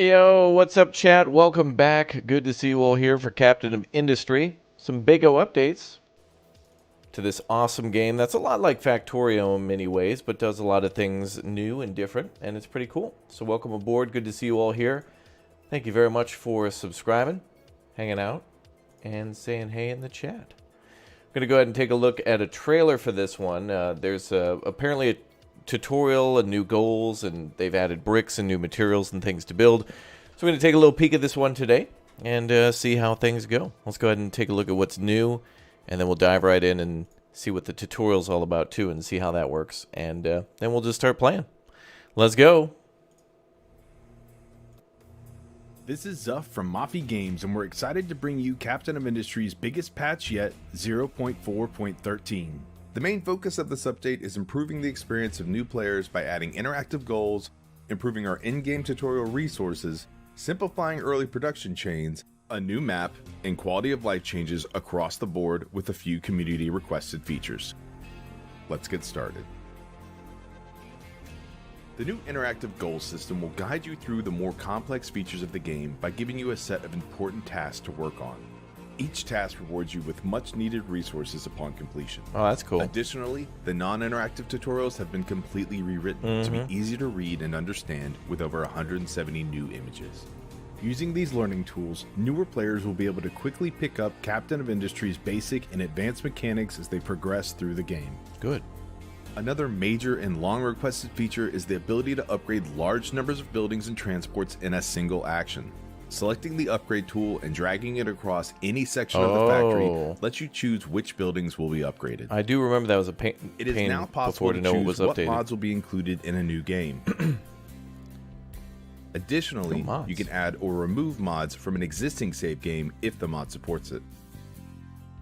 Yo, what's up, chat? Welcome back. Good to see you all here for Captain of Industry. Some Bago updates to this awesome game that's a lot like Factorio in many ways, but does a lot of things new and different, and it's pretty cool. So welcome aboard. Good to see you all here. Thank you very much for subscribing, hanging out, and saying hey in the chat. I'm going to go ahead and take a look at a trailer for this one. There's apparently a tutorial and new goals, and they've added bricks and new materials and things to build. So we're going to take a little peek at this one today and see how things go. Let's go ahead and take a look at what's new, and then we'll dive right in and see what the tutorial's all about too, and see how that works. And then we'll just start playing. Let's go. This is Zuff from Mafi Games, and we're excited to bring you Captain of Industry's biggest patch yet, 0.4.13. The main focus of this update is improving the experience of new players by adding interactive goals, improving our in-game tutorial resources, simplifying early production chains, a new map, and quality of life changes across the board with a few community requested features. Let's get started. The new interactive goals system will guide you through the more complex features of the game by giving you a set of important tasks to work on. Each task rewards you with much needed resources upon completion. Oh, that's cool. Additionally, the non-interactive tutorials have been completely rewritten to be easy to read and understand with over 170 new images. Using these learning tools, newer players will be able to quickly pick up Captain of Industry's basic and advanced mechanics as they progress through the game. Good. Another major and long requested feature is the ability to upgrade large numbers of buildings and transports in a single action. Selecting the upgrade tool and dragging it across any section of the factory lets you choose which buildings will be upgraded. I do remember that was a pain. It is now possible to choose what mods will be included in a new game. Additionally, you can add or remove mods from an existing save game if the mod supports it.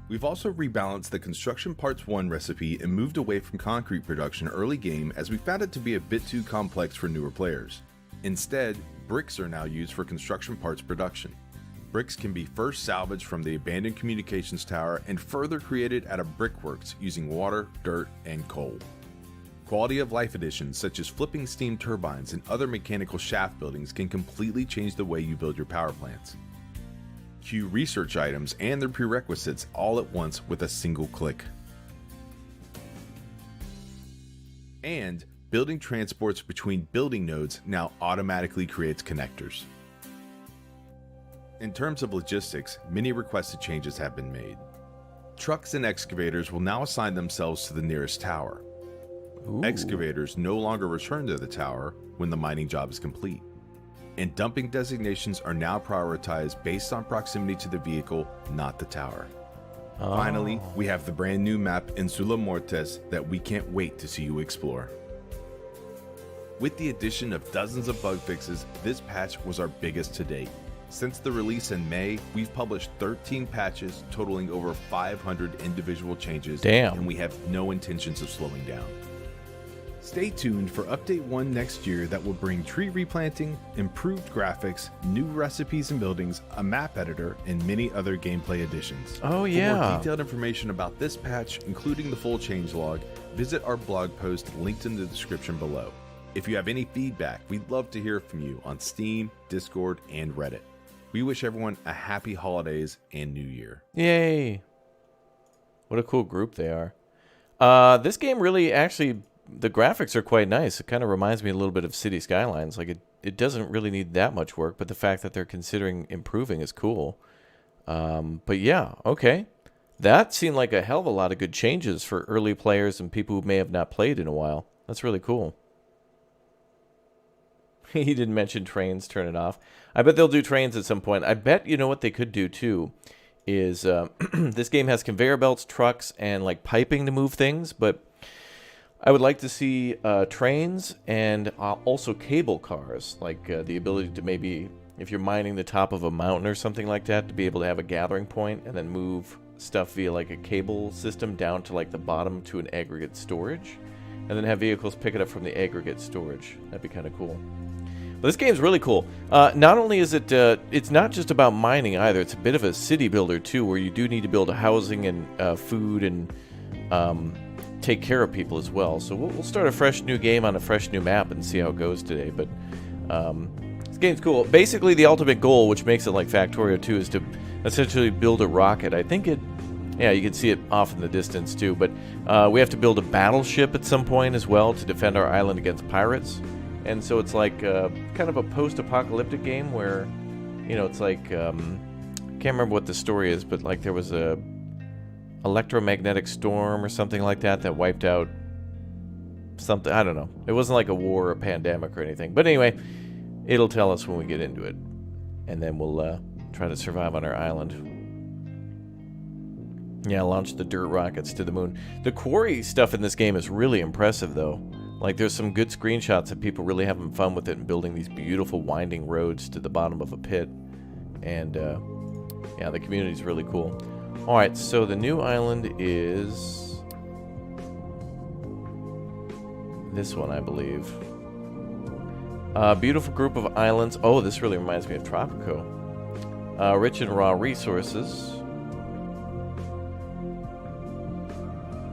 We've also rebalanced the Construction Parts 1 recipe and moved away from concrete production early game as we found it to be a bit too complex for newer players. Instead, bricks are now used for construction parts production. Bricks can be first salvaged from the abandoned communications tower and further created out of brickworks using water, dirt, and coal. Quality of life additions such as flipping steam turbines and other mechanical shaft buildings can completely change the way you build your power plants. Queue research items and their prerequisites all at once with a single click. And building transports between building nodes now automatically creates connectors. In terms of logistics, many requested changes have been made. Trucks and excavators will now assign themselves to the nearest tower. Excavators no longer return to the tower when the mining job is complete. And dumping designations are now prioritized based on proximity to the vehicle, not the tower. Finally, we have the brand new map Insula Mortes that we can't wait to see you explore. With the addition of dozens of bug fixes, this patch was our biggest to date. Since the release in May, we've published 13 patches totaling over 500 individual changes, and we have no intentions of slowing down. Stay tuned for Update 1 next year that will bring tree replanting, improved graphics, new recipes and buildings, a map editor, and many other gameplay additions. Oh yeah. For more detailed information about this patch, including the full changelog, visit our blog post linked in the description below. If you have any feedback, we'd love to hear from you on Steam, Discord, and Reddit. We wish everyone a happy holidays and New Year. Yay. What a cool group they are. This game really actually... The graphics are quite nice. It kind of reminds me a little bit of City Skylines. Like it doesn't really need that much work, but the fact that they're considering improving is cool. But yeah, okay. That seemed like a hell of a lot of good changes for early players and people who may have not played in a while. That's really cool. He didn't mention trains, turn it off. I bet they'll do trains at some point. I bet, you know what they could do too, is this game has conveyor belts, trucks, and like piping to move things, but I would like to see trains and also cable cars, like the ability to maybe, if you're mining the top of a mountain or something like that, to be able to have a gathering point and then move stuff via like a cable system down to like the bottom to an aggregate storage, and then have vehicles pick it up from the aggregate storage. That'd be kind of cool. But this game's really cool. Not only is it, it's not just about mining either, it's a bit of a city builder too, where you do need to build housing and food and take care of people as well. So we'll start a fresh new game on a fresh new map and see how it goes today. But This game's cool. Basically, the ultimate goal, which makes it like Factorio 2, is to essentially build a rocket. I think it... Yeah, you can see it off in the distance, too. But we have to build a battleship at some point as well to defend our island against pirates. And so it's like kind of a post-apocalyptic game where, you know, it's like... I can't remember what the story is, but like there was a electromagnetic storm or something like that wiped out something. I don't know. It wasn't like a war or a pandemic or anything. But anyway, it'll tell us when we get into it. And then we'll try to survive on our island. Yeah, launch the dirt rockets to the moon. The quarry stuff in this game is really impressive, though. Like, there's some good screenshots of people really having fun with it and building these beautiful winding roads to the bottom of a pit. And, yeah, the community's really cool. Alright, so the new island is... this one, I believe. Beautiful group of islands. Oh, this really reminds me of Tropico. Rich in raw resources.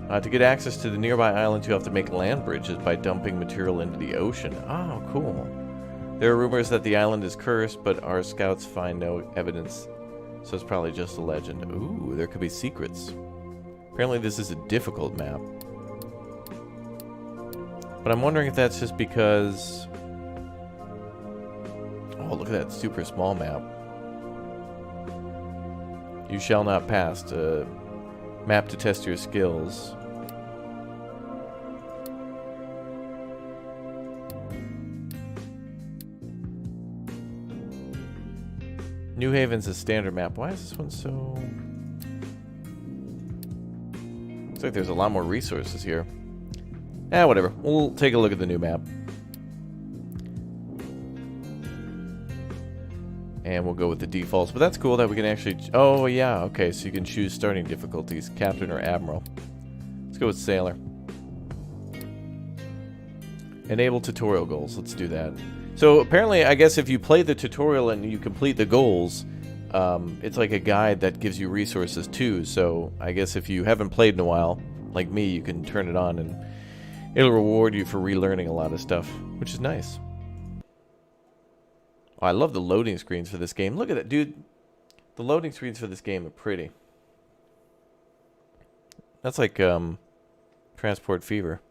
To get access to the nearby islands, you have to make land bridges by dumping material into the ocean. Oh, cool. There are rumors that the island is cursed, but our scouts find no evidence, so it's probably just a legend. Ooh, there could be secrets. Apparently this is a difficult map. But I'm wondering if that's just because... oh, look at that super small map. You shall not pass. Map to test your skills. New Haven's a standard map. Why is this one so... looks like there's a lot more resources here. Whatever. We'll take a look at the new map. And we'll go with the defaults. But that's cool that we can actually... oh, yeah. Okay, so you can choose starting difficulties. Captain or Admiral. Let's go with Sailor. Enable tutorial goals. Let's do that. So apparently, I guess if you play the tutorial and you complete the goals, it's like a guide that gives you resources too. So I guess if you haven't played in a while, like me, you can turn it on and it'll reward you for relearning a lot of stuff, which is nice. Oh, I love the loading screens for this game. Look at that, dude. The loading screens for this game are pretty. That's like Transport Fever.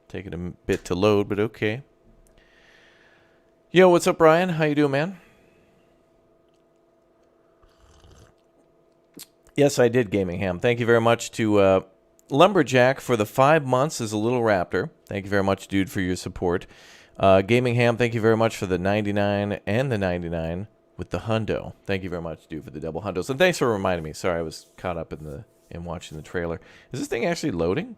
Taking a bit to load, but okay. Yo, what's up, Brian? How you doing, man? Yes, I did, Gaming Ham. Thank you very much to Lumberjack for the 5 months as a little raptor. Thank you very much, dude, for your support. Gaming Ham, thank you very much for the 99 and the 99 with the hundo. Thank you very much, dude, for the double hundos. And thanks for reminding me. Sorry, I was caught up in watching the trailer. Is this thing actually loading?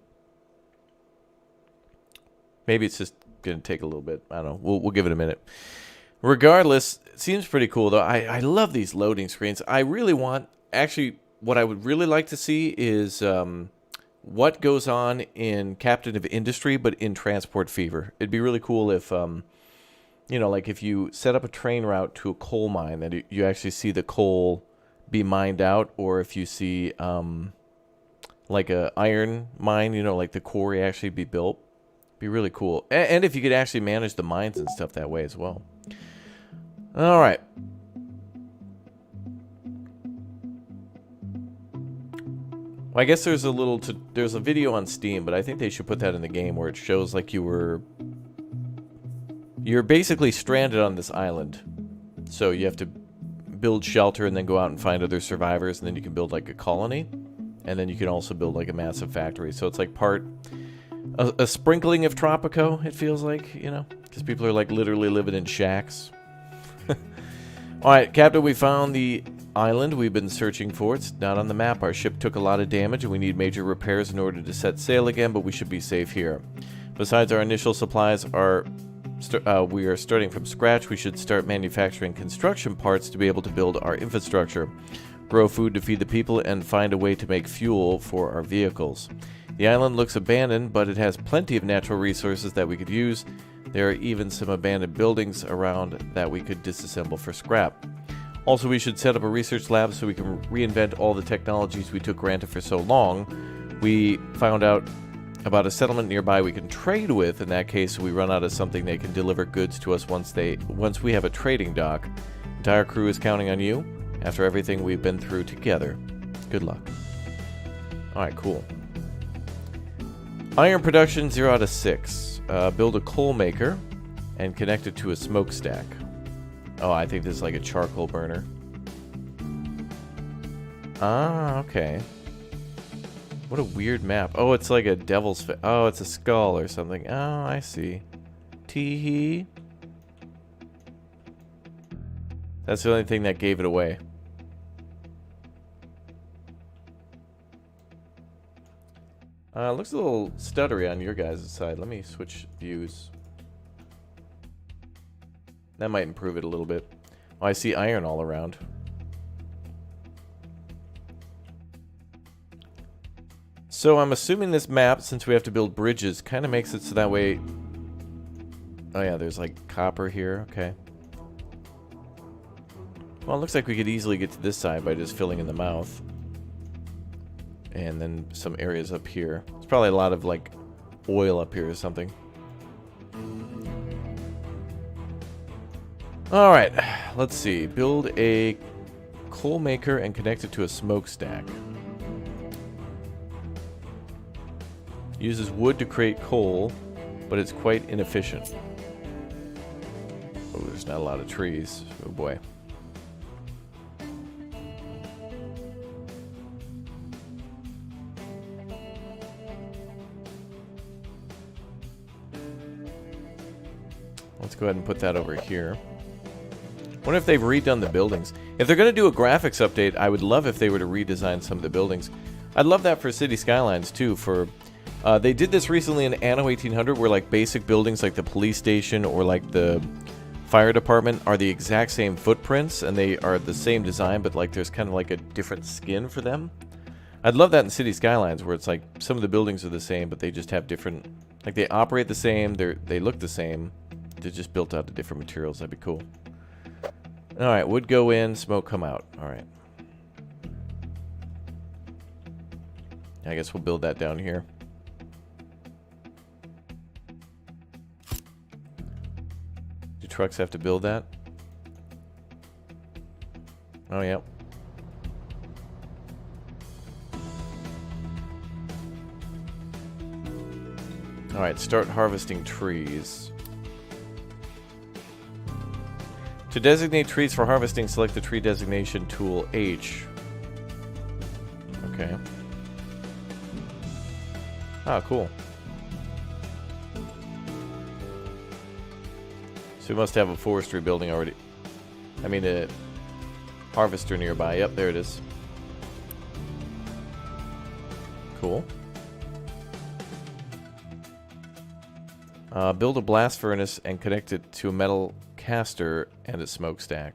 Maybe it's just going to take a little bit. I don't know. We'll give it a minute. Regardless, it seems pretty cool, though. I love these loading screens. I really want... actually, what I would really like to see is what goes on in Captain of Industry, but in Transport Fever. It'd be really cool if, you know, like if you set up a train route to a coal mine, that you actually see the coal be mined out, or if you see, like a iron mine, you know, like the quarry actually be built. Be really cool. And if you could actually manage the mines and stuff that way as well. All right. Well, I guess there's there's a video on Steam, but I think they should put that in the game where it shows like you're basically stranded on this island. So you have to build shelter and then go out and find other survivors, and then you can build like a colony, and then you can also build like a massive factory. So it's like part a sprinkling of Tropico, it feels like, you know, because people are like literally living in shacks. All right, Captain, we found the island we've been searching for. It's not on the map. Our ship took a lot of damage and we need major repairs in order to set sail again, but we should be safe here. Besides, our initial supplies are we are starting from scratch. We should start manufacturing construction parts to be able to build our infrastructure, grow food to feed the people, and find a way to make fuel for our vehicles. The island looks abandoned, but it has plenty of natural resources that we could use. There are even some abandoned buildings around that we could disassemble for scrap. Also, we should set up a research lab so we can reinvent all the technologies we took granted for so long. We found out about a settlement nearby we can trade with. In that case, we run out of something, they can deliver goods to us once we have a trading dock. Entire crew is counting on you after everything we've been through together. Good luck. Alright, cool. Iron production 0 out of 6. Build a coal maker and connect it to a smokestack. Oh, I think this is like a charcoal burner. Ah, okay. What a weird map. Oh, it's like a devil's face. Oh, it's a skull or something. Oh, I see. Tee-hee. That's the only thing that gave it away. Looks a little stuttery on your guys' side. Let me switch views. That might improve it a little bit. Oh, I see iron all around. So I'm assuming this map, since we have to build bridges, kind of makes it so that way... Oh yeah, there's like copper here. Okay. Well, it looks like we could easily get to this side by just filling in the mouth. And then some areas up here. There's probably a lot of like oil up here or something. Alright, let's see. Build a coal maker and connect it to a smokestack. Uses wood to create coal, but it's quite inefficient. Oh, there's not a lot of trees. Oh boy. Let's go ahead and put that over here. Wonder if they've redone the buildings. If they're going to do a graphics update, I would love if they were to redesign some of the buildings. I'd love that for City Skylines too. They did this recently in Anno 1800, where like basic buildings like the police station or like the fire department are the exact same footprints, and they are the same design, but like there's kind of like a different skin for them. I'd love that in City Skylines, where it's like some of the buildings are the same, but they just have different, like they operate the same, they look the same. They're just built out of different materials. That'd be cool. Alright, wood go in, smoke come out. Alright. I guess we'll build that down here. Do trucks have to build that? Oh, yeah. Alright, start harvesting trees. To designate trees for harvesting, select the tree designation tool H. Okay. Ah, cool. So we must have a forestry building already. I mean, a harvester nearby. Yep, there it is. Cool. Build a blast furnace and connect it to a metal caster and a smokestack.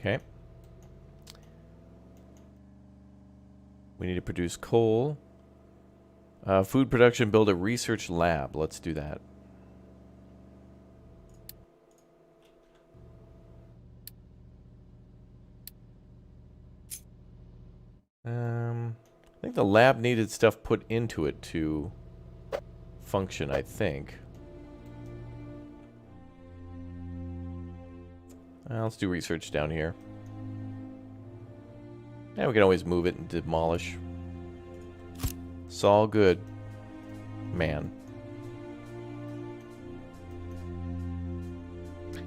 Okay. We need to produce coal. Food production, build a research lab. Let's do that. I think the lab needed stuff put into it to function, I think. Let's do research down here. Yeah, we can always move it and demolish. It's all good, man.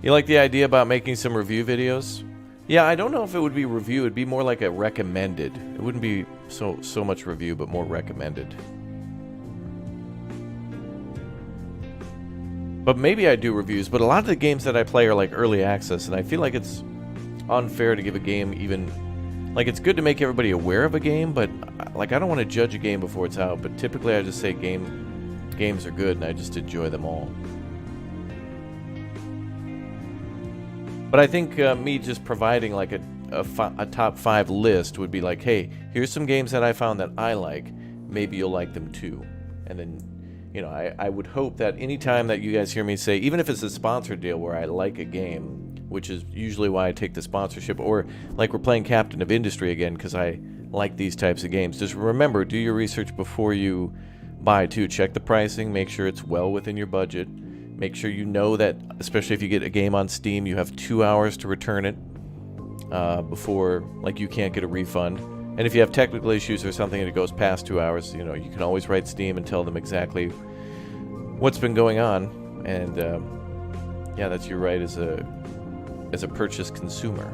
You like the idea about making some review videos? Yeah, I don't know if it would be review. It'd be more like a recommended. It wouldn't be so much review, but more recommended. But maybe I do reviews. But a lot of the games that I play are like early access, and I feel like it's unfair to give a game even... Like, it's good to make everybody aware of a game, but, like, I don't want to judge a game before it's out, but typically I just say games are good, and I just enjoy them all. But I think me just providing, like, a top 5 list would be like, hey, here's some games that I found that I like. Maybe you'll like them too. And then, you know, I would hope that anytime that you guys hear me say, even if it's a sponsored deal where I like a game, which is usually why I take the sponsorship, or like we're playing Captain of Industry again because I like these types of games. Just remember, do your research before you buy too. Check the pricing, make sure it's well within your budget. Make sure you know that, especially if you get a game on Steam, you have 2 hours to return it before, like, you can't get a refund. And if you have technical issues or something and it goes past 2 hours, you know, you can always write Steam and tell them exactly what's been going on. And yeah, that's your right as a purchase consumer.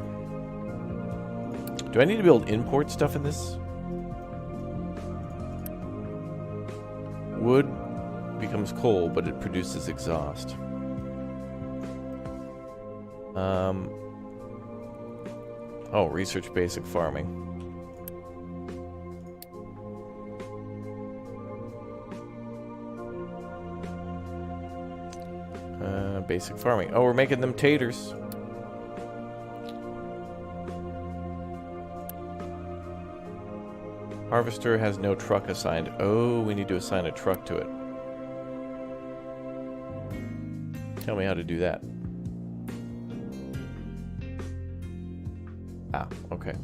Do I need to be able to import stuff in this? Wood becomes coal, but it produces exhaust. Oh, research basic farming. Basic farming. Oh, we're making them taters. Harvester has no truck assigned. Oh, we need to assign a truck to it. Tell me how to do that. Ah, okay.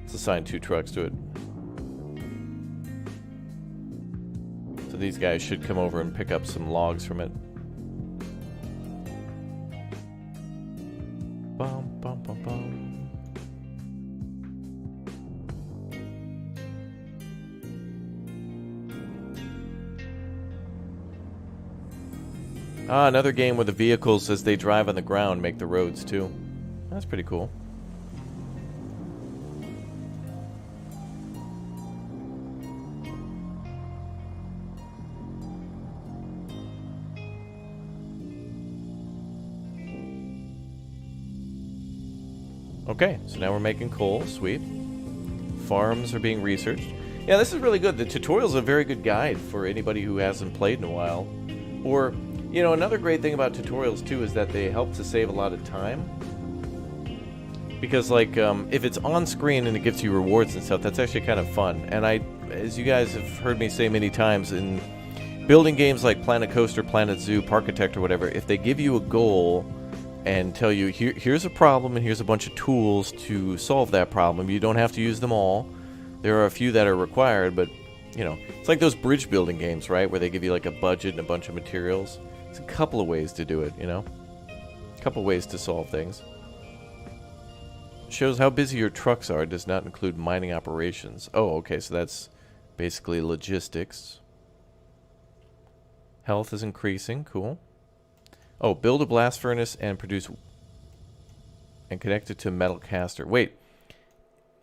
Let's assign 2 trucks to it. So these guys should come over and pick up some logs from it. Bum, bum, bum, bum. Ah, another game where the vehicles, as they drive on the ground, make the roads too. That's pretty cool. Okay, so now we're making coal. Sweet. Farms are being researched. Yeah, this is really good. The tutorial is a very good guide for anybody who hasn't played in a while. Or, you know, another great thing about tutorials too is that they help to save a lot of time. Because, like, if it's on screen and it gives you rewards and stuff, that's actually kind of fun. And as you guys have heard me say many times, in building games like Planet Coaster, Planet Zoo, Parkitect, or whatever, if they give you a goal and tell you, here's a problem and here's a bunch of tools to solve that problem, you don't have to use them all. There are a few that are required, but, you know, it's like those bridge building games, right, where they give you like a budget and a bunch of materials. It's a couple of ways to do it, you know, a couple of ways to solve things. Shows how busy your trucks are, does not include mining operations. Oh, okay, so that's basically logistics. Health is increasing, cool. Oh, build a blast furnace and produce and connect it to a metal caster. Wait,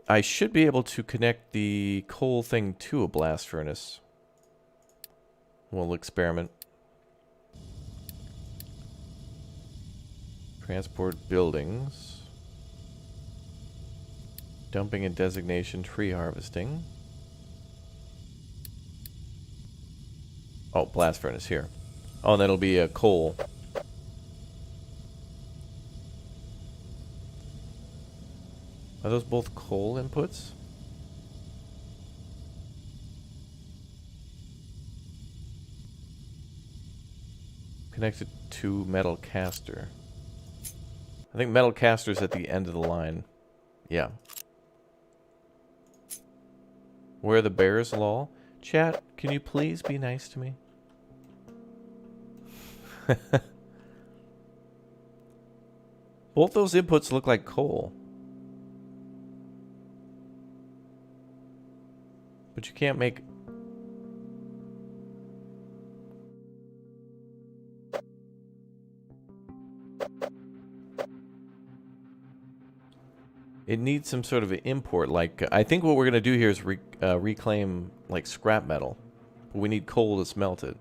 I should be able to connect the coal thing to a blast furnace. We'll experiment. Transport buildings. Dumping and designation, tree harvesting. Oh, blast furnace here. Oh, and that'll be a coal. Are those both coal inputs? Connected to metal caster. I think metal caster's at the end of the line. Yeah. Where are the bears, lol? Chat, can you please be nice to me? Both those inputs look like coal. But you can't make... It needs some sort of an import. Like, I think what we're going to do here is reclaim, like, scrap metal. But we need coal to smelt it.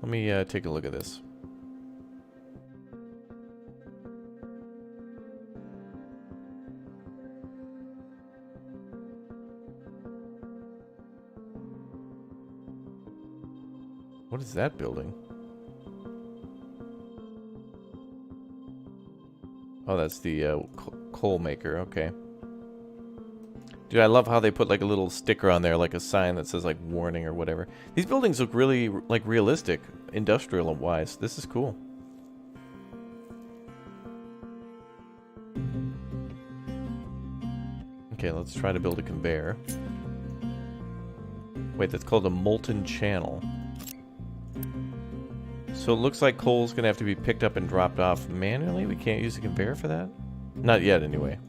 Let me take a look at this. What is that building? Oh, that's the coal maker. Okay. Dude, I love how they put like a little sticker on there, like a sign that says like warning or whatever. These buildings look really like realistic, industrial wise. This is cool. Okay, let's try to build a conveyor. Wait, that's called a molten channel. So it looks like coal's gonna have to be picked up and dropped off manually. We can't use a conveyor for that? Not yet, anyway.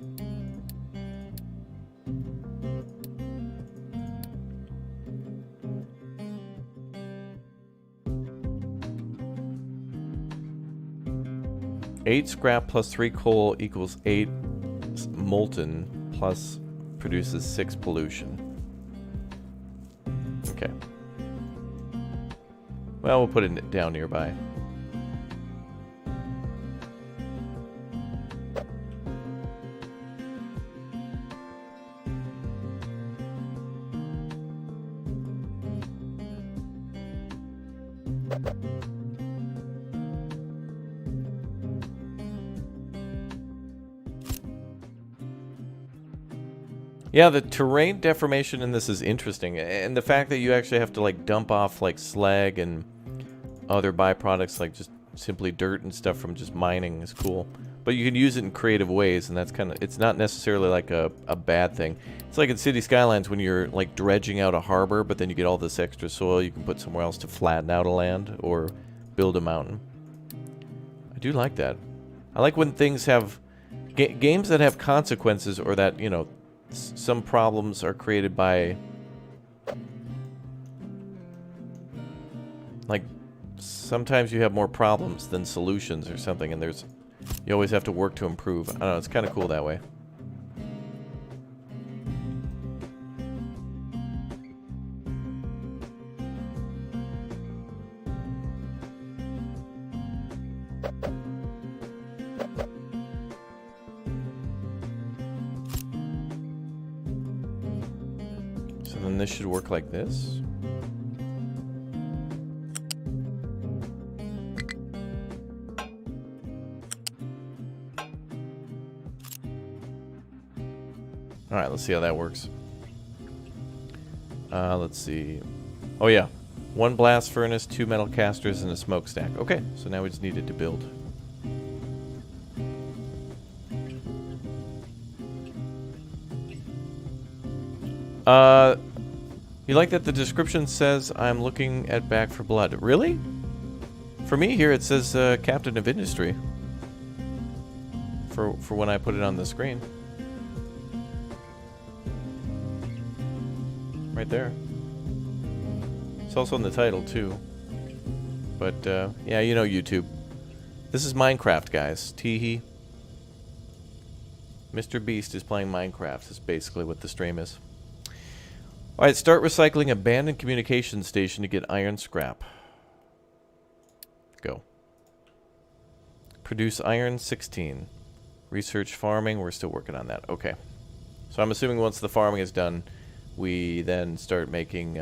Eight scrap plus 3 coal equals 8 molten plus produces 6 pollution. Okay. Well, we'll put it down nearby. Yeah, the terrain deformation in this is interesting, and the fact that you actually have to like dump off like slag and other byproducts like just simply dirt and stuff from just mining is cool. But you can use it in creative ways, and that's kind of, it's not necessarily like a bad thing. It's like in City Skylines when you're like dredging out a harbor, but then you get all this extra soil you can put somewhere else to flatten out a land or build a mountain. I do like that. I like when things have games that have consequences, or that, you know, some problems are created by, like, sometimes you have more problems than solutions or something, and you always have to work to improve. I don't know, it's kind of cool that way. So then this should work like this. Alright, let's see how that works. Let's see. Oh yeah. 1 blast furnace, 2 metal casters, and a smokestack. Okay, so now we just need it to build. You like that the description says I'm looking at Back for Blood. Really? For me here it says Captain of Industry. For when I put it on the screen. Right there. It's also in the title too. But yeah, you know YouTube. This is Minecraft, guys. Teehee. Mr. Beast is playing Minecraft. Is basically what the stream is. Alright, start recycling abandoned communication station to get iron scrap. Go. Produce iron 16. Research farming. We're still working on that. Okay. So I'm assuming once the farming is done, we then start making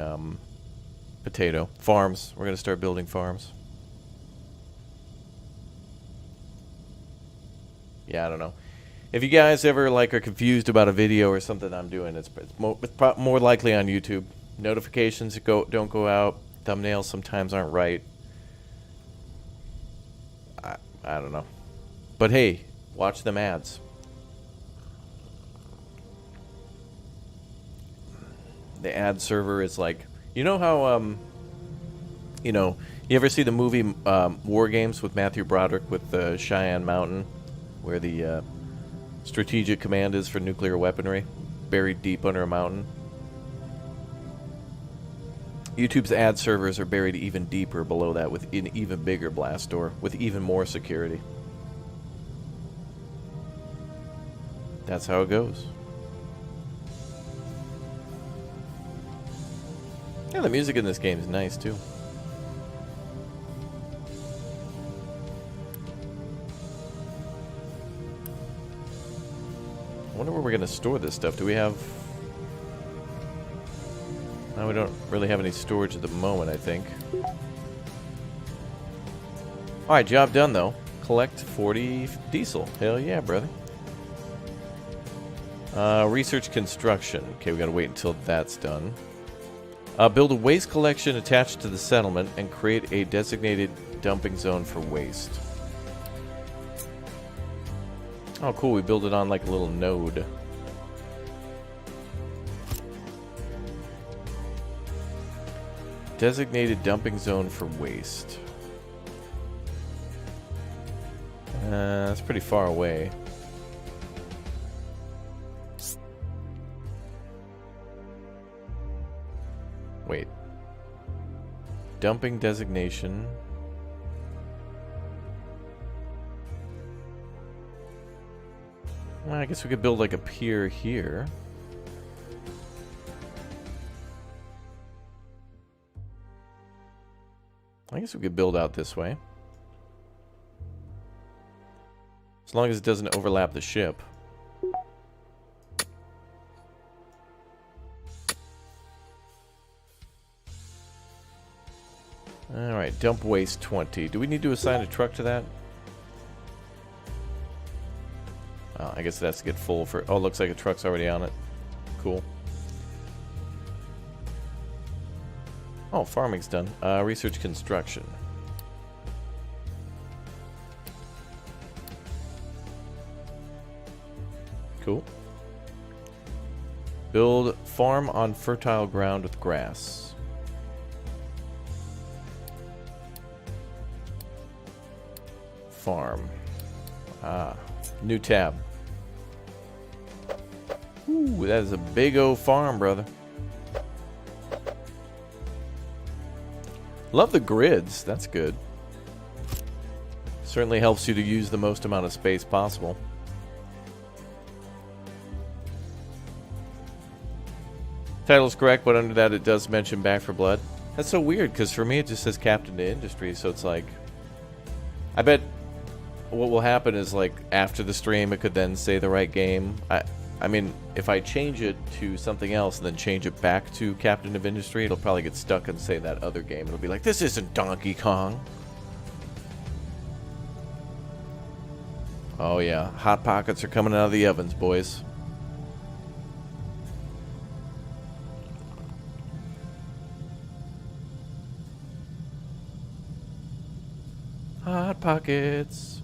potato farms. We're going to start building farms. Yeah, I don't know. If you guys ever like are confused about a video or something I'm doing, it's more likely on YouTube. Notifications don't go out. Thumbnails sometimes aren't right. I don't know. But hey, watch them ads. The ad server is like, you know how you know, you ever see the movie War Games with Matthew Broderick with Cheyenne Mountain, where the strategic command is for nuclear weaponry, buried deep under a mountain? YouTube's ad servers are buried even deeper below that with an even bigger blast door with even more security. That's how it goes. Yeah, the music in this game is nice too. wonder where we're going to store this stuff. Do we have... No, we don't really have any storage at the moment, I think. Alright, job done, though. Collect 40 diesel. Hell yeah, brother. Research construction. Okay, we gotta wait until that's done. Build a waste collection attached to the settlement and create a designated dumping zone for waste. Oh, cool. We build it on like a little node. Designated dumping zone for waste. That's pretty far away. Wait. Dumping designation. Well, I guess we could build like a pier here. I guess we could build out this way. As long as it doesn't overlap the ship. Alright, dump waste 20. Do we need to assign a truck to that? Oh, I guess it has to get full for... Oh, looks like a truck's already on it. Cool. Oh, farming's done. Research construction. Cool. Build farm on fertile ground with grass. Farm. Ah, new tab. Ooh, that is a big old farm, brother. Love the grids. That's good. Certainly helps you to use the most amount of space possible. Title's correct, but under that it does mention Back for Blood. That's so weird, because for me it just says Captain to Industry, so it's like... I bet what will happen is, like, after the stream it could then say the right game. I mean, if I change it to something else and then change it back to Captain of Industry, it'll probably get stuck and say that other game. It'll be like, this isn't Donkey Kong. Oh yeah, Hot Pockets are coming out of the ovens, boys. Hot Pockets.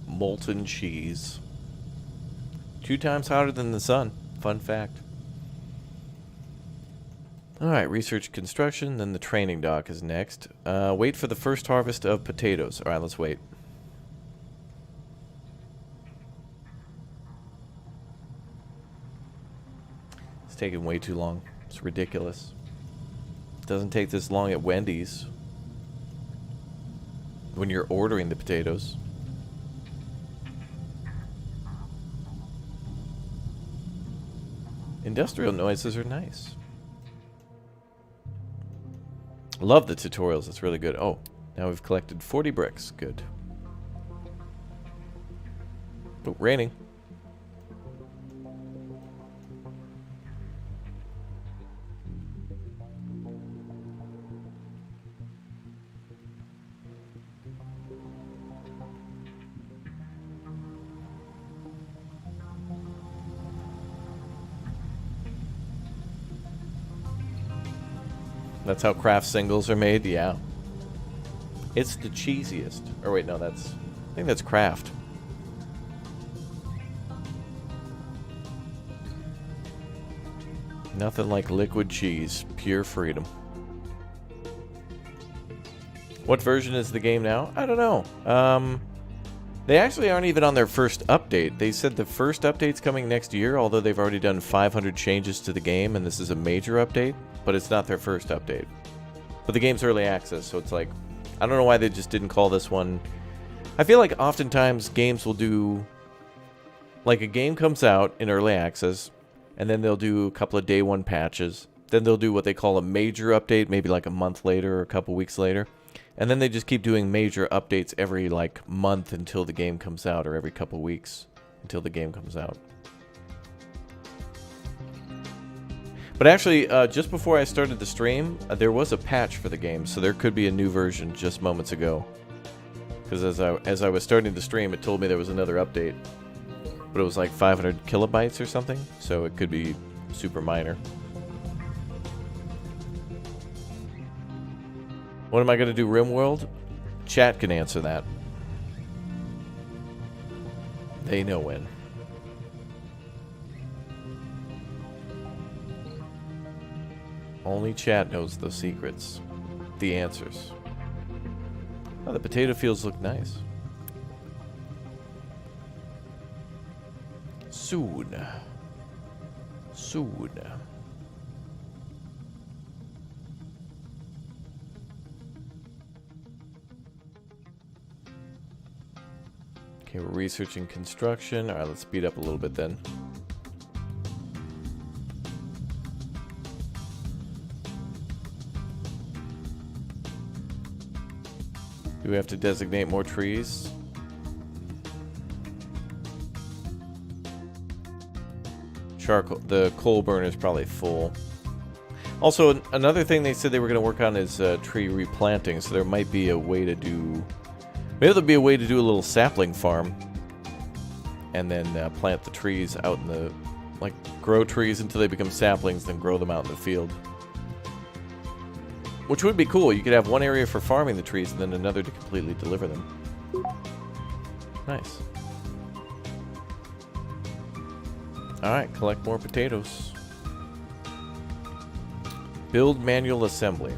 Molten cheese. 2 times hotter than the sun. Fun fact. Alright, research construction, then the training dock is next. Wait for the first harvest of potatoes. Alright, let's wait. It's taking way too long. It's ridiculous. It doesn't take this long at Wendy's when you're ordering the potatoes. Industrial noises are nice. Love the tutorials. It's really good. Oh, now we've collected 40 bricks. Good. Oh, raining. That's how craft singles are made? Yeah. It's the cheesiest. Or wait, no, that's... I think that's craft. Nothing like liquid cheese. Pure freedom. What version is the game now? I don't know. They actually aren't even on their first update. They said the first update's coming next year, although they've already done 500 changes to the game, and this is a major update. But it's not their first update. But the game's early access, so it's like... I don't know why they just didn't call this one... I feel like oftentimes games will do... Like a game comes out in early access, and then they'll do a couple of day one patches. Then they'll do what they call a major update, maybe like a month later or a couple weeks later. And then they just keep doing major updates every like month until the game comes out, or every couple weeks until the game comes out. But actually, just before I started the stream, there was a patch for the game, so there could be a new version just moments ago. Because as I was starting the stream, it told me there was another update. But it was like 500 kilobytes or something, so it could be super minor. What am I going to do, RimWorld? Chat can answer that. They know when. Only chat knows the secrets. The answers. Oh, the potato fields look nice. Soon. Soon. Okay, we're researching construction. Alright, let's speed up a little bit then. Do we have to designate more trees? Charcoal. The coal burner is probably full. Also, another thing they said they were going to work on is tree replanting, so there might be a way to do... Maybe there'll be a way to do a little sapling farm. And then plant the trees out in the... Like, grow trees until they become saplings, then grow them out in the field. Which would be cool. You could have one area for farming the trees and then another to completely deliver them. Nice. Alright, collect more potatoes. Build manual assembly.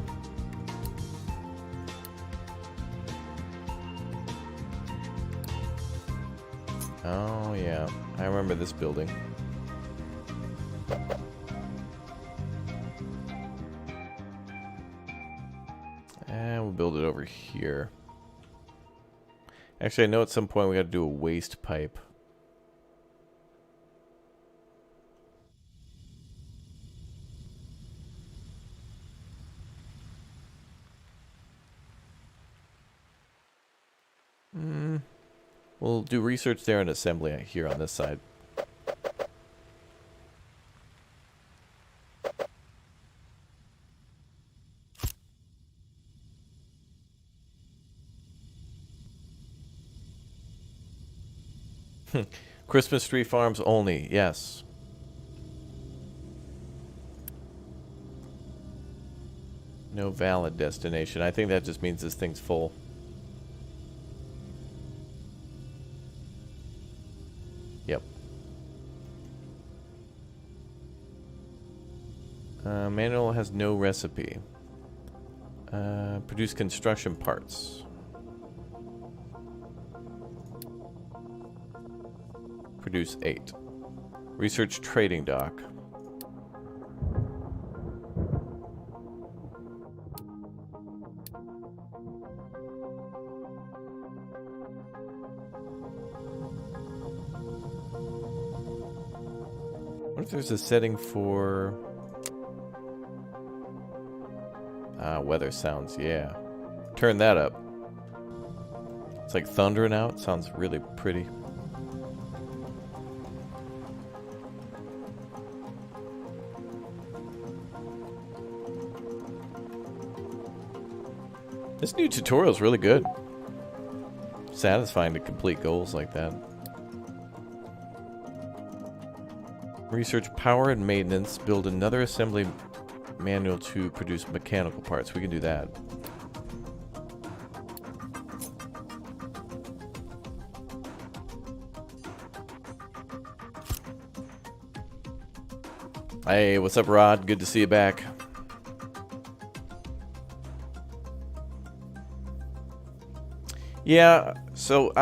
Oh yeah, I remember this building. And we'll build it over here. Actually, I know at some point we got to do a waste pipe. We'll do research there and assembly here on this side. Christmas tree farms only, yes. No valid destination. I think that just means this thing's full. Yep. Manual has no recipe. Produce construction parts. Produce 8. Research trading dock. What if there's a setting for weather sounds? Yeah, turn that up. It's like thundering out. Sounds really pretty. This new tutorial is really good. Satisfying to complete goals like that. Research power and maintenance. Build another assembly manual to produce mechanical parts. We can do that. Hey, what's up, Rod? Good to see you back. Yeah, so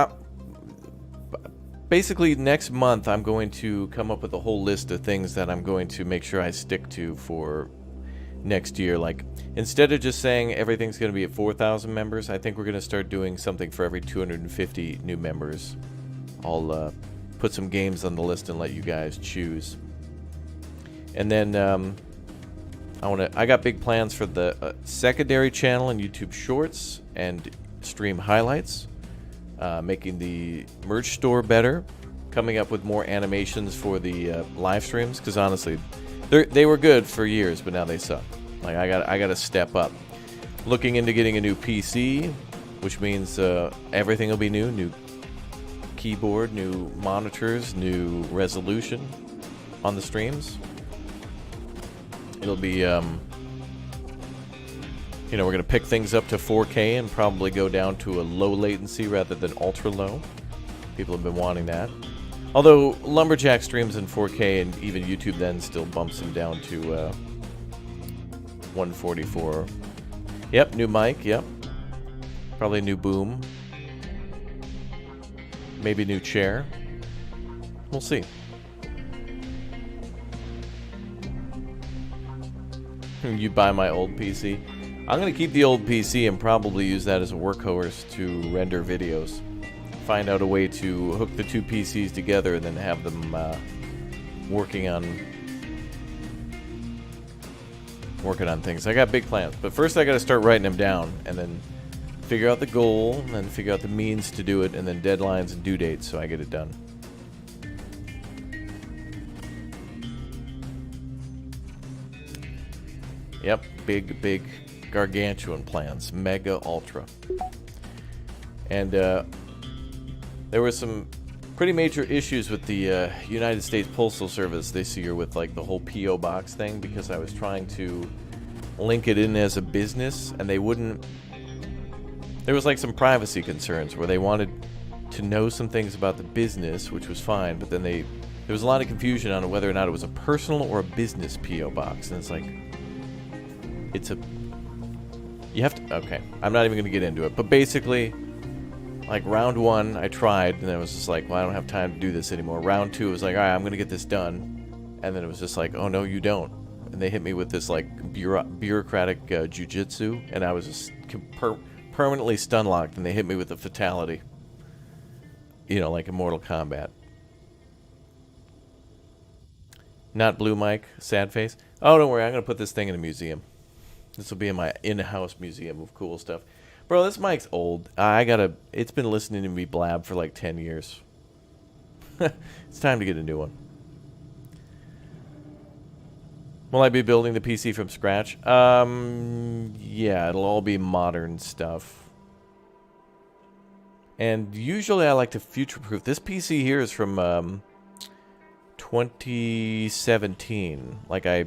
basically next month I'm going to come up with a whole list of things that I'm going to make sure I stick to for next year. Like, instead of just saying everything's going to be at 4,000 members, I think we're going to start doing something for every 250 new members. I'll put some games on the list and let you guys choose. And then I got big plans for the secondary channel and YouTube Shorts and stream highlights, making the merch store better, coming up with more animations for the live streams, because honestly, they were good for years, but now they suck. Like I got to step up. Looking into getting a new PC, which means everything will be new keyboard, new monitors, new resolution on the streams. It'll be, you know, we're going to pick things up to 4K and probably go down to a low latency rather than ultra low. People have been wanting that. Although Lumberjack streams in 4K and even YouTube then still bumps him down to 144. Yep, new mic, yep. Probably a new boom. Maybe a new chair. We'll see. You buy my old PC. I'm going to keep the old PC and probably use that as a workhorse to render videos. Find out a way to hook the two PCs together and then have them working on things. I got big plans, but first I got to start writing them down and then figure out the goal and then figure out the means to do it and then deadlines and due dates so I get it done. Yep, big gargantuan plans, mega ultra. And there were some pretty major issues with the United States Postal Service this year with like the whole P.O. box thing, because I was trying to link it in as a business and they wouldn't. There was like some privacy concerns where they wanted to know some things about the business, which was fine, but then there was a lot of confusion on whether or not it was a personal or a business P.O. box, and it's like, you have to, okay, I'm not even going to get into it, but basically, like round one, I tried, and then it was just like, well, I don't have time to do this anymore. Round two, it was like, all right, I'm going to get this done, and then it was just like, oh no, you don't, and they hit me with this like bureaucratic jujitsu, and I was just permanently stun locked, and they hit me with a fatality, you know, like in Mortal Kombat. Not blue mic, sad face. Oh, don't worry, I'm going to put this thing in a museum. This will be in my in-house museum of cool stuff. Bro, this mic's old. It's been listening to me blab for like 10 years. It's time to get a new one. Will I be building the PC from scratch? Yeah, it'll all be modern stuff. And usually I like to future-proof. This PC here is from 2017. Like I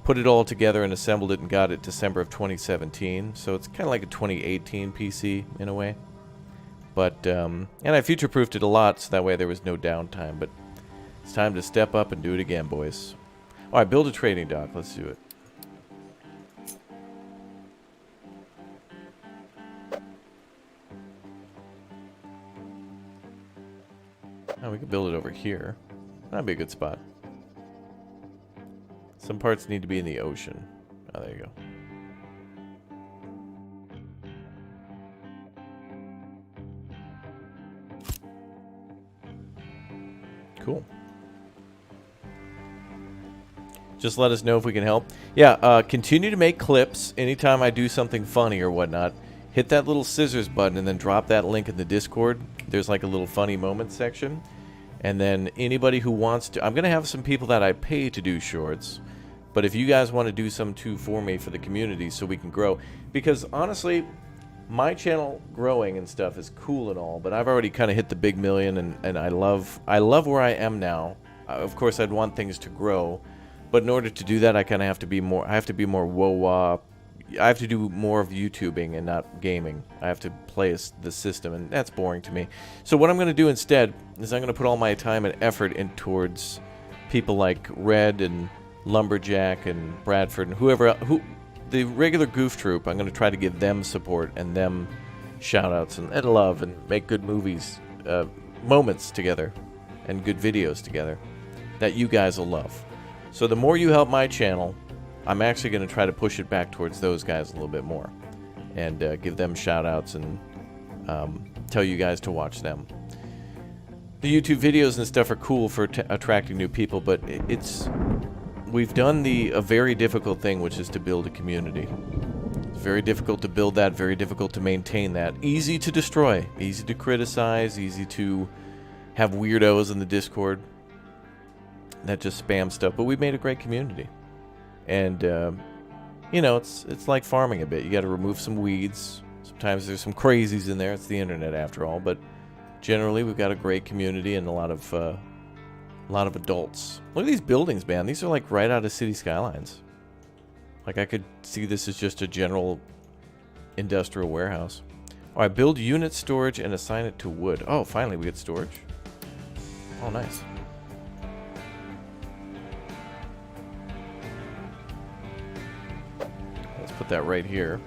put it all together and assembled it and got it December of 2017. So it's kind of like a 2018 PC in a way. But, and I future-proofed it a lot so that way there was no downtime. But it's time to step up and do it again, boys. Alright, build a trading dock. Let's do it. Oh, we could build it over here. That'd be a good spot. Some parts need to be in the ocean. Oh, there you go. Cool. Just let us know if we can help. Yeah, continue to make clips anytime I do something funny or whatnot. Hit that little scissors button and then drop that link in the Discord. There's like a little funny moments section. And then anybody who wants to... I'm going to have some people that I pay to do shorts. But if you guys want to do some too for me for the community so we can grow. Because honestly, my channel growing and stuff is cool and all. But I've already kind of hit the big million and I love where I am now. Of course, I'd want things to grow. But in order to do that, I kind of have to be more... I have to be more wah-wah. I have to do more of YouTubing and not gaming. I have to play the system, and that's boring to me. So what I'm going to do instead is I'm going to put all my time and effort in towards people like Red and Lumberjack and Bradford and whoever, the regular Goof Troop. I'm going to try to give them support and them shout-outs and love and make good movies, moments together and good videos together that you guys will love. So the more you help my channel, I'm actually going to try to push it back towards those guys a little bit more and give them shout-outs and tell you guys to watch them. The YouTube videos and stuff are cool for attracting new people, but it's we've done a very difficult thing, which is to build a community. It's very difficult to build that, very difficult to maintain that. Easy to destroy, easy to criticize, easy to have weirdos in the Discord that just spam stuff. But we've made a great community. And, you know, it's like farming a bit. You got to remove some weeds. Sometimes there's some crazies in there. It's the internet after all. But generally, we've got a great community and a lot of adults. Look at these buildings, man. These are like right out of City Skylines. Like I could see this as just a general industrial warehouse. All right, build unit storage and assign it to wood. Oh, finally we get storage. Oh, nice. Let's put that right here.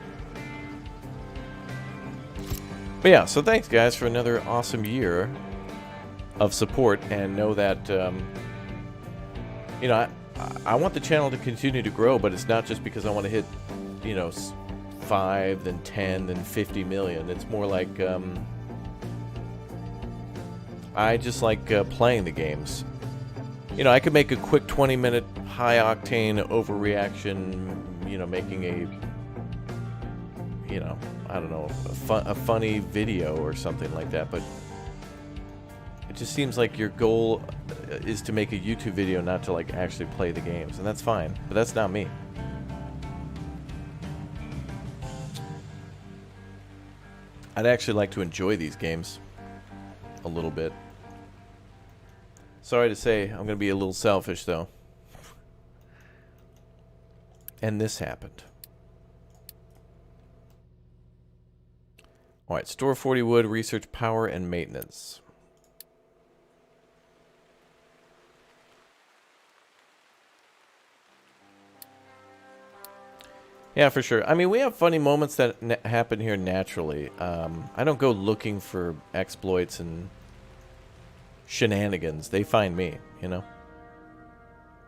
But yeah, so thanks guys for another awesome year of support, and know that you know, I want the channel to continue to grow, but it's not just because I want to hit, you know, 5, then 10, then 50 million. It's more like I just like playing the games. You know, I could make a quick 20-minute high-octane overreaction, you know, making a, you know, I don't know, a funny video or something like that, but it just seems like your goal is to make a YouTube video, not to like actually play the games, and that's fine, but that's not me. I'd actually like to enjoy these games a little bit. Sorry to say, I'm going to be a little selfish though. And this happened. Alright, store 40 wood, research power and maintenance. Yeah, for sure. I mean, we have funny moments that happen here naturally. I don't go looking for exploits and shenanigans. They find me, you know?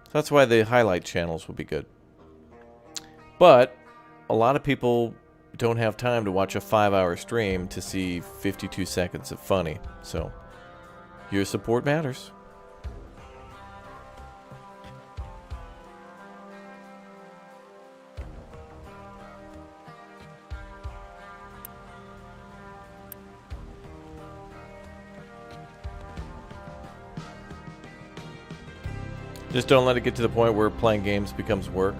So that's why the highlight channels would be good. But a lot of people don't have time to watch a 5-hour stream to see 52 seconds of funny. So your support matters. Just don't let it get to the point where playing games becomes work.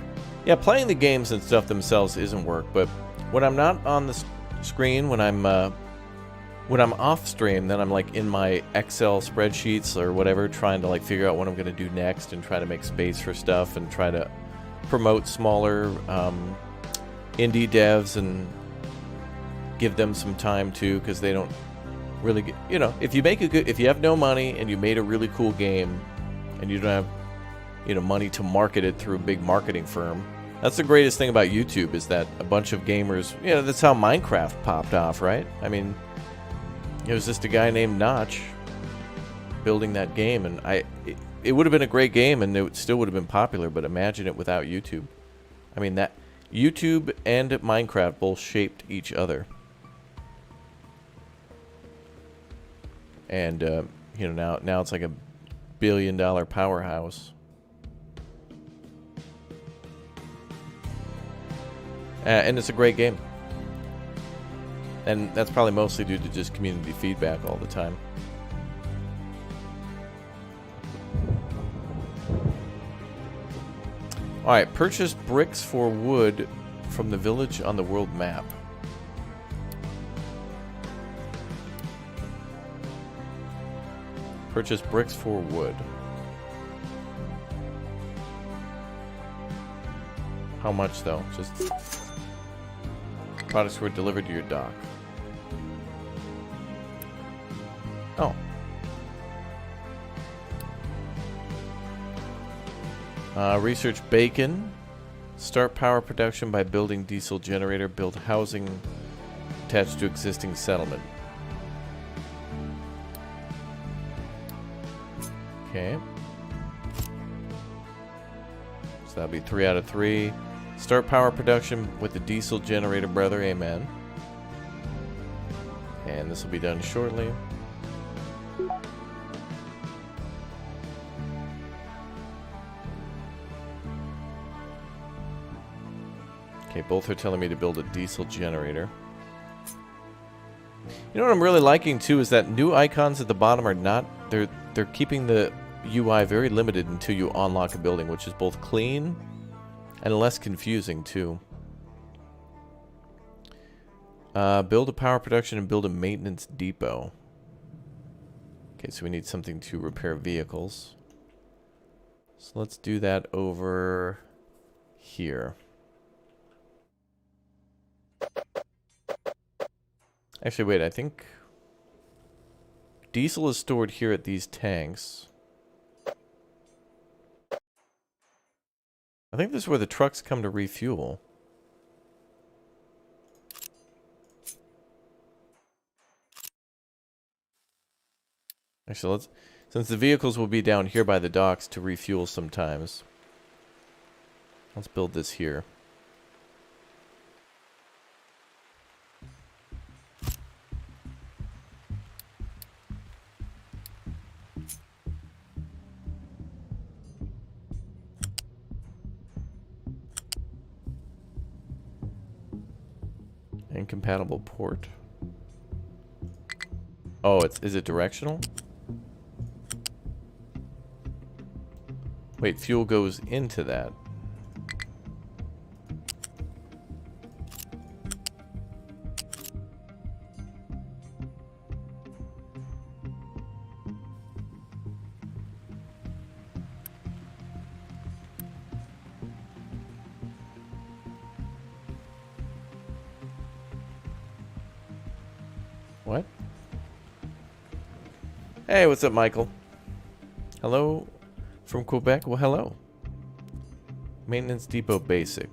Yeah, playing the games and stuff themselves isn't work, but when I'm not on the screen, when I'm off stream, then I'm like in my Excel spreadsheets or whatever, trying to like figure out what I'm going to do next and try to make space for stuff and try to promote smaller indie devs and give them some time too, because they don't really get, you know, if you have no money and you made a really cool game and you don't have, you know, money to market it through a big marketing firm. That's the greatest thing about YouTube, is that a bunch of gamers, you know, that's how Minecraft popped off, right? I mean, it was just a guy named Notch building that game, and it would have been a great game and it still would have been popular, but imagine it without YouTube. I mean, that YouTube and Minecraft both shaped each other. And you know, now it's like a billion-dollar powerhouse. And it's a great game. And that's probably mostly due to just community feedback all the time. Alright, purchase bricks for wood from the village on the world map. Purchase bricks for wood. How much though? Just products were delivered to your dock. Oh. Research bacon. Start power production by building diesel generator. Build housing attached to existing settlement. Okay. So that'll be 3 out of 3. Start power production with the diesel generator, brother. Amen. And this will be done shortly. Okay, both are telling me to build a diesel generator. You know what I'm really liking too is that new icons at the bottom are not, they're keeping the UI very limited until you unlock a building, which is both clean and less confusing too. Build a power production and build a maintenance depot. Okay, so we need something to repair vehicles. So let's do that over here. Actually, wait, I think diesel is stored here at these tanks. I think this is where the trucks come to refuel. Actually, since the vehicles will be down here by the docks to refuel sometimes, let's build this here. Incompatible port. Oh, is it directional? Wait, fuel goes into that. What? Hey, what's up, Michael? Hello from Quebec? Well, hello. Maintenance Depot Basic.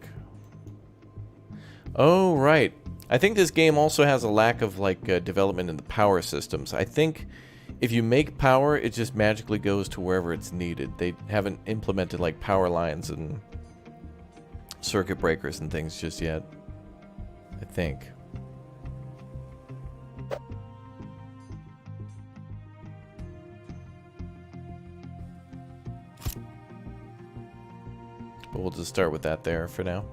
Oh, right. I think this game also has a lack of, like, development in the power systems. I think if you make power, it just magically goes to wherever it's needed. They haven't implemented, like, power lines and circuit breakers and things just yet. I think. But we'll just start with that there for now.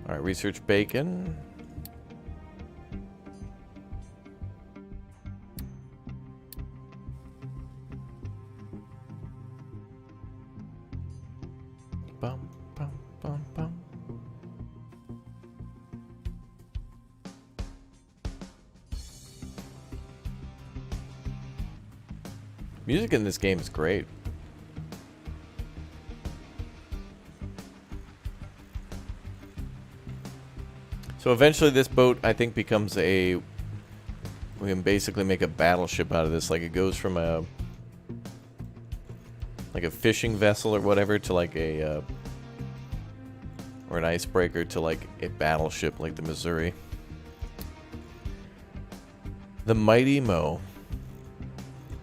Alright, research bacon. Bum, bum, bum, bum. Music in this game is great. So eventually this boat, I think, becomes a... We can basically make a battleship out of this. Like, it goes from a... like a fishing vessel or whatever to like a... or an icebreaker to like a battleship like the Missouri. The Mighty Mo.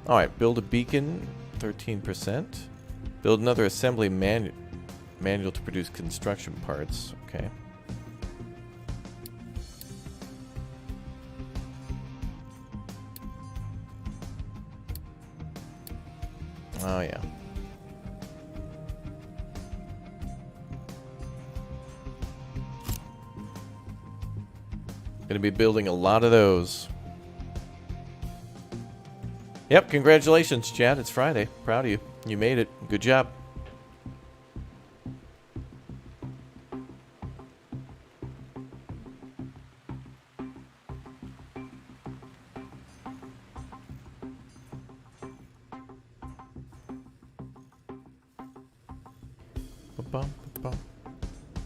Alright, build a beacon, 13%. Build another assembly manual to produce construction parts. Okay. Oh, yeah. Gonna be building a lot of those. Yep, congratulations, Chad. It's Friday. Proud of you. You made it. Good job.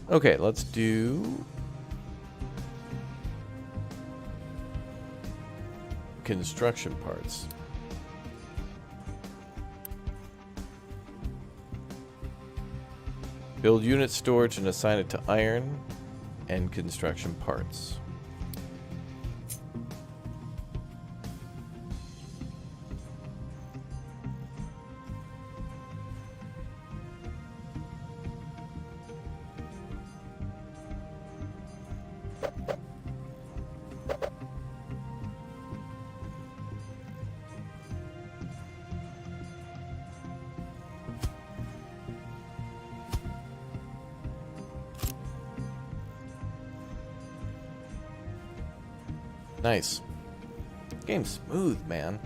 Okay, let's do construction parts. Build unit storage and assign it to iron and construction parts. Nice. Game's smooth, man.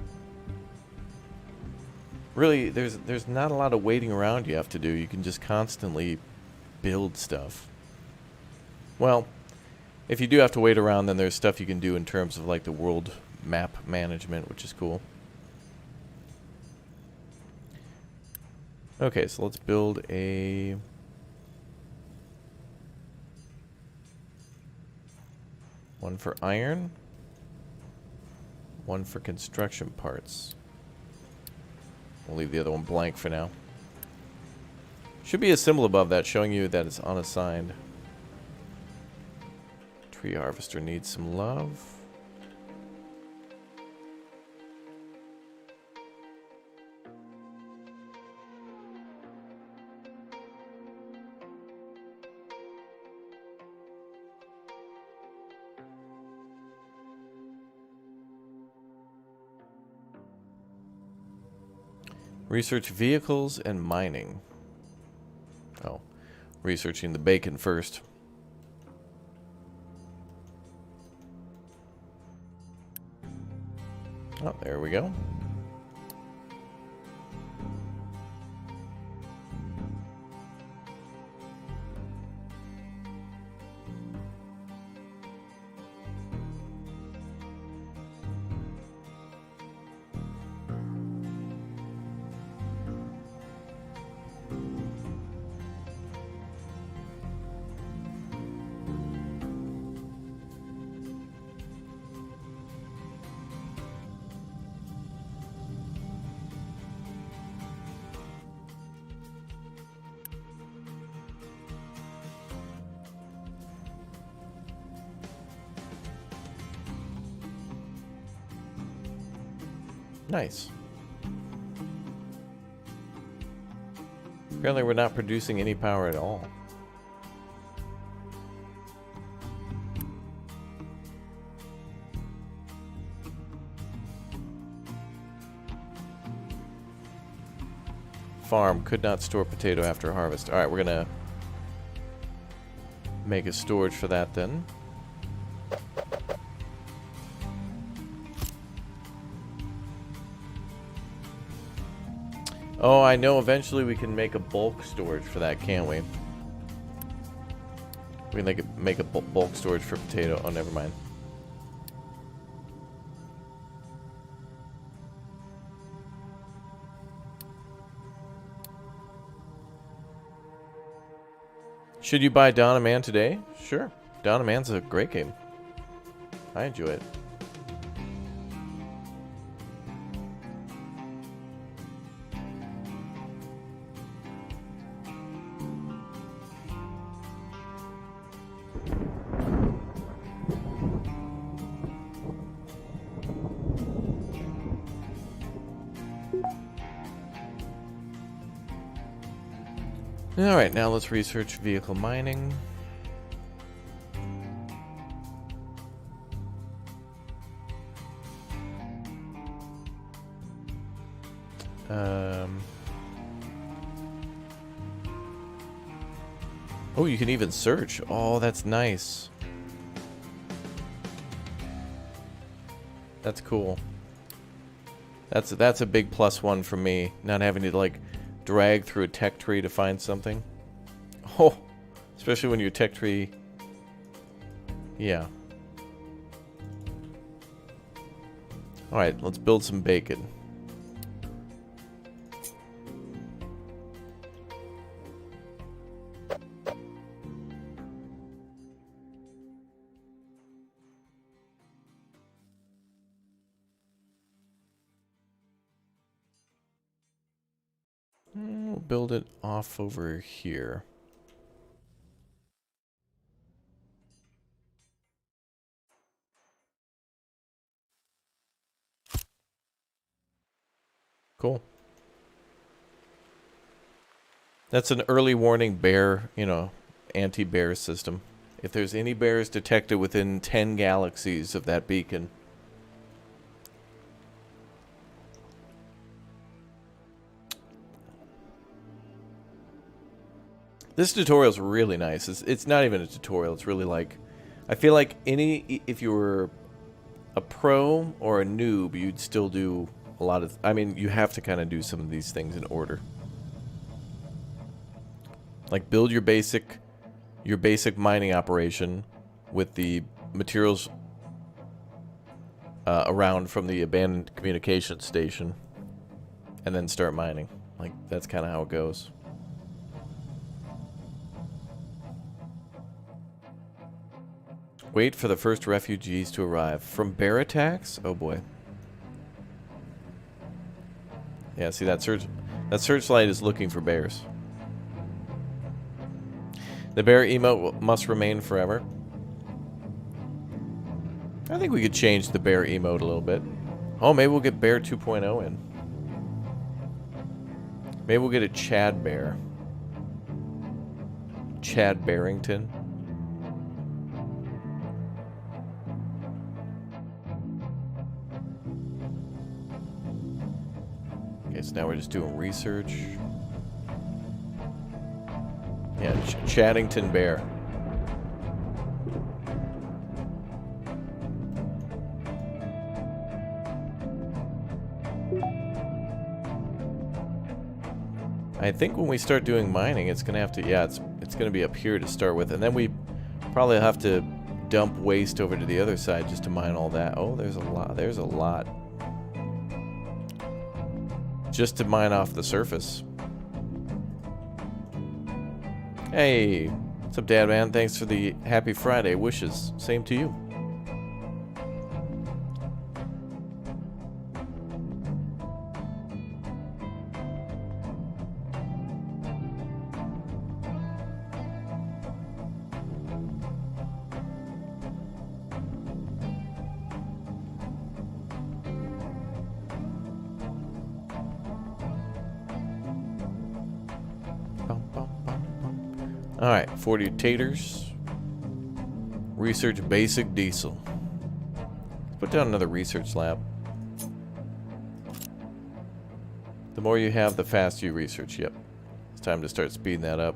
Really, there's not a lot of waiting around you have to do. You can just constantly build stuff. Well, if you do have to wait around, then there's stuff you can do in terms of like the world map management, which is cool. Okay, so let's build a... one for iron. One for construction parts. We'll leave the other one blank for now. Should be a symbol above that showing you that it's unassigned. Tree harvester needs some love. Research vehicles and mining. Oh, researching the bacon first. Oh, there we go. Nice. Apparently we're not producing any power at all. Farm could not store potato after harvest. Alright, we're gonna make a storage for that then. Oh, I know eventually we can make a bulk storage for that, can't we? We can make a bulk storage for potato. Oh, never mind. Should you buy Dawn of Man today? Sure. Dawn of Man's a great game. I enjoy it. Alright, now let's research vehicle mining. Oh, you can even search. Oh, that's nice. That's cool. That's a big +1 for me, not having to like drag through a tech tree to find something. Oh, especially when your tech tree... Yeah. Alright, let's build some bacon. We'll build it off over here. Cool. That's an early warning bear, you know, anti-bear system. If there's any bears detected within 10 galaxies of that beacon. This tutorial is really nice. It's not even a tutorial. It's really like, I feel like if you were a pro or a noob, you'd still do a lot of... I mean, you have to kind of do some of these things in order. Like build your basic mining operation with the materials around from the abandoned communication station, and then start mining. Like, that's kind of how it goes. Wait for the first refugees to arrive. From bear attacks? Oh boy. Yeah, see that searchlight is looking for bears. The bear emote must remain forever. I think we could change the bear emote a little bit. Oh, maybe we'll get bear 2.0 in. Maybe we'll get a Chad bear. Chad Barrington. Okay, so now we're just doing research. Yeah, Chaddington Bear. I think when we start doing mining, it's gonna have to, yeah, it's gonna be up here to start with, and then we probably have to dump waste over to the other side just to mine all that. Oh, there's a lot. Just to mine off the surface. Hey, what's up, Dad, man? Thanks for the happy Friday wishes. Same to you. Alright, 40 taters. Research basic diesel. Let's put down another research lab. The more you have, the faster you research. Yep. It's time to start speeding that up.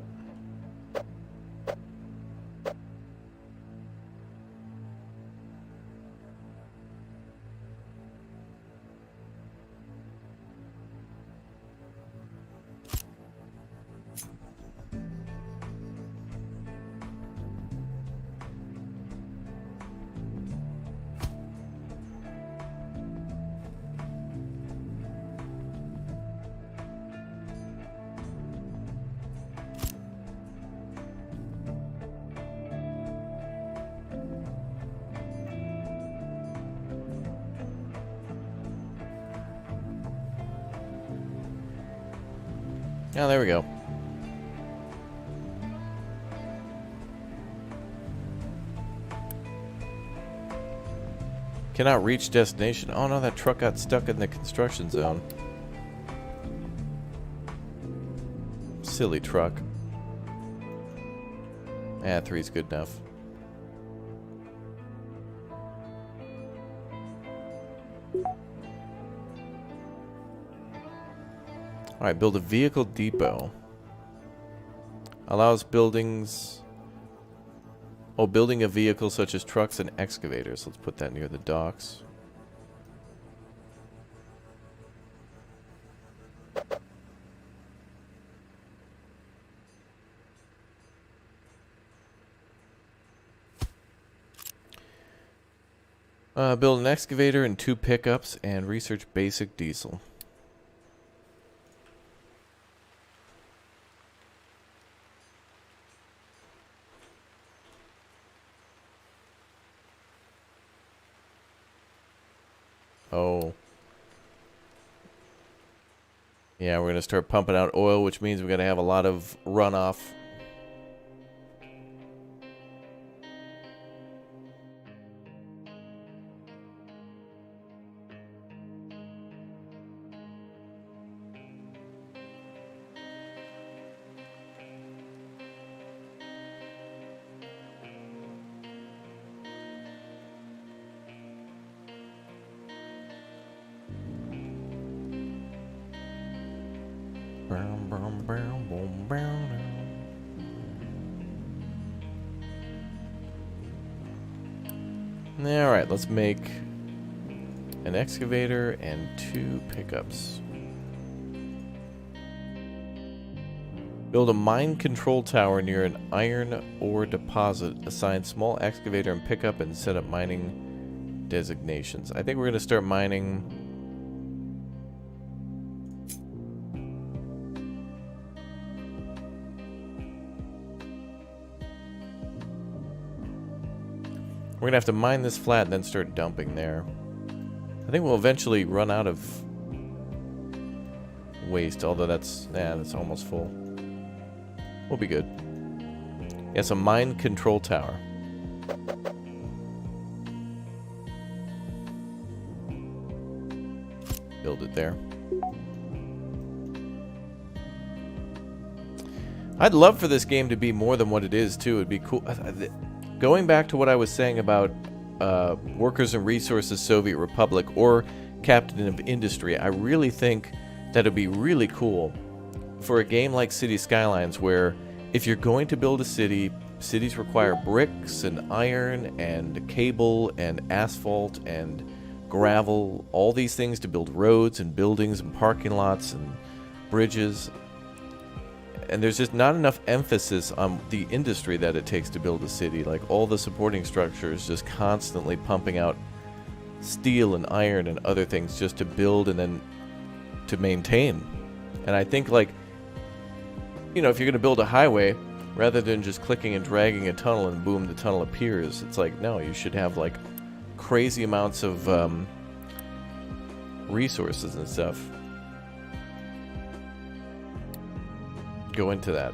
Oh, there we go. Cannot reach destination. Oh no, that truck got stuck in the construction zone. Silly truck. Ah, 3's good enough. Alright, build a vehicle depot. Allows buildings... Oh, building a vehicle such as trucks and excavators. Let's put that near the docks. Build an excavator and 2 pickups and research basic diesel. Oh. Yeah, we're going to start pumping out oil, which means we're going to have a lot of runoff. Alright, let's make an excavator, and 2 pickups. Build a mine control tower near an iron ore deposit. Assign small excavator and pickup and set up mining designations. I think we're going to start mining. We're going to have to mine this flat and then start dumping there. I think we'll eventually run out of waste, although that's almost full. We'll be good. Yes, a mine control tower. Build it there. I'd love for this game to be more than what it is, too. It'd be cool. Going back to what I was saying about Workers and Resources Soviet Republic or Captain of Industry, I really think that it'd be really cool for a game like City Skylines, where if you're going to build a city, cities require bricks and iron and cable and asphalt and gravel, all these things to build roads and buildings and parking lots and bridges. And there's just not enough emphasis on the industry that it takes to build a city. Like, all the supporting structures just constantly pumping out steel and iron and other things just to build and then to maintain. And I think, like, you know, if you're going to build a highway, rather than just clicking and dragging a tunnel and boom, the tunnel appears, it's like, no, you should have, like, crazy amounts of resources and stuff go into that.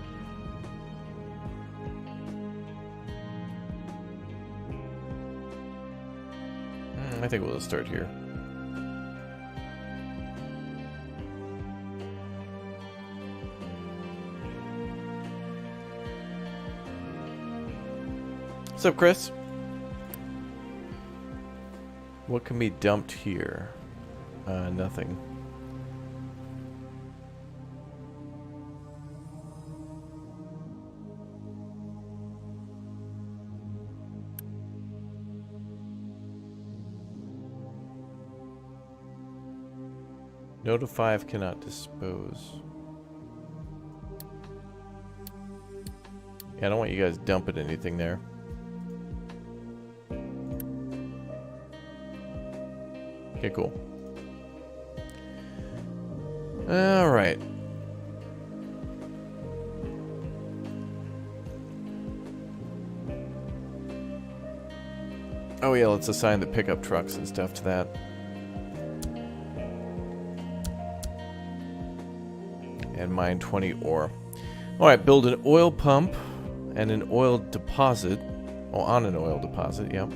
I think we'll start here. What's up, Chris? What can be dumped here? Nothing. Note of 5 cannot dispose. Yeah, I don't want you guys dumping anything there. Okay, cool. Alright. Oh yeah, let's assign the pickup trucks and stuff to that. And mine 20 ore. Alright, build an oil pump and an oil deposit. Oh, on an oil deposit, yep.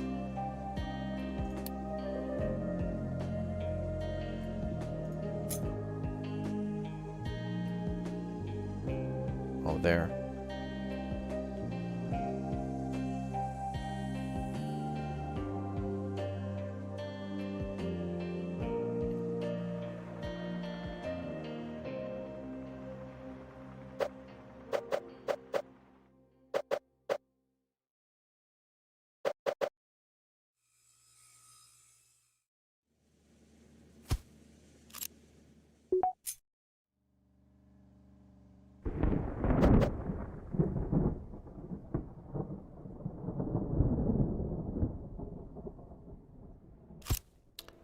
Oh, there.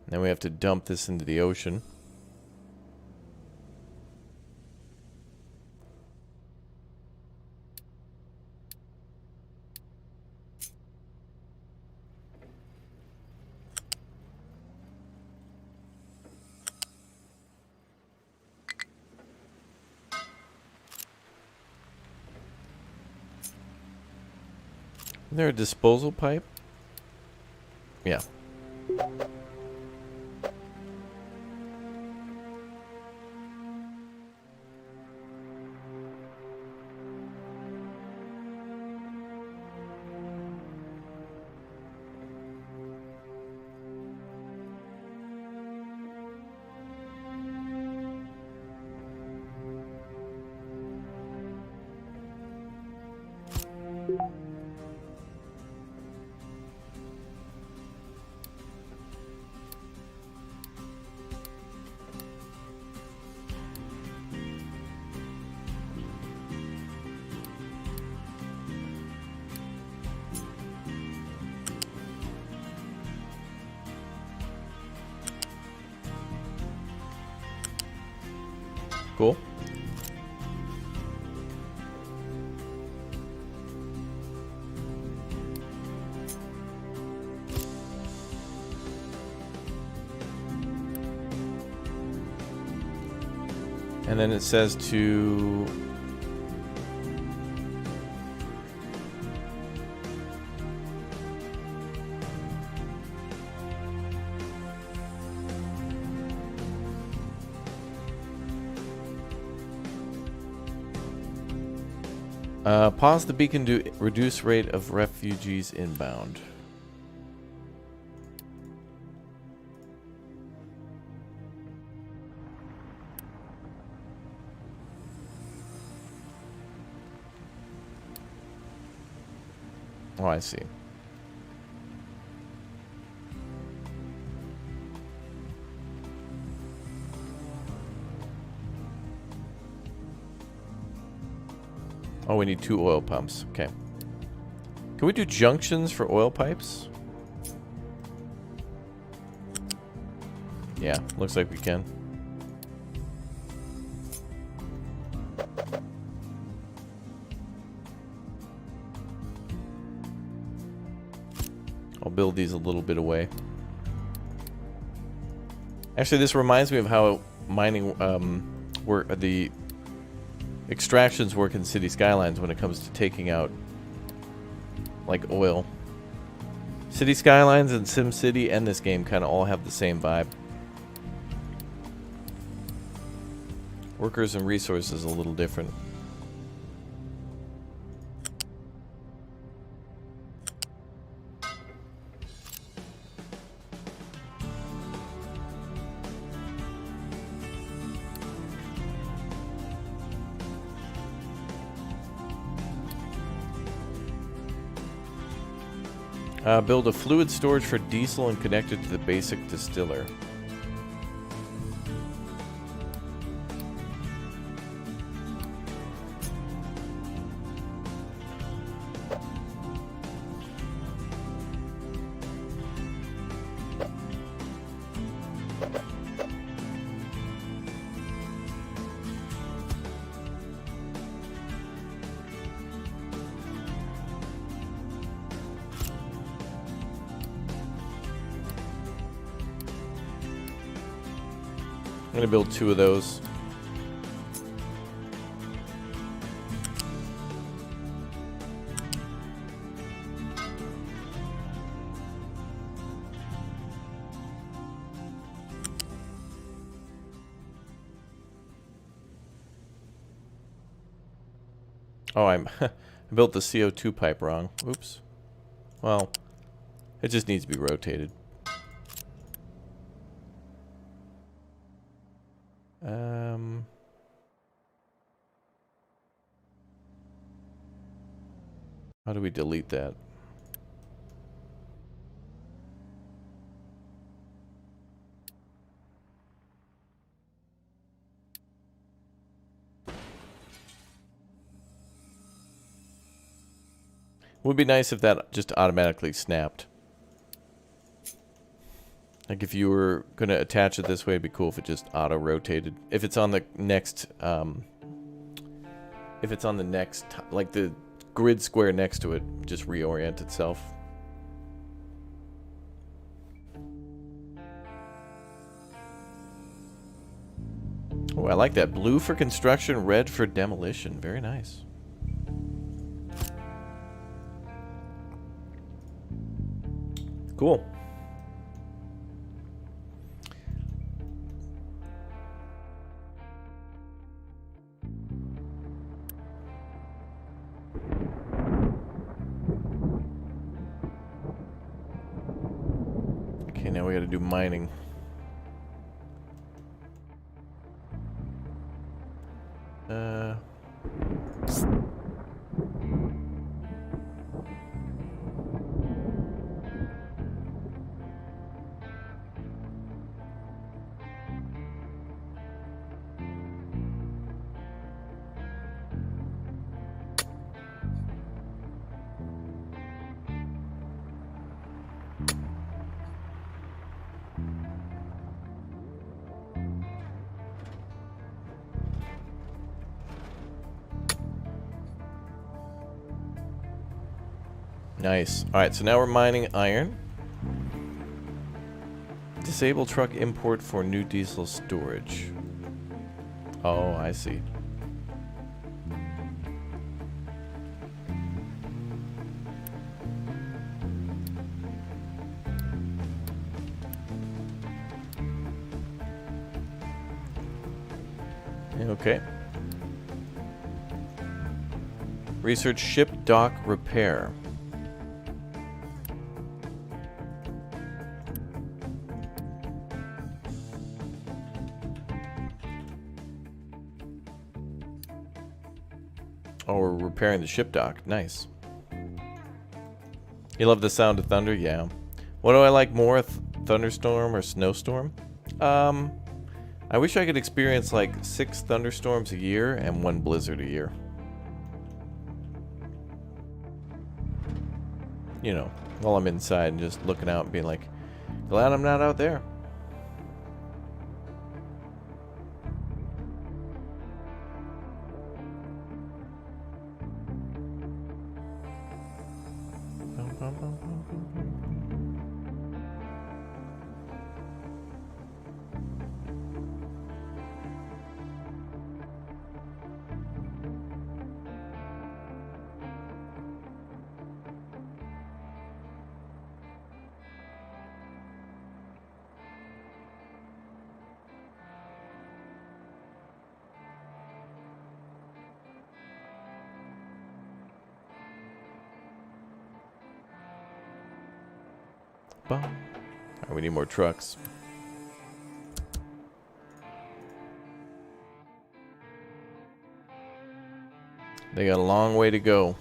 Then we have to dump this into the ocean. Is there a disposal pipe? Yeah. Cool. And then it says to pause the beacon to reduce rate of refugees inbound. Oh, I see. Oh, we need 2 oil pumps. Okay. Can we do junctions for oil pipes? Yeah, looks like we can. I'll build these a little bit away. Actually, this reminds me of how mining the extractions work in City Skylines when it comes to taking out like oil. City Skylines and SimCity and this game kind of all have the same vibe. Workers and resources a little different. Build a fluid storage for diesel and connect it to the basic distiller. I'm gonna build 2 of those. Oh, I built the CO2 pipe wrong. Oops. Well, it just needs to be rotated. How do we delete that? Would be nice if that just automatically snapped. Like if you were gonna attach it this way, it'd be cool if it just auto-rotated. If it's on the next, like the grid square next to it, just reorient itself. Oh, I like that. Blue for construction, red for demolition. Very nice. Cool. Okay, now we gotta do mining. Nice. Alright, so now we're mining iron. Disable truck import for new diesel storage. Oh, I see. Okay. Research ship dock repair. Oh, we're repairing the ship dock. Nice. You love the sound of thunder? Yeah. What do I like more, thunderstorm or snowstorm? I wish I could experience like 6 thunderstorms a year and 1 blizzard a year. You know, while I'm inside and just looking out and being like, glad I'm not out there. Alright, we need more trucks. They got a long way to go.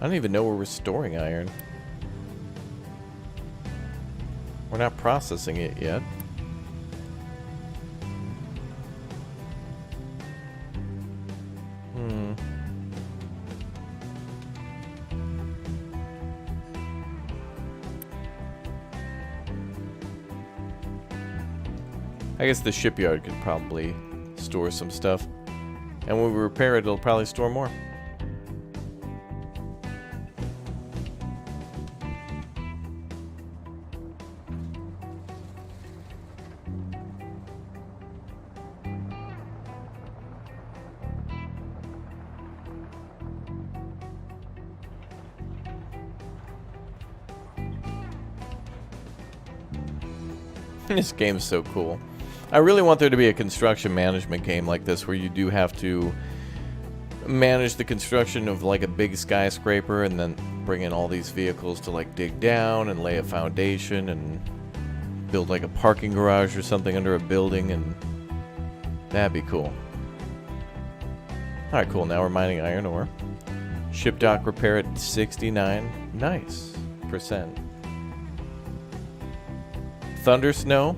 I don't even know where we're storing iron. We're not processing it yet. I guess the shipyard could probably store some stuff. And when we repair it, it'll probably store more. This game's so cool. I really want there to be a construction management game like this where you do have to manage the construction of like a big skyscraper and then bring in all these vehicles to like dig down and lay a foundation and build like a parking garage or something under a building, and that'd be cool. Alright, cool. Now we're mining iron ore. Ship dock repair at 69. Nice. %. Thunder snow.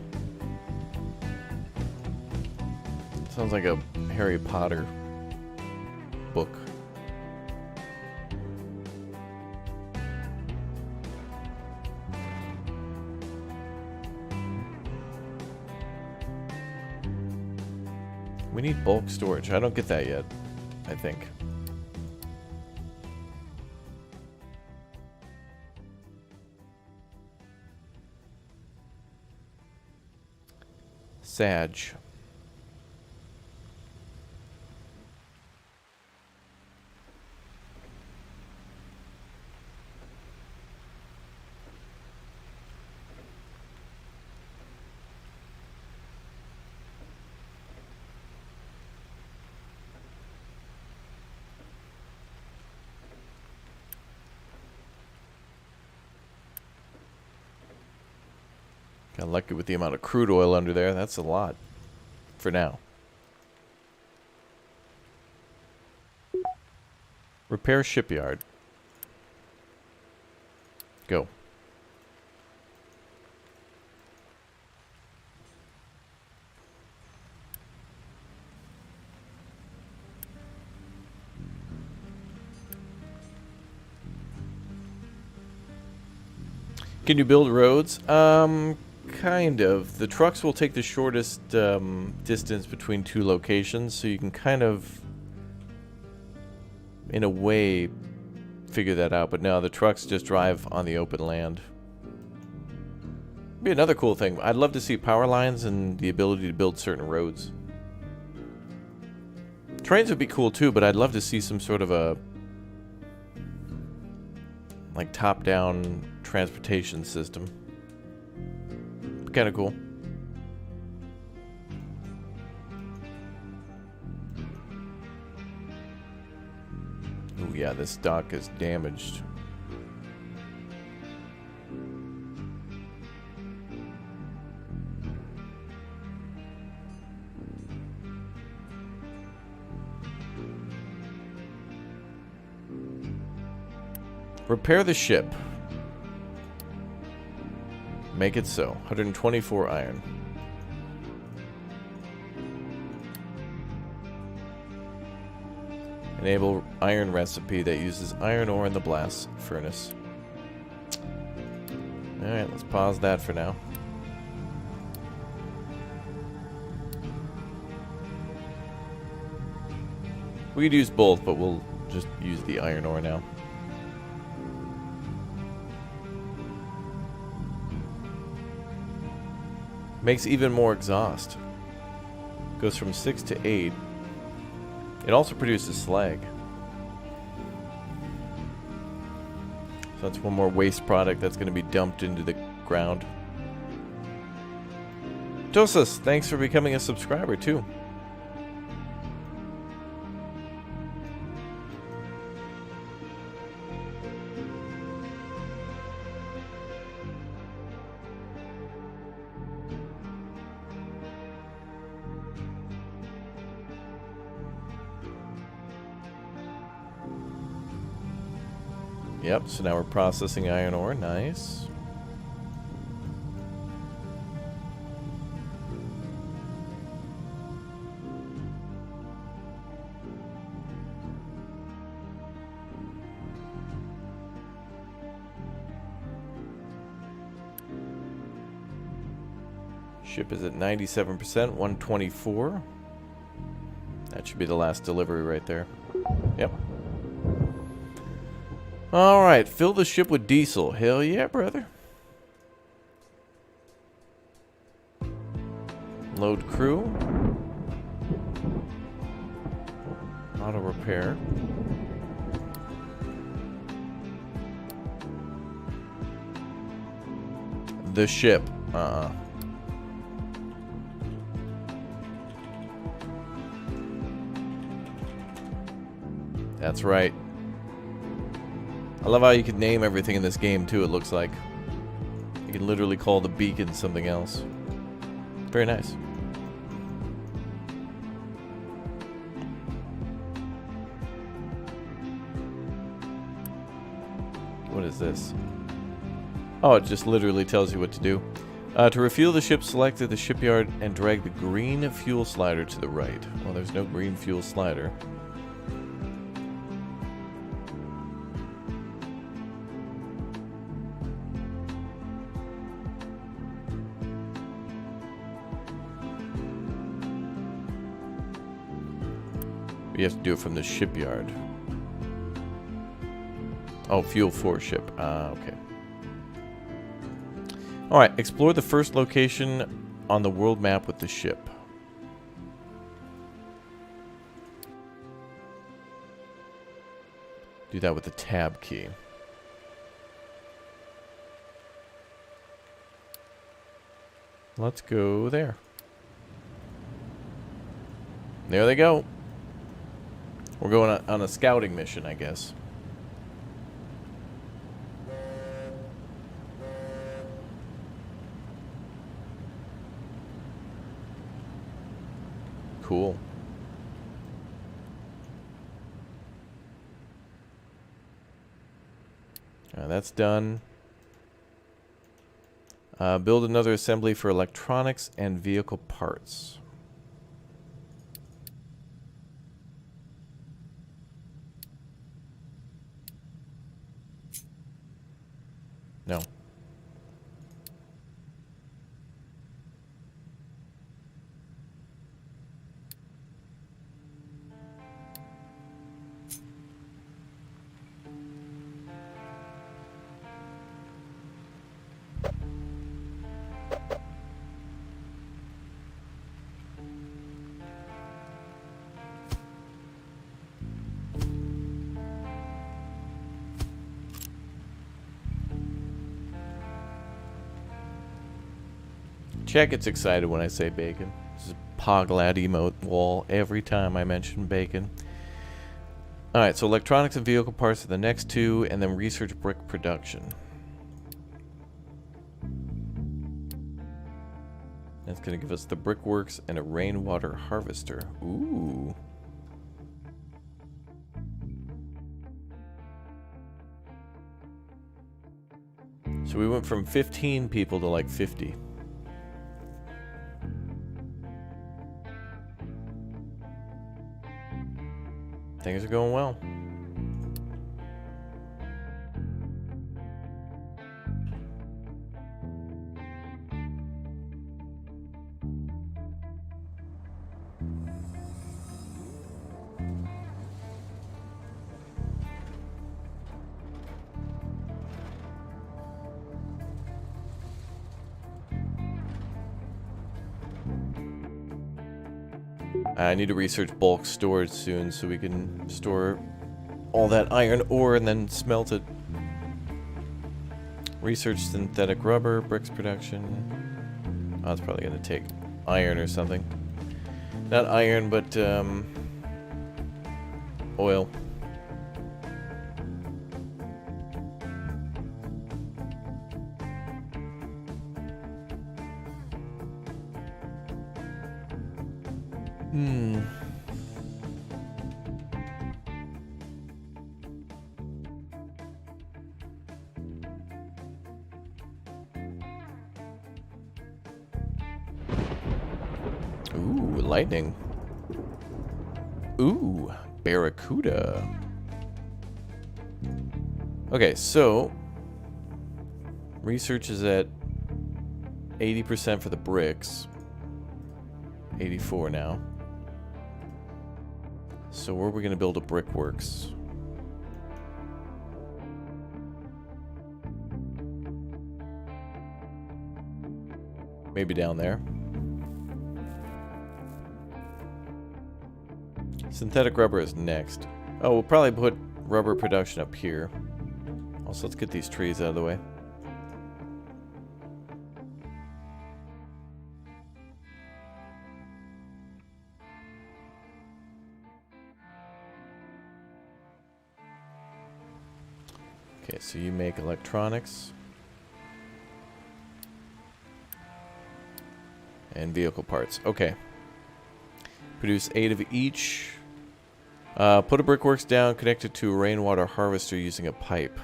Sounds like a Harry Potter book. We need bulk storage. I don't get that yet, I think. Sag. Got lucky with the amount of crude oil under there. That's a lot for now. Repair shipyard. Go. Can you build roads? Kind of. The trucks will take the shortest distance between two locations, so you can kind of, in a way, figure that out. But no, the trucks just drive on the open land. Be another cool thing. I'd love to see power lines and the ability to build certain roads. Trains would be cool too, but I'd love to see some sort of a like top-down transportation system. Kind of cool. Oh yeah, this dock is damaged. Repair the ship. Make it so. 124 iron. Enable iron recipe that uses iron ore in the blast furnace. Alright, let's pause that for now. We could use both, but we'll just use the iron ore now. Makes even more exhaust. Goes from 6 to 8. It also produces slag. So that's one more waste product that's going to be dumped into the ground. Tosas, thanks for becoming a subscriber too. Yep, so now we're processing iron ore. Nice. Ship is at 97%, 124. That should be the last delivery right there. Yep. Alright, fill the ship with diesel. Hell yeah, brother. Load crew. Auto repair. The ship. That's right. I love how you can name everything in this game too, it looks like. You can literally call the beacon something else. Very nice. What is this? Oh, it just literally tells you what to do. To refuel the ship, select the shipyard and drag the green fuel slider to the right. Well, there's no green fuel slider. You have to do it from the shipyard. Oh, fuel for ship. Okay. Alright, explore the first location on the world map with the ship. Do that with the tab key. Let's go there. There they go. We're going on a scouting mission, I guess. Cool. That's done. Build another assembly for electronics and vehicle parts. No. Chat gets excited when I say bacon. This is Poglad emote wall every time I mention bacon. Alright, so electronics and vehicle parts are the next two, and then research brick production. That's going to give us the brickworks and a rainwater harvester. Ooh. So we went from 15 people to like 50. Things are going well. I need to research bulk storage soon so we can store all that iron ore and then smelt it. Research synthetic rubber, bricks production. Oh, it's probably going to take iron or something. Not iron, but oil. Ooh, lightning. Ooh, barracuda. Okay, so research is at 80% for the bricks. 84 now. So where are we going to build a brickworks? Maybe down there. Synthetic rubber is next. Oh, we'll probably put rubber production up here. Also, let's get these trees out of the way. Okay, so you make electronics. And vehicle parts. Okay. Produce 8 of each. Put a brickworks down, connect it to a rainwater harvester using a pipe.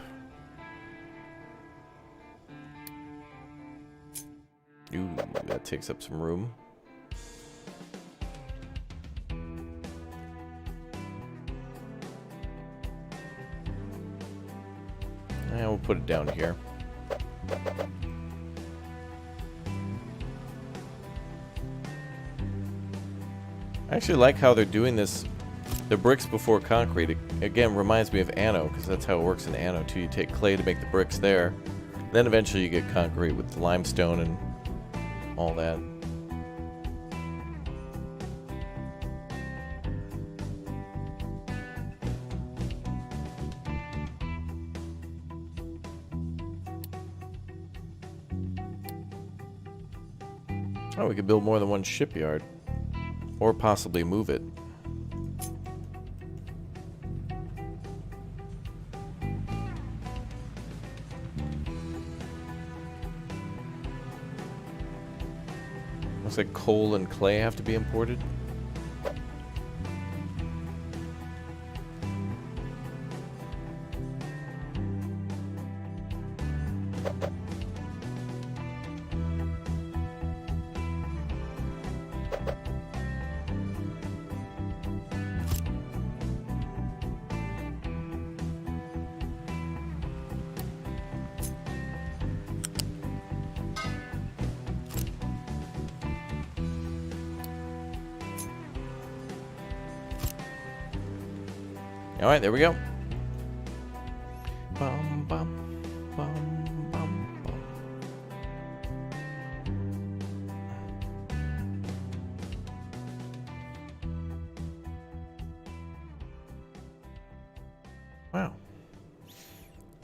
Ooh, that takes up some room. And we'll put it down here. I actually like how they're doing this. The bricks before concrete. It, again, reminds me of Anno, because that's how it works in Anno too. You take clay to make the bricks there. Then eventually you get concrete with limestone and all that. Oh, we could build more than one shipyard. Or possibly move it. Looks like coal and clay have to be imported. All right, there we go. Bum, bum, bum, bum, bum. Wow.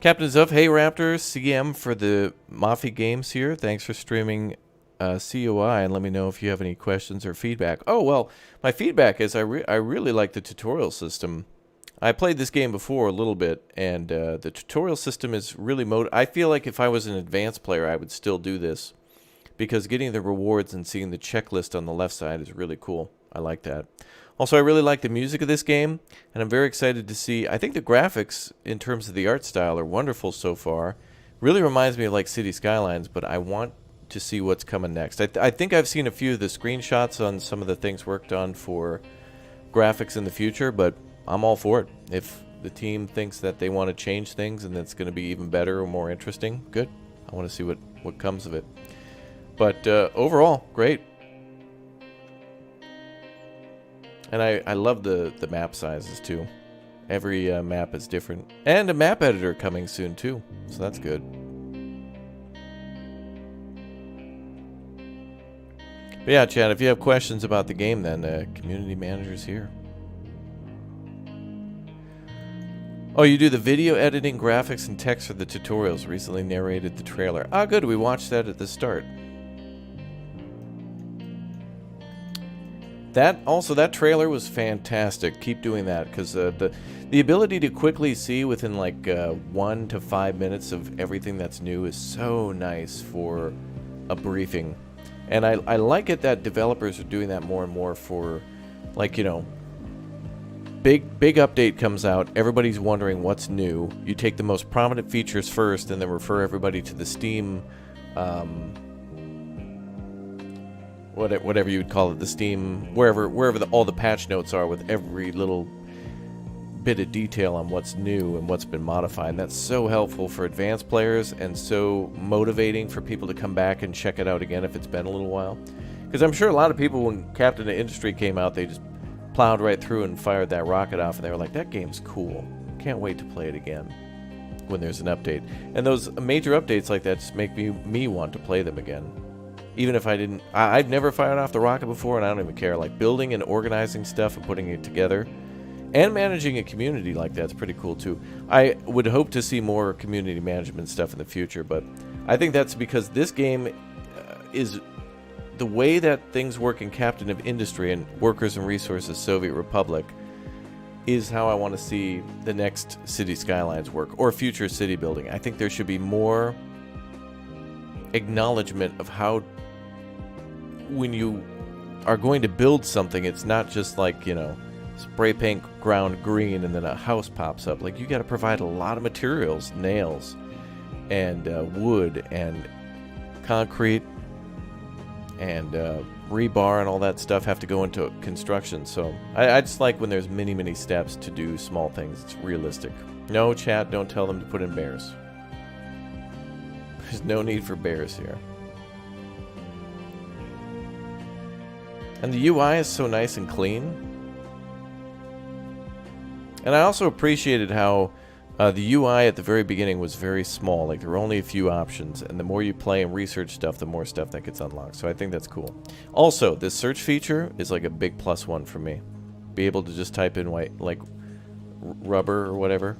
Captain Zuff, hey Raptor, CM for the Mafia games here. Thanks for streaming COI and let me know if you have any questions or feedback. Oh, well, my feedback is I really like the tutorial system. I played this game before a little bit, and the tutorial system is really I feel like if I was an advanced player, I would still do this, because getting the rewards and seeing the checklist on the left side is really cool. I like that. Also, I really like the music of this game, and I'm very excited to see. I think the graphics, in terms of the art style, are wonderful so far. Really reminds me of like City Skylines, but I want to see what's coming next. I think I've seen a few of the screenshots on some of the things worked on for graphics in the future, but I'm all for it. If the team thinks that they want to change things and it's going to be even better or more interesting, good. I want to see what comes of it. But overall, great. And I love the map sizes too. Every map is different. And a map editor coming soon too, so that's good. But yeah, Chad, if you have questions about the game, then community manager's here. Oh, you do the video editing, graphics, and text for the tutorials. Recently narrated the trailer. Ah, good. We watched that at the start. That trailer was fantastic. Keep doing that, because the ability to quickly see within like 1 to 5 minutes of everything that's new is so nice for a briefing. And I like it that developers are doing that more and more for, like, you know, big update comes out, everybody's wondering what's new. You take the most prominent features first and then refer everybody to the Steam, whatever you would call it, the Steam, wherever all the patch notes are with every little bit of detail on what's new and what's been modified. And that's so helpful for advanced players and so motivating for people to come back and check it out again if it's been a little while. Because I'm sure a lot of people, when Captain of Industry came out, they just plowed right through and fired that rocket off, and they were like, that game's cool. Can't wait to play it again when there's an update. And those major updates like that just make me want to play them again. Even if I've never fired off the rocket before, and I don't even care. Like, building and organizing stuff and putting it together and managing a community like that's pretty cool too. I would hope to see more community management stuff in the future, but I think that's because this game is the way that things work in Captain of Industry and Workers and Resources Soviet Republic is how I want to see the next City Skylines work, or future city building. I think there should be more acknowledgement of how, when you are going to build something, it's not just like, you know, spray paint ground green and then a house pops up. Like, you got to provide a lot of materials, nails and wood and concrete and rebar and all that stuff have to go into construction. So I just like when there's many steps to do small things. It's realistic. No, chat, don't tell them to put in bears. There's no need for bears here. And the UI is so nice and clean. And I also appreciated how the UI at the very beginning was very small. Like, there were only a few options, and the more you play and research stuff, the more stuff that gets unlocked. So I think that's cool. Also, this search feature is like a big +1 for me. Be able to just type in white, like rubber or whatever.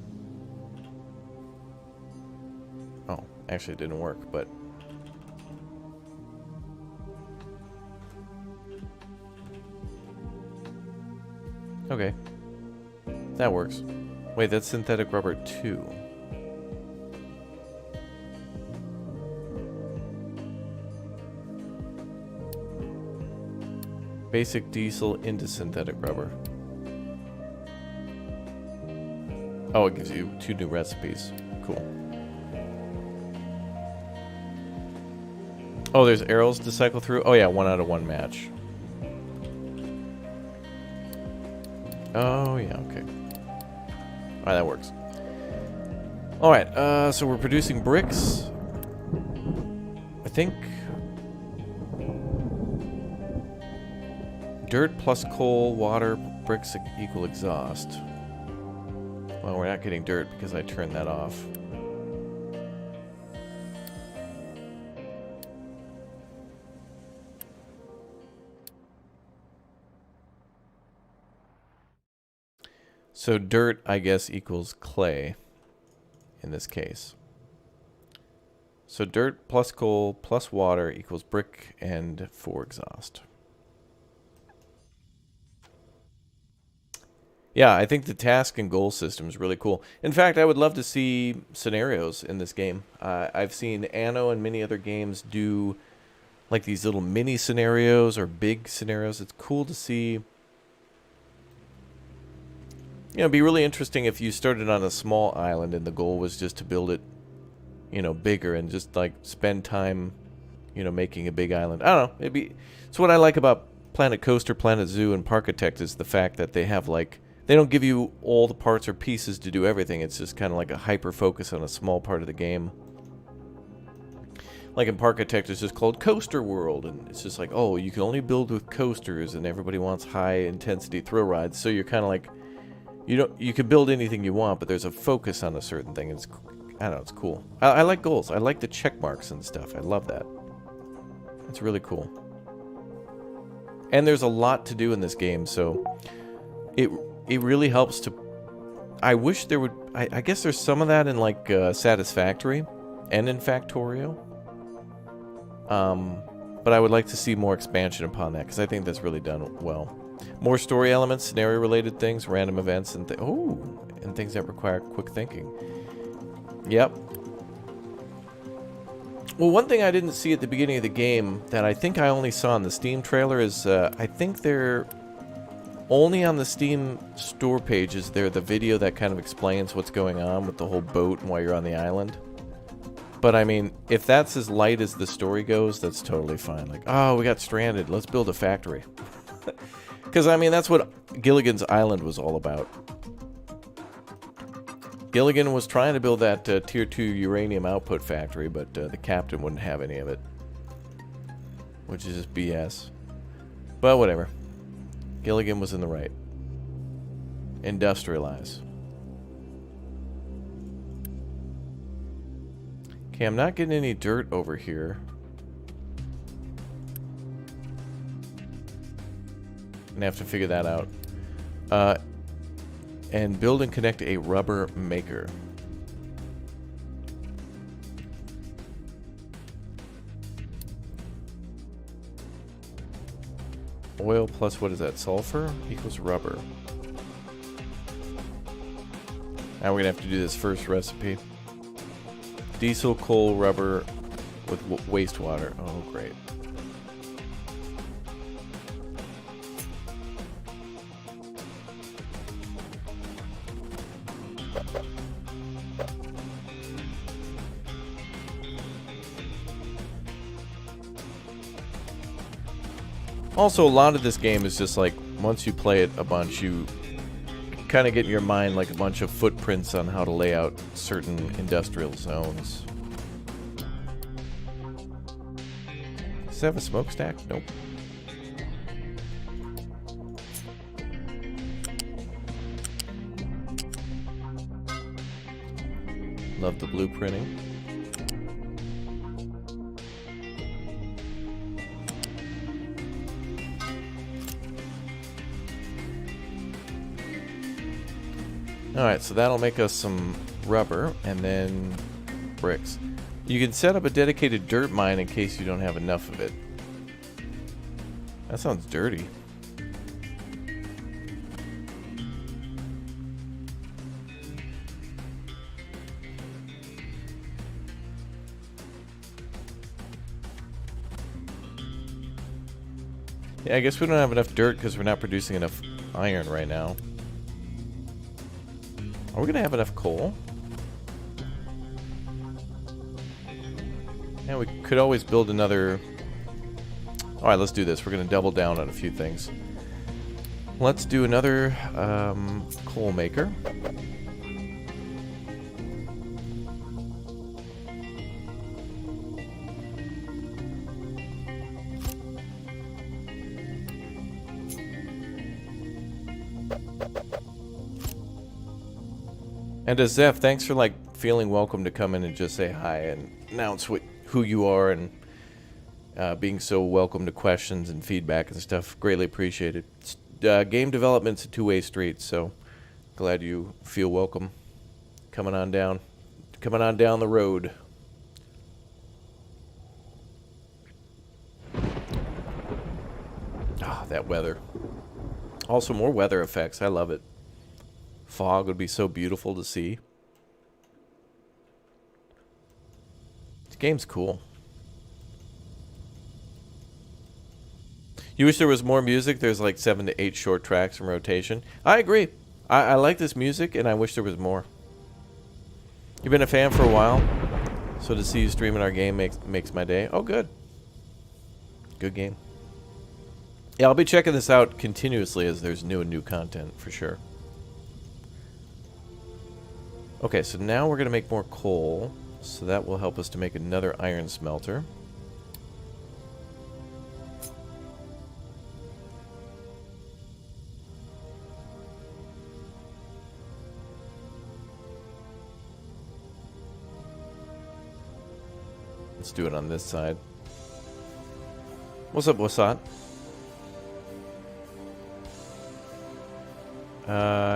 Oh, actually it didn't work, but okay. That works. Wait, that's synthetic rubber 2. Basic diesel into synthetic rubber. Oh, it gives you 2 new recipes. Cool. Oh, there's arrows to cycle through? Oh yeah, 1 out of 1 match. Oh yeah, okay. Alright, that works. Alright, so we're producing bricks. I think dirt plus coal, water, bricks equal exhaust. Well, we're not getting dirt because I turned that off. So dirt, I guess, equals clay in this case. So dirt plus coal plus water equals brick and 4 exhaust. Yeah, I think the task and goal system is really cool. In fact, I would love to see scenarios in this game. I've seen Anno and many other games do like these little mini scenarios or big scenarios. It's cool to see. You know, it'd be really interesting if you started on a small island and the goal was just to build it, you know, bigger and just like spend time, you know, making a big island. I don't know. It's what I like about Planet Coaster, Planet Zoo, and Parkitect is the fact that they have like, they don't give you all the parts or pieces to do everything. It's just kind of like a hyper focus on a small part of the game. Like in Parkitect, it's just called Coaster World, and it's just like, oh, you can only build with coasters, and everybody wants high intensity thrill rides. So you're kind of like, you can build anything you want, but there's a focus on a certain thing. It's, I don't know, it's cool. I like goals. I like the check marks and stuff. I love that. It's really cool. And there's a lot to do in this game, so it really helps to. I wish there would. I guess there's some of that in like Satisfactory and in Factorio. But I would like to see more expansion upon that because I think that's really done well. More story elements, scenario-related things, random events, and and things that require quick thinking. Yep. Well, one thing I didn't see at the beginning of the game that I think I only saw in the Steam trailer is I think they're only on the Steam store pages. They're the video that kind of explains what's going on with the whole boat and why you're on the island. But I mean, if that's as light as the story goes, that's totally fine. Like, oh, we got stranded. Let's build a factory. Because, I mean, that's what Gilligan's Island was all about. Gilligan was trying to build that Tier 2 uranium output factory, but the captain wouldn't have any of it. Which is just BS. But whatever. Gilligan was in the right. Industrialize. Okay, I'm not getting any dirt over here. I have to figure that out. And build and connect a rubber maker. Oil plus what is that? Sulfur equals rubber. Now we're gonna have to do this first recipe. Diesel, coal, rubber with wastewater. Oh, great. Also, a lot of this game is just like, once you play it a bunch, you kind of get in your mind like a bunch of footprints on how to lay out certain industrial zones. Does it have a smokestack? Nope. Love the blueprinting. Alright, so that'll make us some rubber and then bricks. You can set up a dedicated dirt mine in case you don't have enough of it. That sounds dirty. Yeah, I guess we don't have enough dirt because we're not producing enough iron right now. Are we going to have enough coal? Yeah, we could always build another... Alright, let's do this. We're going to double down on a few things. Let's do another coal maker. And to Zeph, thanks for like feeling welcome to come in and just say hi and announce who you are and being so welcome to questions and feedback and stuff. Greatly appreciated. Game development's a two-way street, so glad you feel welcome coming on down the road. that weather. Also, more weather effects. I love it. Fog would be so beautiful to see. This game's cool. You wish there was more music? There's like 7 to 8 short tracks in rotation. I agree. I like this music, and I wish there was more. You've been a fan for a while, so to see you streaming our game makes my day. Oh, good. Good game. Yeah, I'll be checking this out continuously as there's new and new content, for sure. Okay, so now we're going to make more coal, so that will help us to make another iron smelter. Let's do it on this side. What's up, Wasat?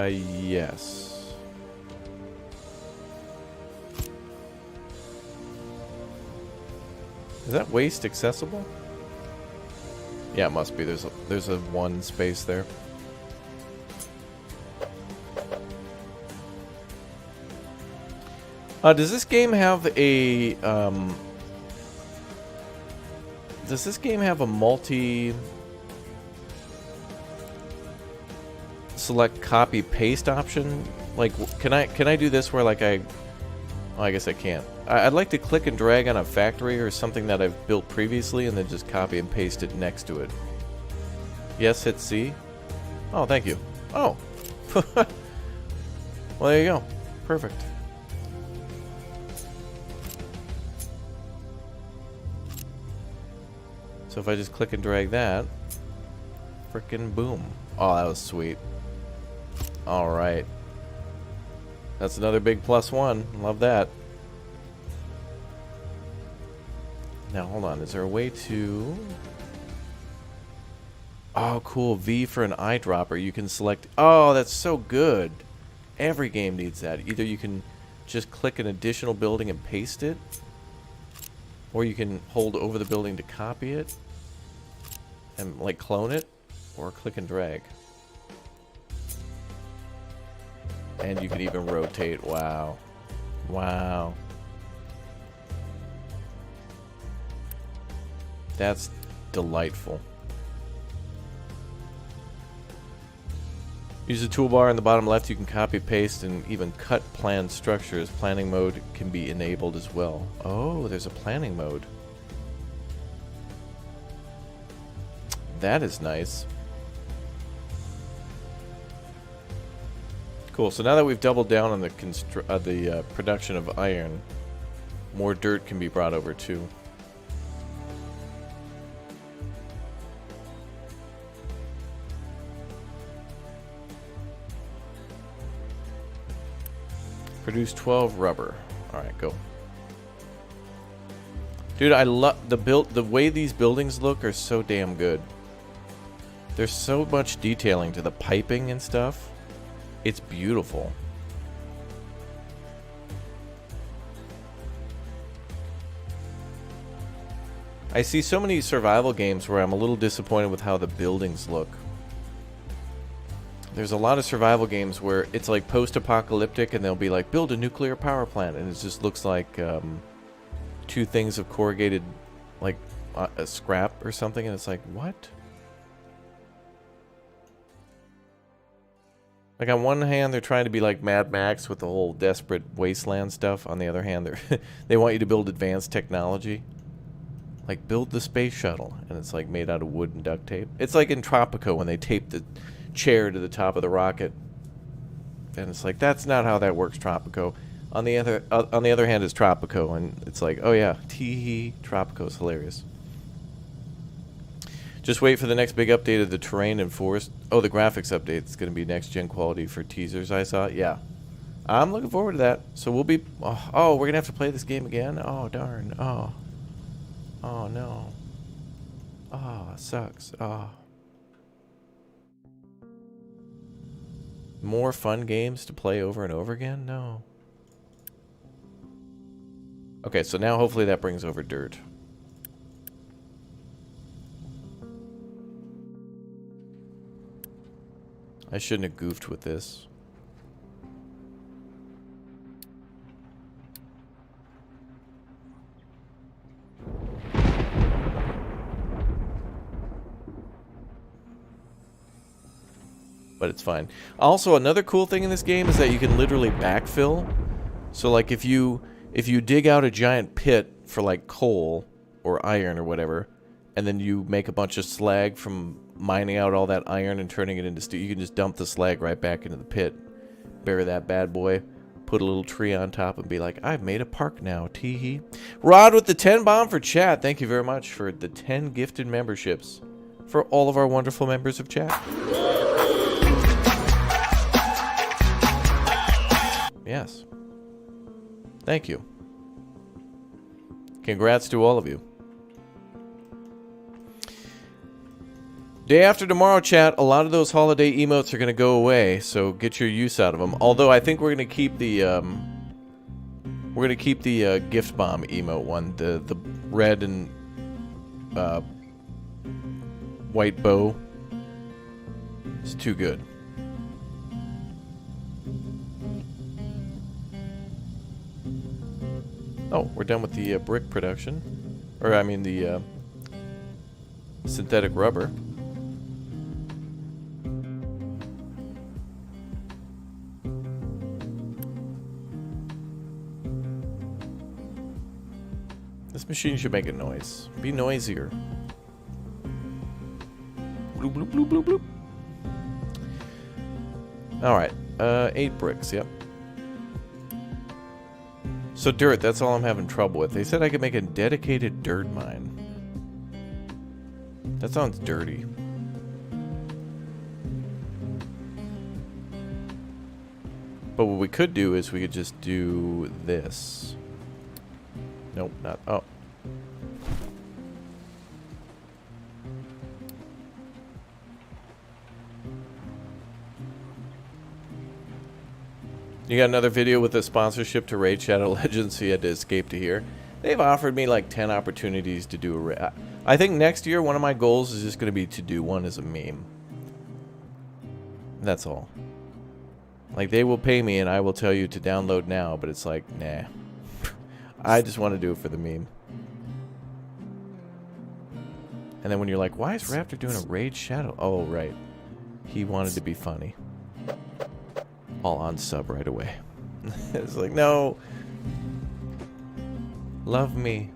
Yes. Is that waste accessible? Yeah, it must be. There's a one space there. Does this game have a Does this game have a multi select copy paste option? Like, can I do this where like oh, I guess I can't. I'd like to click and drag on a factory or something that I've built previously and then just copy and paste it next to it. Yes, hit C. Oh, thank you. Oh. Well, there you go. Perfect. So if I just click and drag that, frickin' boom. Oh, that was sweet. Alright. That's another big +1. Love that. Now, hold on. Is there a way to... Oh, cool. V for an eyedropper. You can select... Oh, that's so good. Every game needs that. Either you can just click an additional building and paste it, or you can hold over the building to copy it and, like, clone it, or click and drag. And you can even rotate. Wow. Wow. That's delightful. Use the toolbar in the bottom left. You can copy, paste, and even cut planned structures. Planning mode can be enabled as well. Oh, there's a planning mode. That is nice. Cool. So now that we've doubled down on the production of iron, more dirt can be brought over too. Produce 12 rubber. All right, go. Dude, I love the way these buildings look are so damn good. There's so much detailing to the piping and stuff. It's beautiful. I see so many survival games where I'm a little disappointed with how the buildings look. There's a lot of survival games where it's like post-apocalyptic and they'll be like, build a nuclear power plant, and it just looks like two things of corrugated, like a scrap or something, and it's like, what? Like, on one hand, they're trying to be like Mad Max with the whole desperate wasteland stuff. On the other hand, they want you to build advanced technology. Like, build the space shuttle, and it's like made out of wood and duct tape. It's like in Tropico when they tape the chair to the top of the rocket, and it's like, that's not how that works, Tropico. On the other hand, it's Tropico, and it's like, oh yeah, tee-hee, Tropico's hilarious. Just wait for the next big update of the terrain and forest. Oh, the graphics update. It's going to be next gen quality for teasers I saw. Yeah, I'm looking forward to that. So we'll be, oh, we're gonna have to play this game again. Oh darn. Oh no. Oh, it sucks. Oh. More fun games to play over and over again? No. Okay, so now hopefully that brings over dirt. I shouldn't have goofed with this. But it's fine. Also, another cool thing in this game is that you can literally backfill. So, like, if you dig out a giant pit for, like, coal or iron or whatever, and then you make a bunch of slag from mining out all that iron and turning it into steel, you can just dump the slag right back into the pit, bury that bad boy, put a little tree on top, and be like, I've made a park now, tee-hee. Rod with the 10 bomb for chat. Thank you very much for the 10 gifted memberships for all of our wonderful members of chat. Yes. Thank you. Congrats to all of you. Day after tomorrow, chat, a lot of those holiday emotes are going to go away, so get your use out of them. Although I think we're going to keep the gift bomb emote one, the red and white bow. It's too good. Oh, we're done with the brick production. Or, I mean, the synthetic rubber. This machine should make a noise. Be noisier. Bloop, bloop, bloop, bloop, bloop. Alright, 8 bricks, yep. So dirt, that's all I'm having trouble with. They said I could make a dedicated dirt mine. That sounds dirty. But what we could do is we could just do this. Nope, not. Oh. You got another video with a sponsorship to Raid Shadow Legends, so you had to escape to here. They've offered me like 10 opportunities to do a raid. I think next year one of my goals is just going to be to do one as a meme. That's all. Like, they will pay me and I will tell you to download now, but it's like, nah. I just want to do it for the meme. And then when you're like, why is Raptor doing a Raid Shadow? Oh, right. He wanted to be funny. All on sub right away. It's like, no. Love me.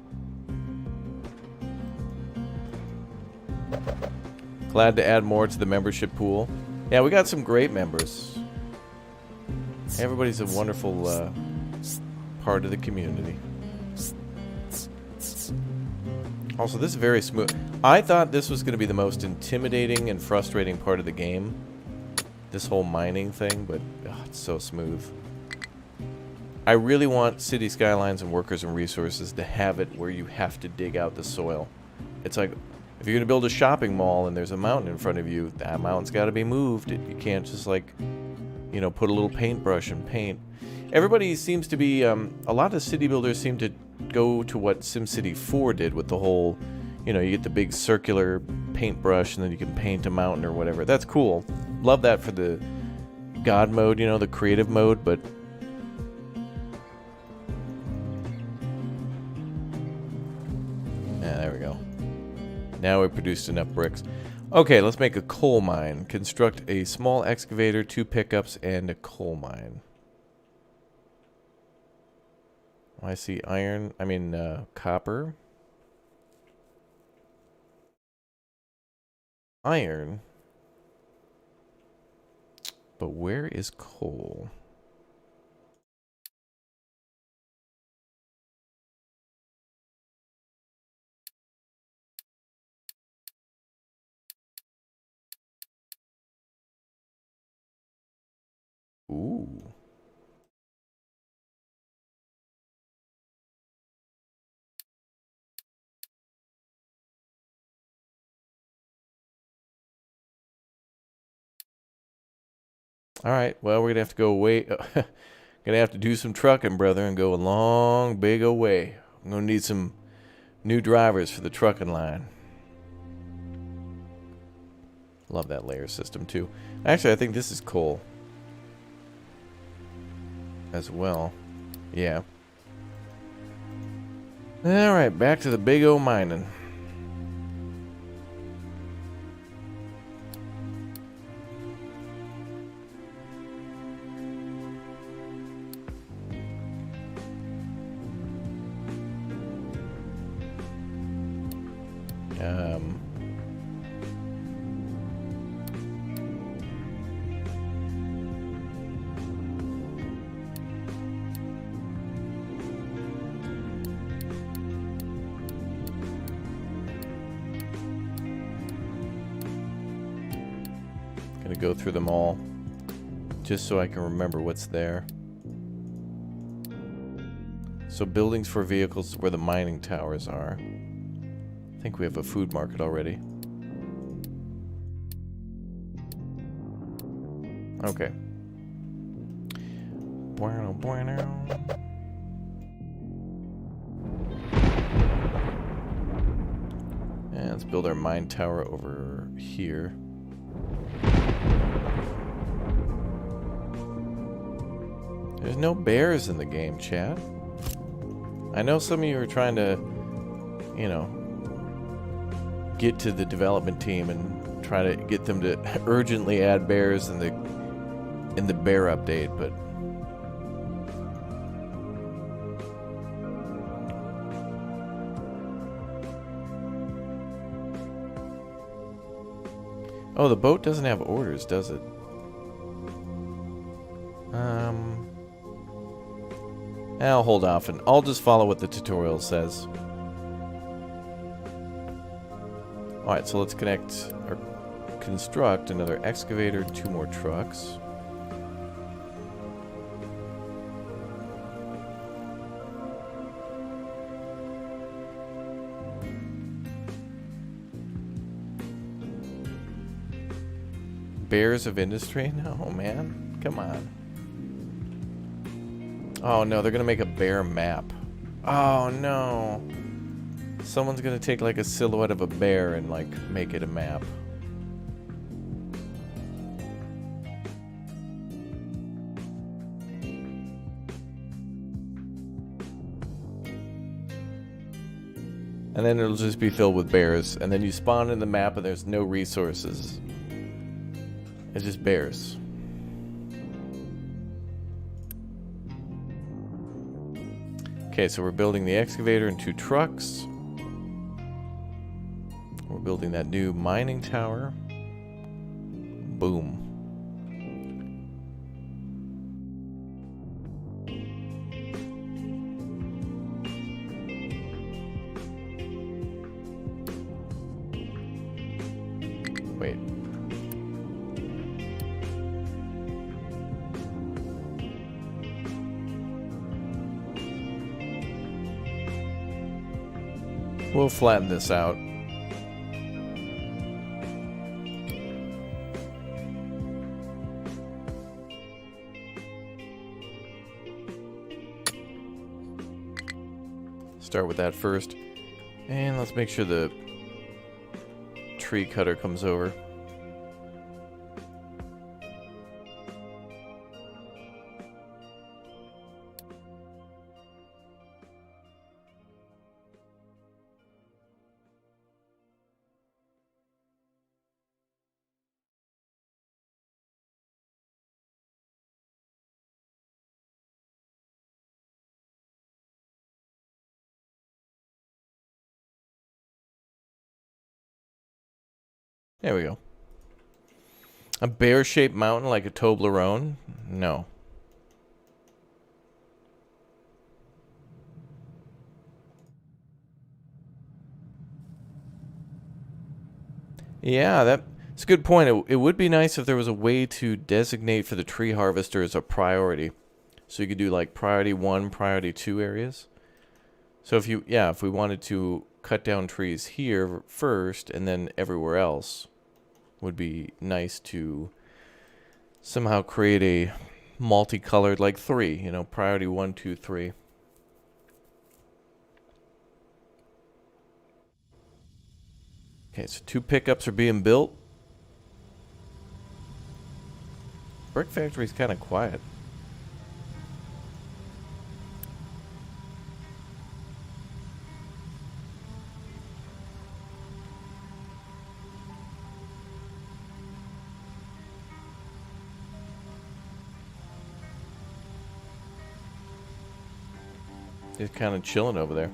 Glad to add more to the membership pool. Yeah, we got some great members. Everybody's a wonderful part of the community. Also, this is very smooth. I thought this was going to be the most intimidating and frustrating part of the game. This whole mining thing, but it's so smooth. I really want City Skylines and Workers and Resources to have it where you have to dig out the soil. It's like, if you're going to build a shopping mall and there's a mountain in front of you, that mountain's got to be moved. You can't just, like, you know, put a little paintbrush and paint. Everybody seems to be, a lot of city builders seem to go to what SimCity 4 did with the whole, you know, you get the big circular paintbrush and then you can paint a mountain or whatever. That's cool. Love that for the God mode, you know, the creative mode, but yeah, there we go. Now we produced enough bricks. Okay, let's make a coal mine. Construct a small excavator, 2 pickups, and a coal mine. I see iron, copper. Iron. But where is coal? Ooh. All right, well, we're going to have to go away. Going to have to do some trucking, brother, and go a long, big way. I'm going to need some new drivers for the trucking line. Love that layer system, too. Actually, I think this is coal as well. Yeah. Alright, back to the big O mining. Gonna go through them all just so I can remember what's there. So buildings for vehicles where the mining towers are. I think we have a food market already. Okay. Bueno, bueno. And let's build our mine tower over here. There's no bears in the game, chat. I know some of you are trying to, you know, get to the development team and try to get them to urgently add bears in the bear update, but oh, the boat doesn't have orders, does it? I'll hold off and I'll just follow what the tutorial says. Alright, so let's connect or construct another excavator, 2 more trucks. Bears of industry? No, man. Come on. Oh no, they're gonna make a bear map. Oh no. Someone's gonna take like a silhouette of a bear and like make it a map. And then it'll just be filled with bears. And then you spawn in the map and there's no resources. It's just bears. Okay, so we're building the excavator and 2 trucks. We're building that new mining tower. Boom. Wait. We'll flatten this out. Start with that first. And let's make sure the tree cutter comes over. There we go. A bear-shaped mountain like a Toblerone? No. Yeah, that's a good point. It would be nice if there was a way to designate for the tree harvester as a priority. So you could do like priority 1, priority 2 areas. So if we wanted to cut down trees here first and then everywhere else, would be nice to somehow create a multicolored, like 3, you know, priority 1, 2, 3. Okay, so 2 pickups are being built. Brick factory's kind of quiet. Just kind of chilling over there.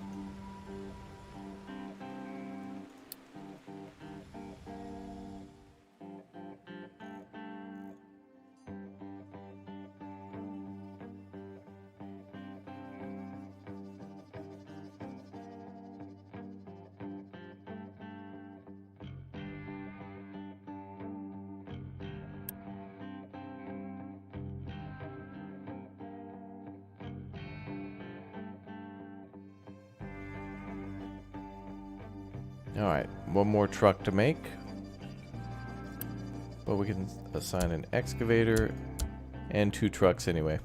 Alright, one more truck to make. But we can assign an excavator and 2 trucks anyway.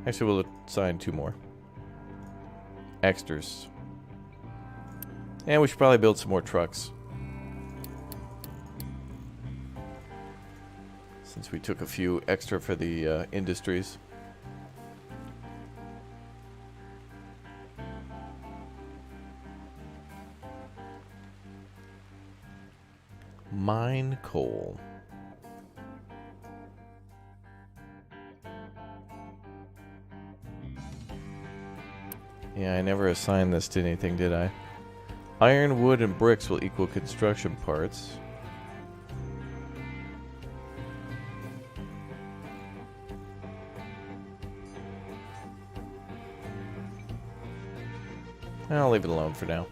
Actually, we'll assign 2 more. Extras. And we should probably build some more trucks. Since we took a few extra for the industries. Mine coal. Yeah, I never assigned this to anything, did I? Iron, wood, and bricks will equal construction parts. I'll leave it alone for now.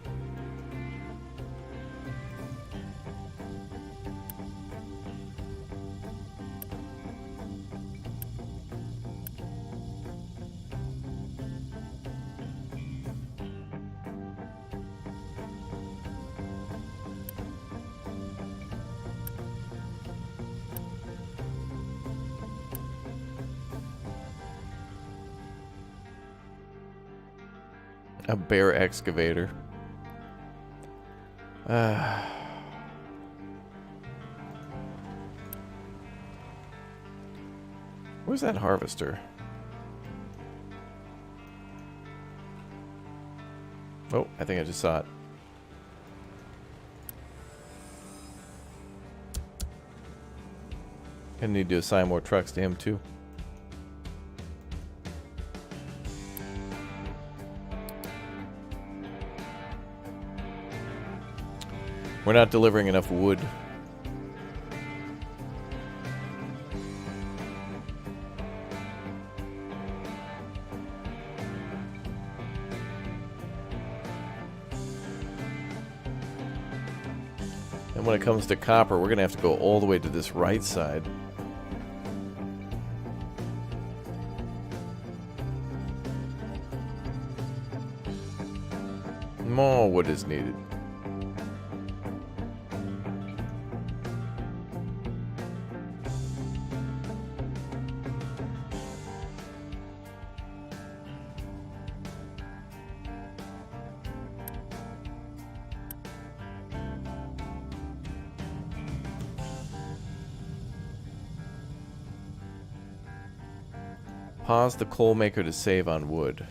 A bear excavator. Where's that harvester? Oh, I think I just saw it. I need to assign more trucks to him too. We're not delivering enough wood. And when it comes to copper, we're going to have to go all the way to this right side. More wood is needed. Pause the coal maker to save on wood.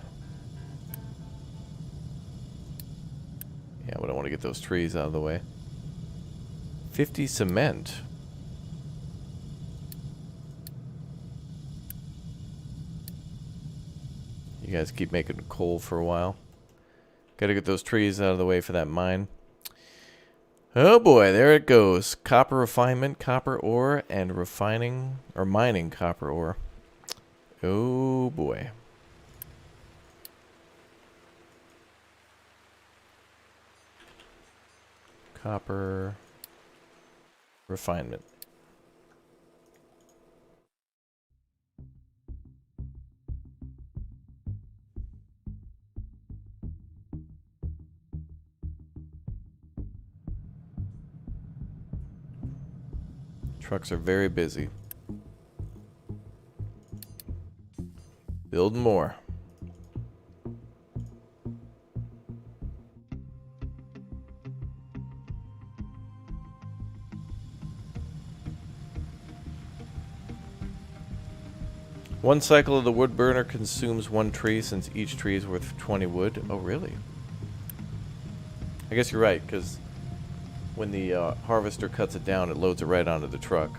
Yeah, but I want to get those trees out of the way. 50 cement. You guys keep making coal for a while. Gotta get those trees out of the way for that mine. Oh boy, there it goes. Copper refinement, copper ore, and refining or mining copper ore. Oh boy. Copper refinement. Trucks are very busy. Building more. One cycle of the wood burner consumes 1 tree since each tree is worth 20 wood. Oh, really? I guess you're right, because when the harvester cuts it down, it loads it right onto the truck.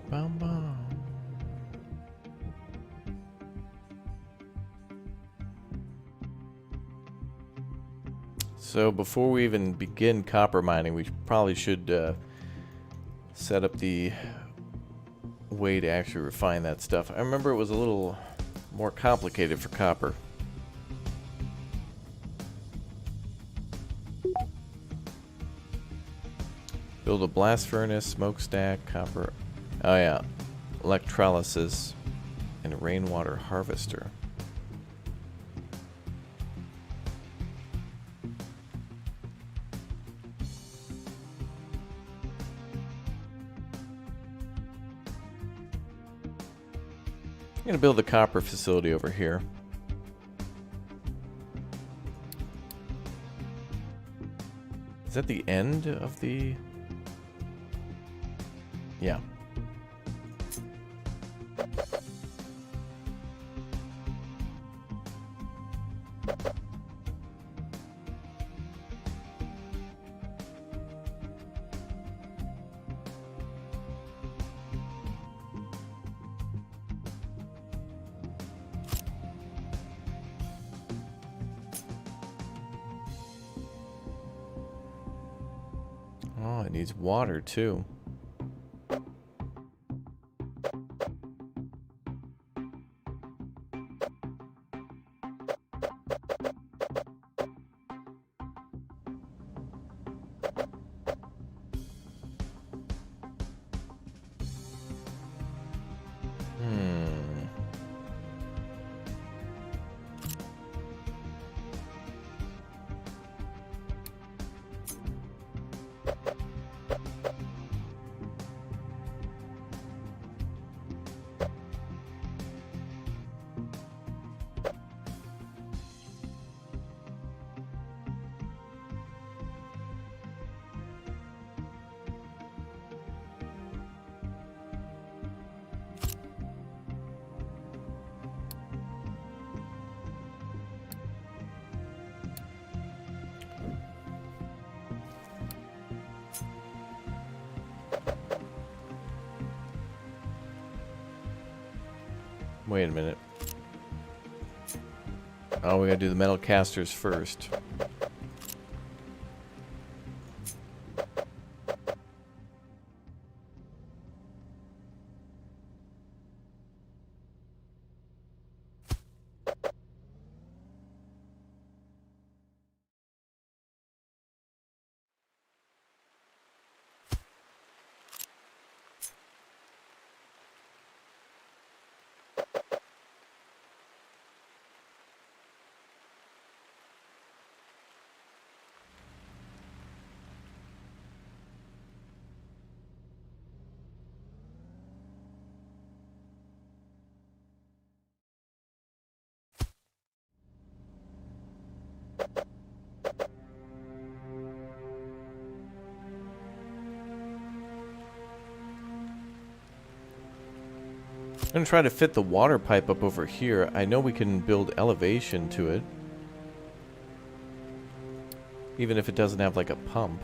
Bum, bum. So before we even begin copper mining, we probably should set up the way to actually refine that stuff. I remember it was a little more complicated for copper. Build a blast furnace, smokestack, copper. Oh yeah, electrolysis, and a rainwater harvester. I'm gonna build a copper facility over here. Is that the end of the... Yeah. Oh, it needs water too. Wait a minute. Oh, we gotta do the metal casters first. I'm gonna try to fit the water pipe up over here. I know we can build elevation to it, even if it doesn't have like a pump.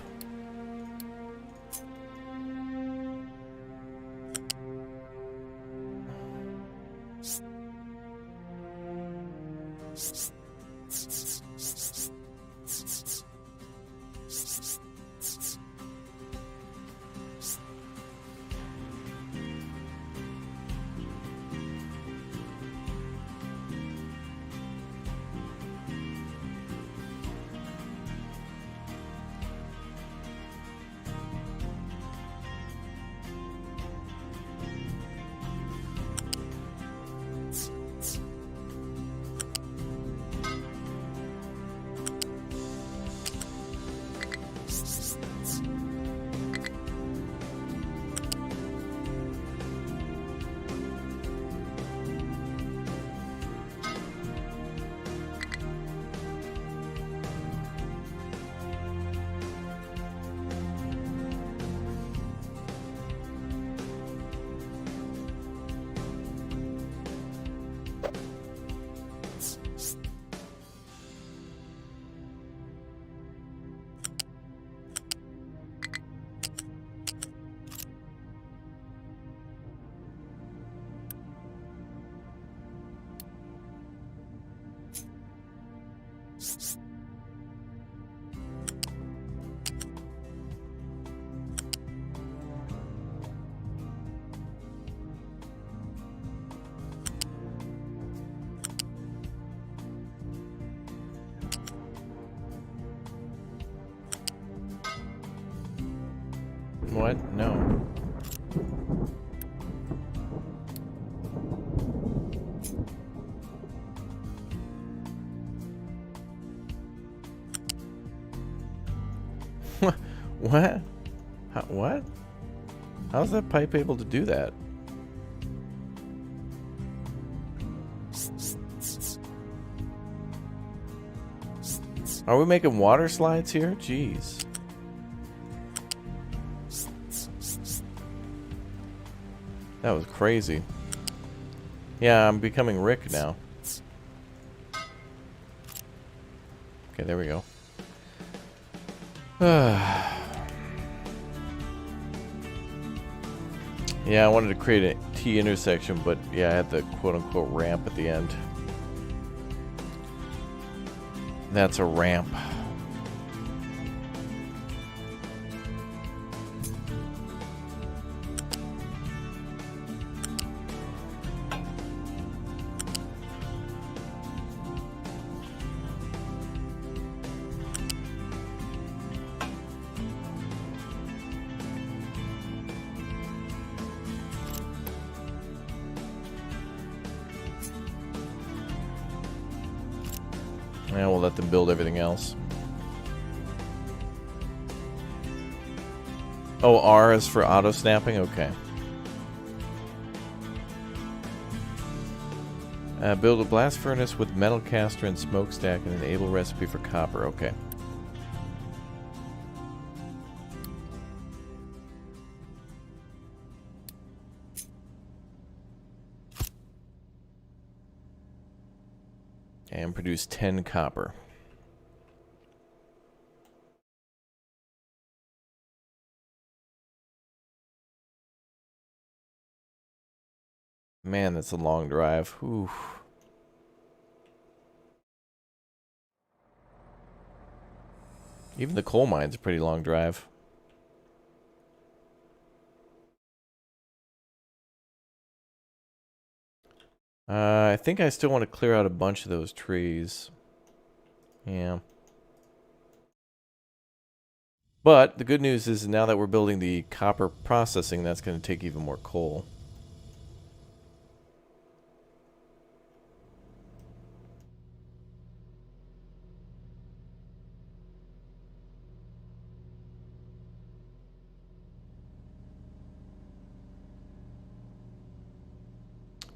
What? No. What? What? How's that pipe able to do that? Are we making water slides here? Jeez. That was crazy. Yeah, I'm becoming Rick now. Okay, there we go. Yeah, I wanted to create a T intersection, but yeah, I had the quote-unquote ramp at the end. That's a ramp. Yeah, we'll let them build everything else. Oh, R is for auto snapping? Okay. Build a blast furnace with metal caster and smokestack and enable recipe for copper. Okay. And produce 10 copper. Man, that's a long drive. Oof. Even the coal mine's a pretty long drive. I think I still want to clear out a bunch of those trees. Yeah. But the good news is now that we're building the copper processing, that's going to take even more coal.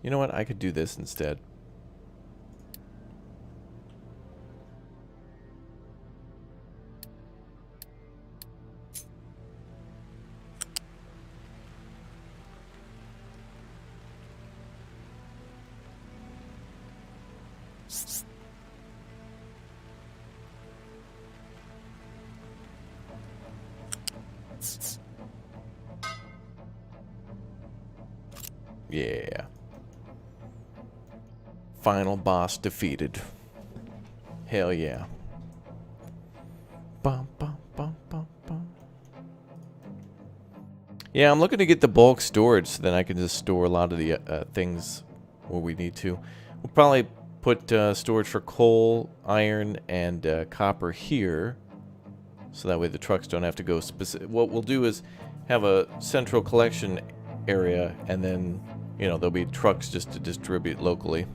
You know what? I could do this instead. Yeah. Final boss defeated. Hell yeah. Bum, bum, bum, bum, bum. Yeah, I'm looking to get the bulk storage so then I can just store a lot of the things where we need to. We'll probably put storage for coal, iron, and copper here. So that way the trucks don't have to go specific. What we'll do is have a central collection area and then, you know, there'll be trucks just to distribute locally.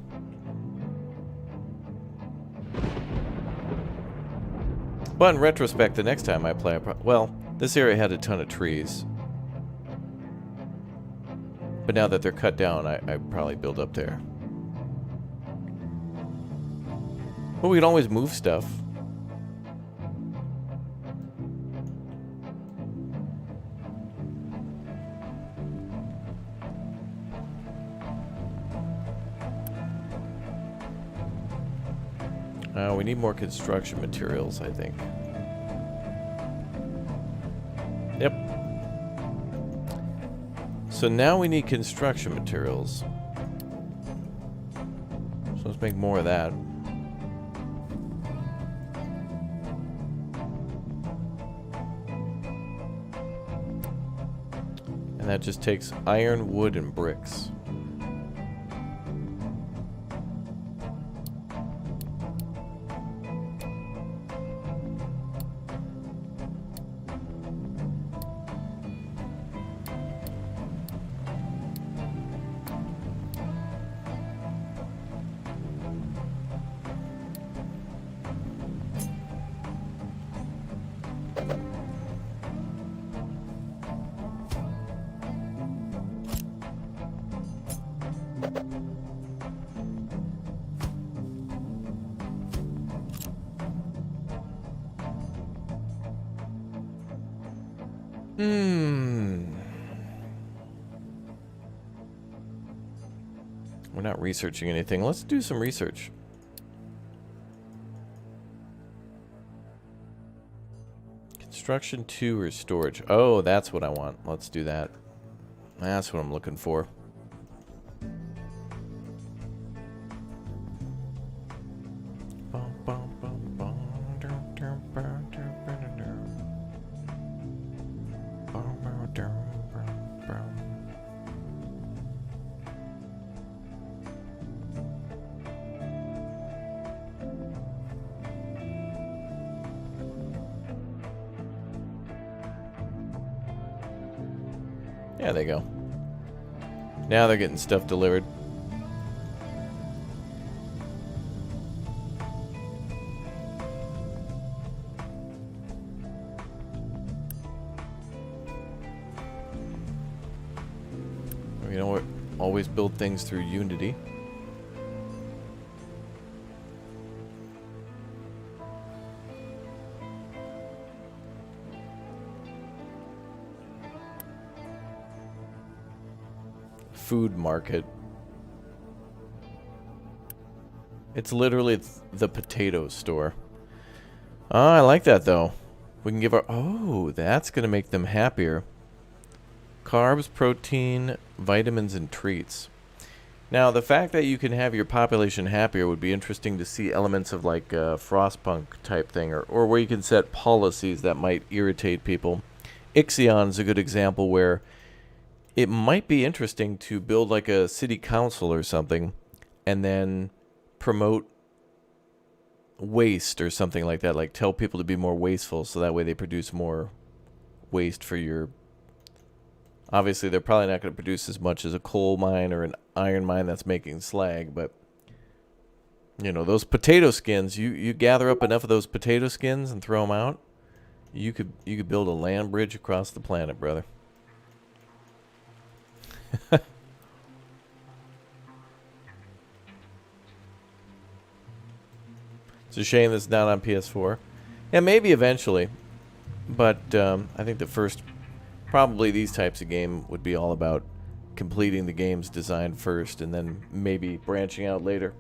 But in retrospect, the next time I play, well, this area had a ton of trees. But now that they're cut down, I probably build up there. But we can always move stuff. We need more construction materials, I think. Yep. So now we need construction materials. So let's make more of that. And that just takes iron, wood, and bricks. We're not researching anything. Let's do some research. Construction 2 or storage? Oh, that's what I want. Let's do that. That's what I'm looking for. Yeah, there you go. Now they're getting stuff delivered. You know what? Always build things through Unity. Food market. It's literally the potato store. Oh, I like that though. We can give our... Oh, that's going to make them happier. Carbs, protein, vitamins, and treats. Now, the fact that you can have your population happier would be interesting to see elements of like Frostpunk type thing, or where you can set policies that might irritate people. Ixion's a good example where it might be interesting to build like a city council or something and then promote waste or something like that. Like tell people to be more wasteful so that way they produce more waste for your... Obviously, they're probably not going to produce as much as a coal mine or an iron mine that's making slag, but you know, those potato skins, you gather up enough of those potato skins and throw them out, you could build a land bridge across the planet, brother. It's a shame it's not on PS4. Yeah, maybe eventually. But I think the first, probably these types of game would be all about completing the game's design first and then maybe branching out later.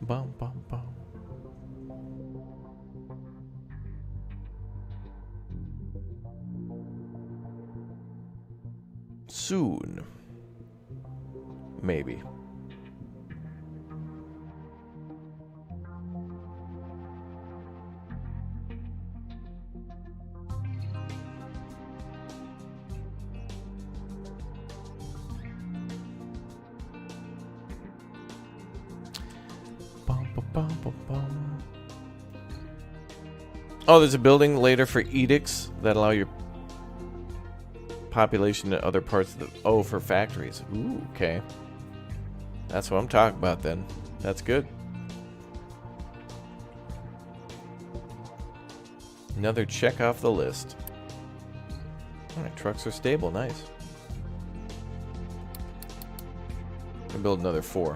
Bum, bum, bum. Soon. Maybe. Bum, bum, bum, bum, bum. Oh, there's a building later for edicts that allow your population to other parts of the... Oh, for factories. Ooh, okay. That's what I'm talking about then. That's good. Another check off the list. Alright, trucks are stable. Nice. Can build another 4.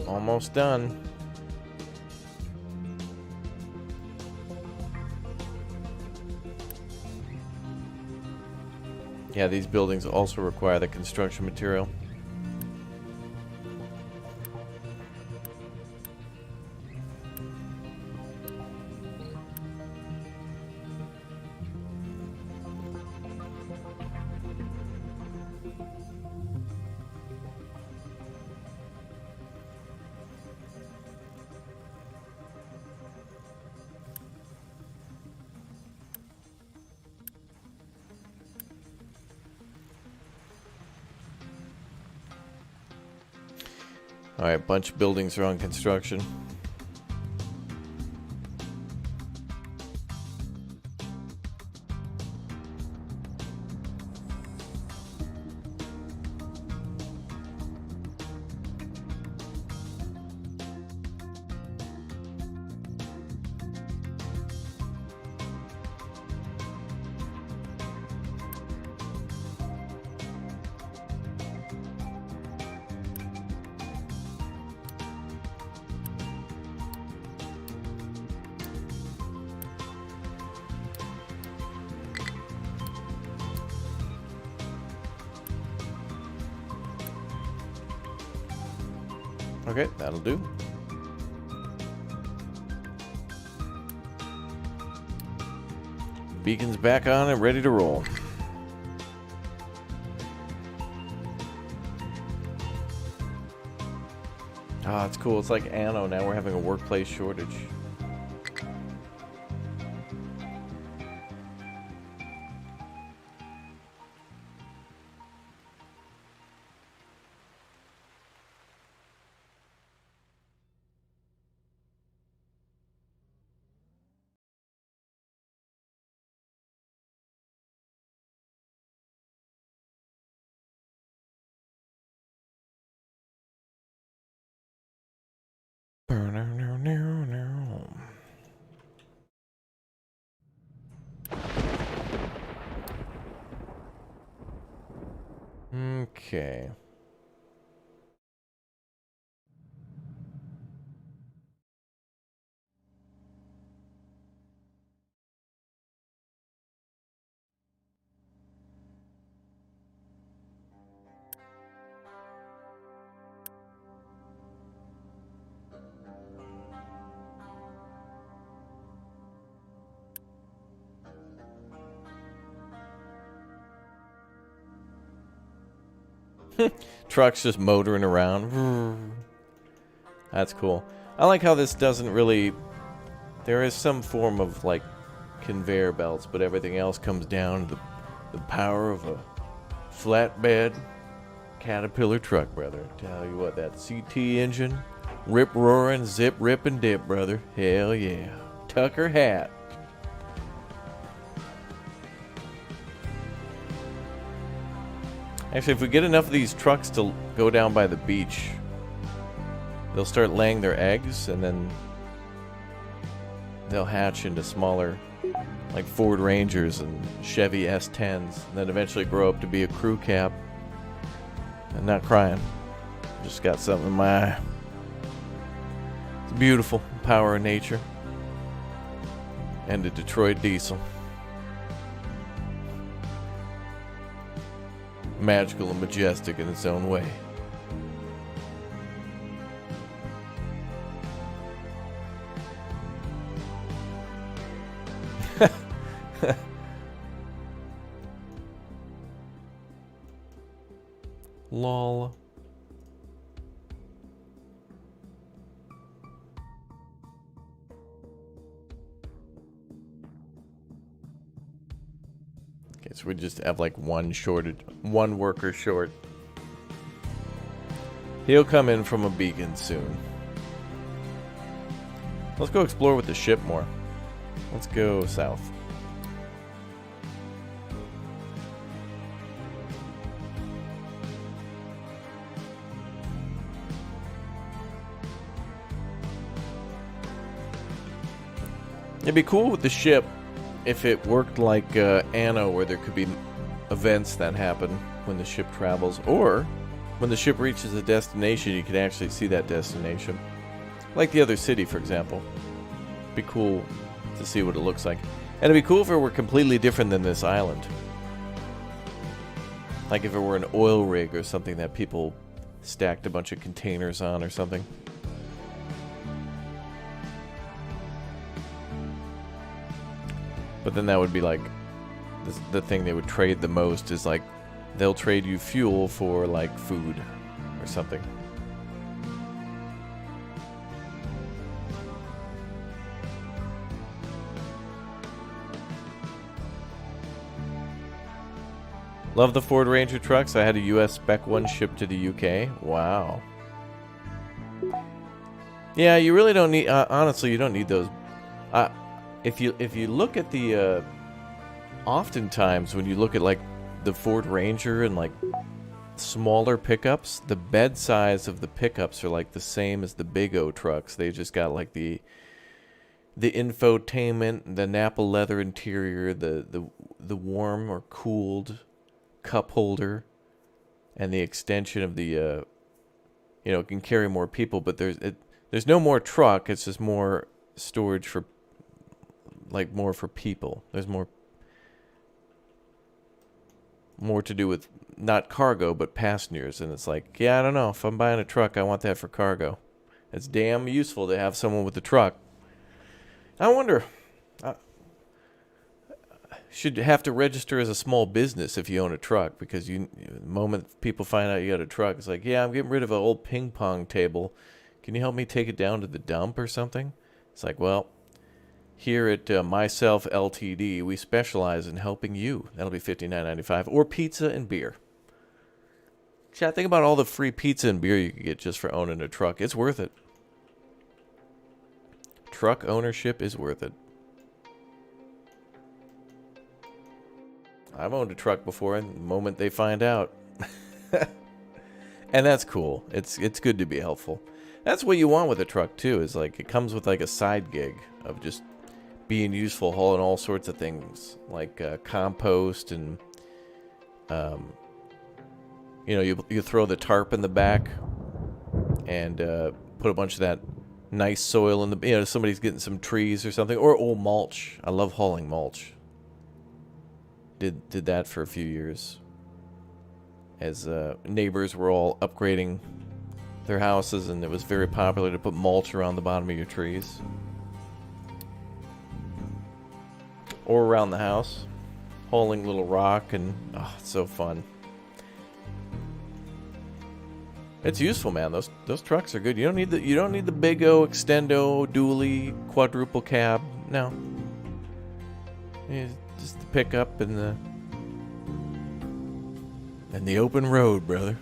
Almost done. Yeah, these buildings also require the construction material. Alright, bunch of buildings are on construction. Okay, that'll do. Beacon's back on and ready to roll. Ah, it's cool. It's like Anno now. We're having a workplace shortage. Okay. Trucks just motoring around. That's cool. I like how this doesn't really... There is some form of, like, conveyor belts, but everything else comes down to the power of a flatbed Caterpillar truck, brother. Tell you what, that CT engine, rip-roaring, zip-rip-and-dip, brother. Hell yeah. Tucker hat. Actually, if we get enough of these trucks to go down by the beach, they'll start laying their eggs, and then they'll hatch into smaller, like Ford Rangers and Chevy S10s, and then eventually grow up to be a crew cab. I'm not crying. Just got something in my eye. It's beautiful. Power of nature. And a Detroit diesel. Magical and majestic in its own way. Lol. Okay, so we just have like one worker short. He'll come in from a beacon soon. Let's go explore with the ship more. Let's go south. It'd be cool with the ship if it worked like Anno, where there could be events that happen when the ship travels, or When the ship reaches a destination, you can actually see that destination. Like the other city, for example. Be cool to see what it looks like. And it'd be cool if it were completely different than this island. Like if it were an oil rig or something that people stacked a bunch of containers on or something. But then that would be like the thing they would trade the most is like they'll trade you fuel for like food or something. Love the Ford Ranger trucks. I had a US SPEC one shipped to the UK. Wow. Yeah, you really don't need. Honestly, you don't need those. If you look at the, oftentimes when you look at like the Ford Ranger and like smaller pickups, the bed size of the pickups are like the same as the Big O trucks. They just got like the infotainment, the Napa leather interior, the warm or cooled cup holder, and the extension of the it can carry more people, but there's no more truck. It's just more storage for more for people. There's more to do with not cargo but passengers, and it's like, yeah, I don't know, if I'm buying a truck, I want that for cargo. It's damn useful to have someone with a truck. I wonder, should have to register as a small business if you own a truck, because the moment people find out you got a truck, it's like, yeah, I'm getting rid of an old ping pong table. Can you help me take it down to the dump or something? It's like, well, here at Myself Ltd, we specialize in helping you. That'll be $59.95, or pizza and beer. Chat, think about all the free pizza and beer you could get just for owning a truck. It's worth it. Truck ownership is worth it. I've owned a truck before, and the moment they find out. And that's cool. It's good to be helpful. That's what you want with a truck, too, is like it comes with like a side gig of just being useful, hauling all sorts of things, like compost and, you throw the tarp in the back and put a bunch of that nice soil in the, somebody's getting some trees or something, or old mulch. I love hauling mulch. Did that for a few years as neighbors were all upgrading their houses, and it was very popular to put mulch around the bottom of your trees or around the house, hauling little rock, and it's so fun. It's useful, man. Those trucks are good. You don't need the Big O, Extendo, dually, quadruple cab. No. Just the pickup and the open road, brother.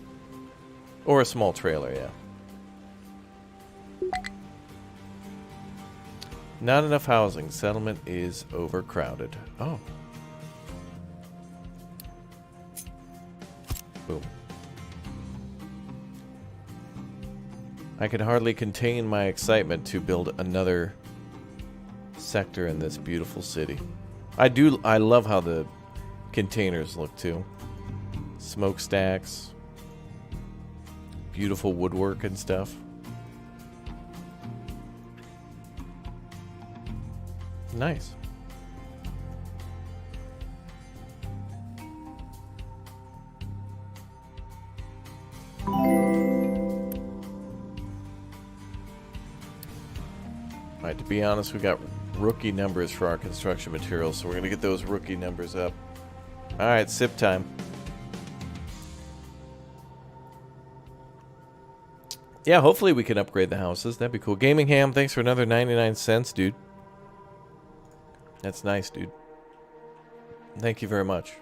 Or a small trailer, yeah. Not enough housing. Settlement is overcrowded. Oh. Boom. I could hardly contain my excitement to build another sector in this beautiful city. I love how the containers look too. Smokestacks, beautiful woodwork and stuff. Nice. Alright, to be honest, we got rookie numbers for our construction materials, so we're going to get those rookie numbers up. Alright, sip time. Yeah, hopefully we can upgrade the houses. That'd be cool. Gaming Ham, thanks for another 99 cents, dude. That's nice, dude. Thank you very much.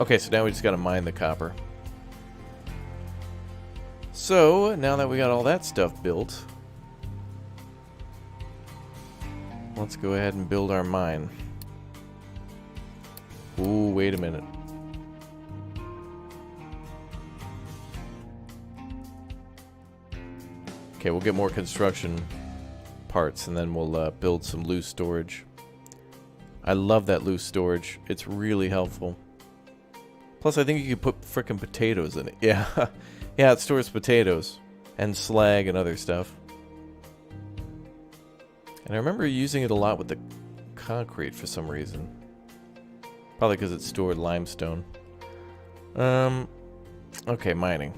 Okay, so now we just gotta mine the copper. So, now that we got all that stuff built, Let's go ahead and build our mine. Ooh, wait a minute. Okay, we'll get more construction parts and then we'll build some loose storage. I love that loose storage. It's really helpful. Plus, I think you could put frickin' potatoes in it. Yeah. Yeah, it stores potatoes and slag and other stuff. And I remember using it a lot with the concrete for some reason. Probably because it stored limestone. Okay, mining.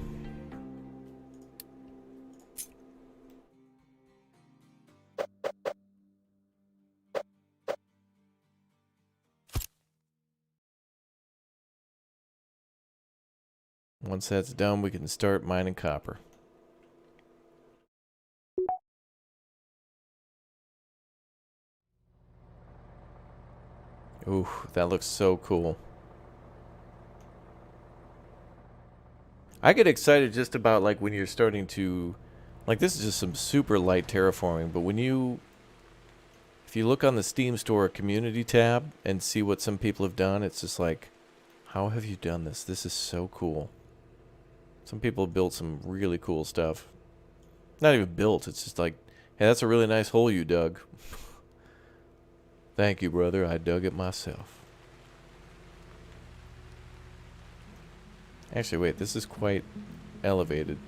Once that's done, we can start mining copper. Ooh, that looks so cool. I get excited just about like when you're starting to, like this is just some super light terraforming, but when if you look on the Steam Store community tab and see what some people have done, it's just like, how have you done this? This is so cool. Some people have built some really cool stuff. Not even built, it's just like, hey, that's a really nice hole you dug. Thank you, brother, I dug it myself. Actually, wait, this is quite elevated.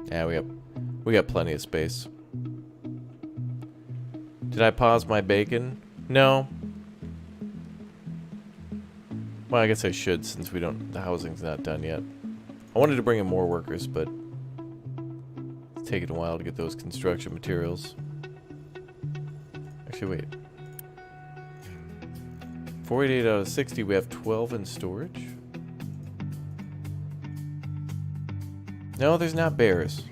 Yeah, we got plenty of space. Did I pause my bacon? No. Well, I guess I should since the housing's not done yet. I wanted to bring in more workers, but it's taking a while to get those construction materials. Actually, wait. 488 out of 60, we have 12 in storage? No, there's not bears.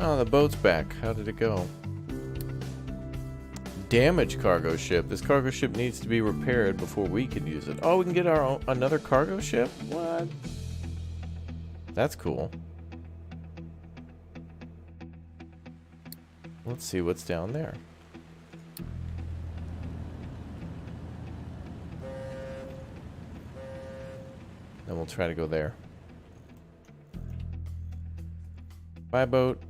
Oh, the boat's back. How did it go? Damaged cargo ship. This cargo ship needs to be repaired before we can use it. Oh, we can get our own, another cargo ship? What? That's cool. Let's see what's down there. Then we'll try to go there. Bye, boat.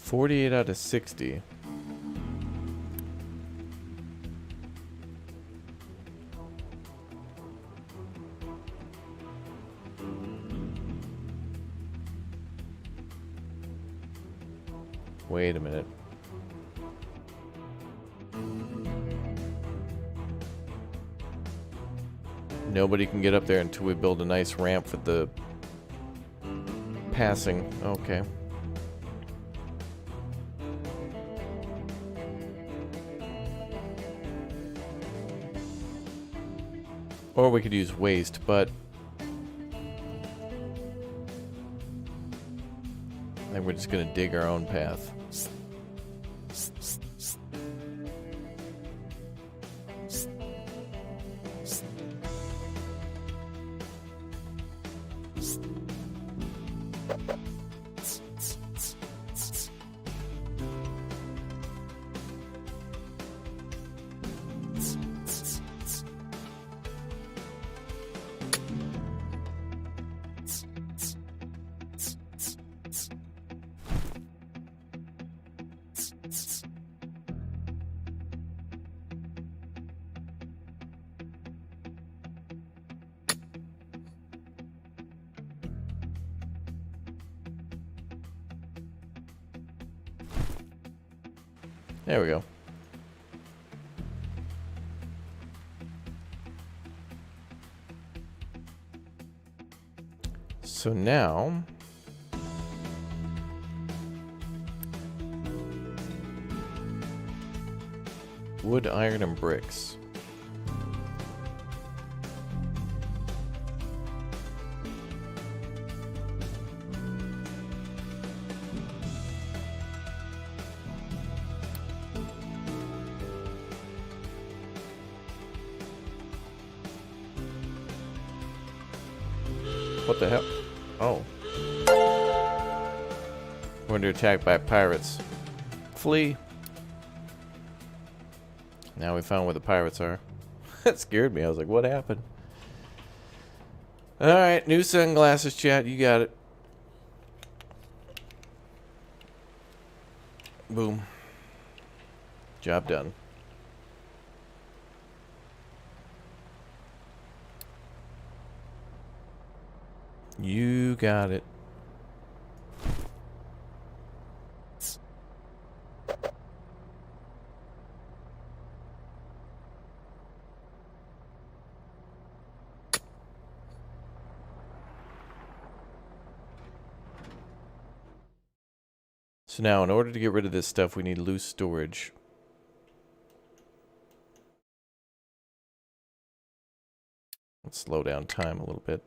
$48 out of 60. Wait a minute. Nobody can get up there until we build a nice ramp for the passing. Okay. Or we could use waste, but I think we're just gonna dig our own path. There we go. So now, wood, iron, and bricks. What the hell? Oh. We're under attack by pirates. Flee. Now we found where the pirates are. That scared me. I was like, what happened? Alright, new sunglasses, chat. You got it. Boom. Job done. You got it. So now, in order to get rid of this stuff, we need loose storage. Let's slow down time a little bit.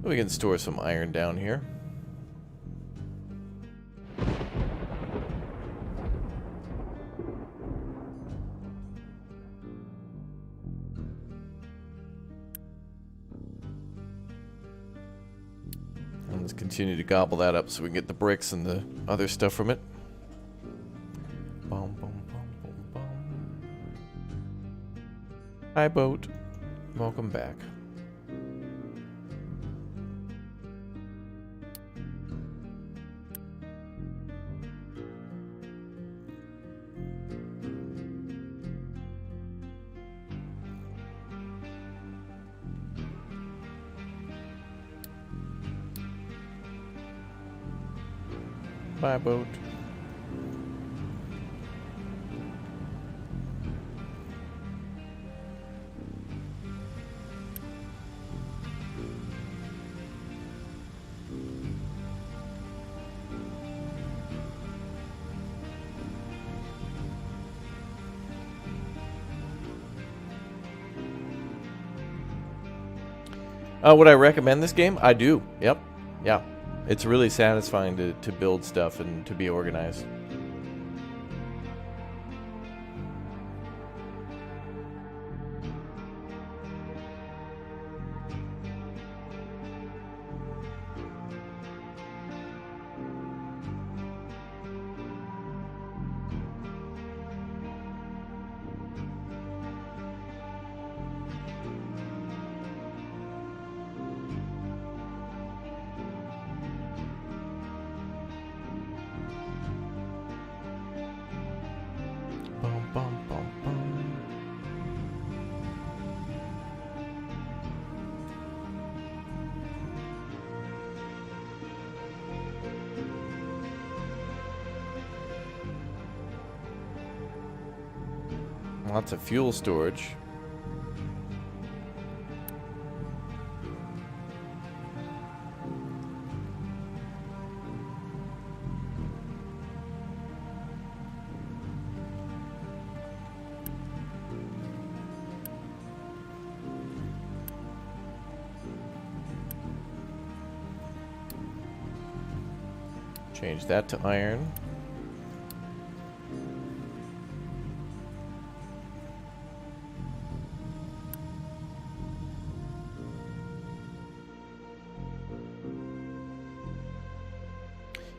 We can store some iron down here. And let's continue to gobble that up so we can get the bricks and the other stuff from it. Boom, boom, boom, boom, boom. Hi, boat. Welcome back. Bye, boat. Would I recommend this game? I do. Yep. Yeah. It's really satisfying to build stuff and to be organized. Bum, bum, bum, bum. Lots of fuel storage. Change that to iron.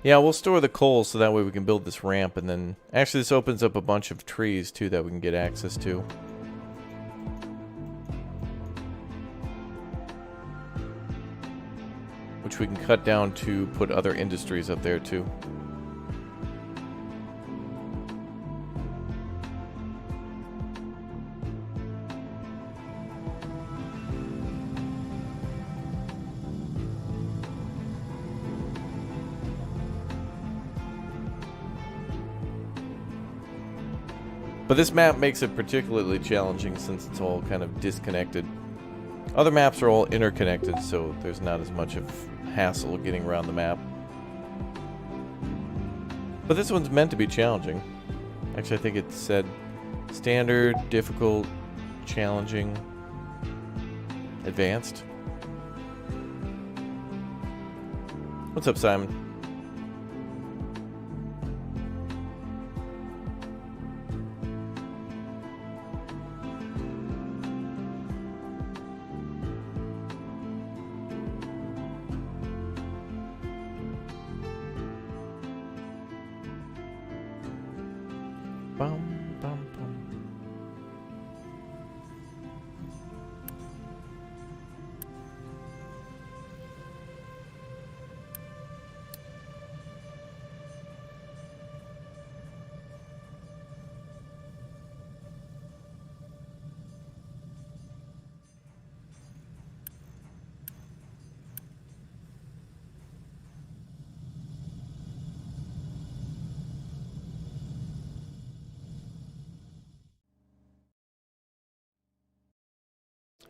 Yeah, we'll store the coal so that way we can build this ramp, and then actually this opens up a bunch of trees too that we can get access to. which we can cut down to put other industries up there too. But this map makes it particularly challenging since it's all kind of disconnected. Other maps are all interconnected, so there's not as much of hassle getting around the map. But this one's meant to be challenging. Actually, I think it said standard, difficult, challenging, advanced. What's up, Simon? Bum, bum, bum.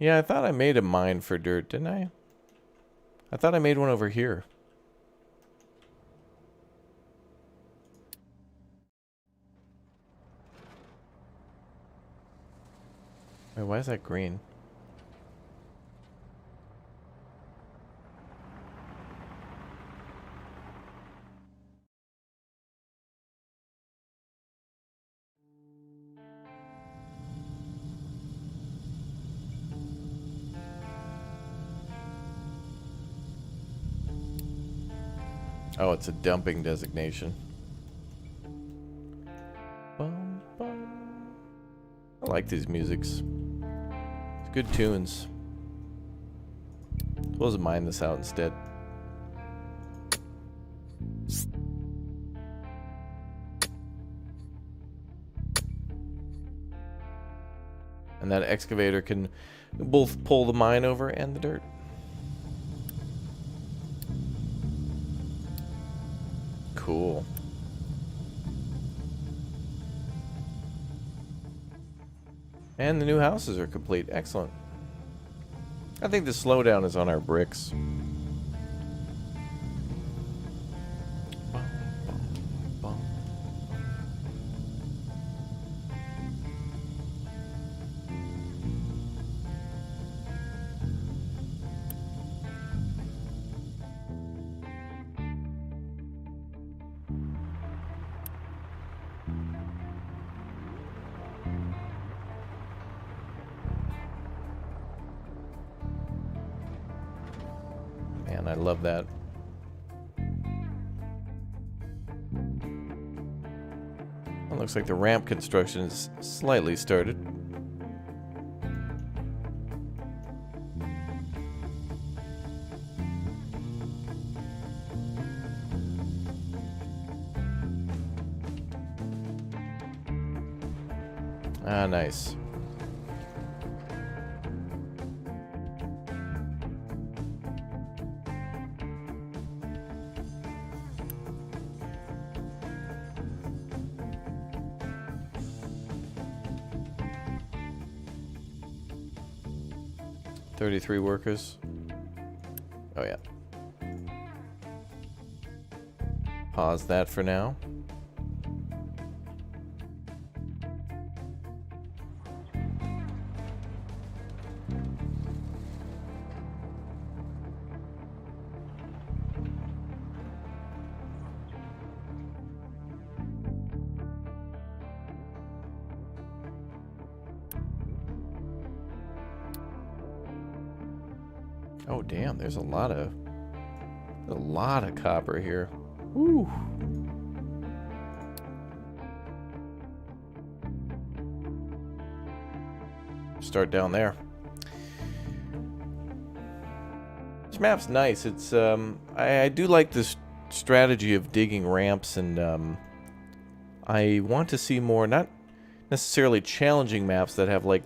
Yeah, I thought I made a mine for dirt, didn't I? I thought I made one over here. Wait, why is that green? Oh, it's a dumping designation. Bum, bum. I like these musics. It's good tunes. We'll just mine this out instead. And that excavator can both pull the mine over and the dirt. Cool. And the new houses are complete. Excellent. I think the slowdown is on our bricks. Bum, bum, bum. Man, I love that. It looks like the ramp construction is slightly started. Ah, nice. $33 workers. Oh yeah. Pause that for now. Oh damn, there's a lot of copper here. Woo. Start down there. This map's nice. It's I do like this strategy of digging ramps, and I want to see more, not necessarily challenging maps that have like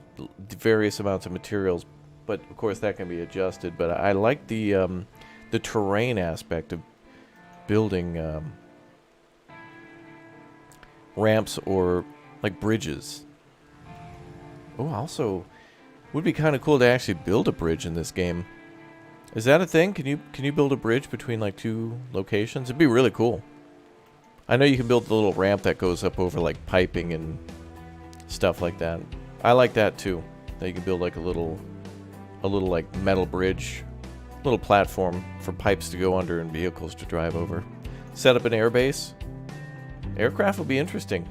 various amounts of materials, but of course that can be adjusted. But I like the terrain aspect of building ramps or like bridges. Oh, also would be kind of cool to actually build a bridge in this game. Is that a thing? Can you build a bridge between like two locations? It'd be really cool. I know you can build the little ramp that goes up over like piping and stuff like that. I like that too. That you can build like a little like metal bridge, little platform for pipes to go under and vehicles to drive over. Set up an airbase. Aircraft would be interesting.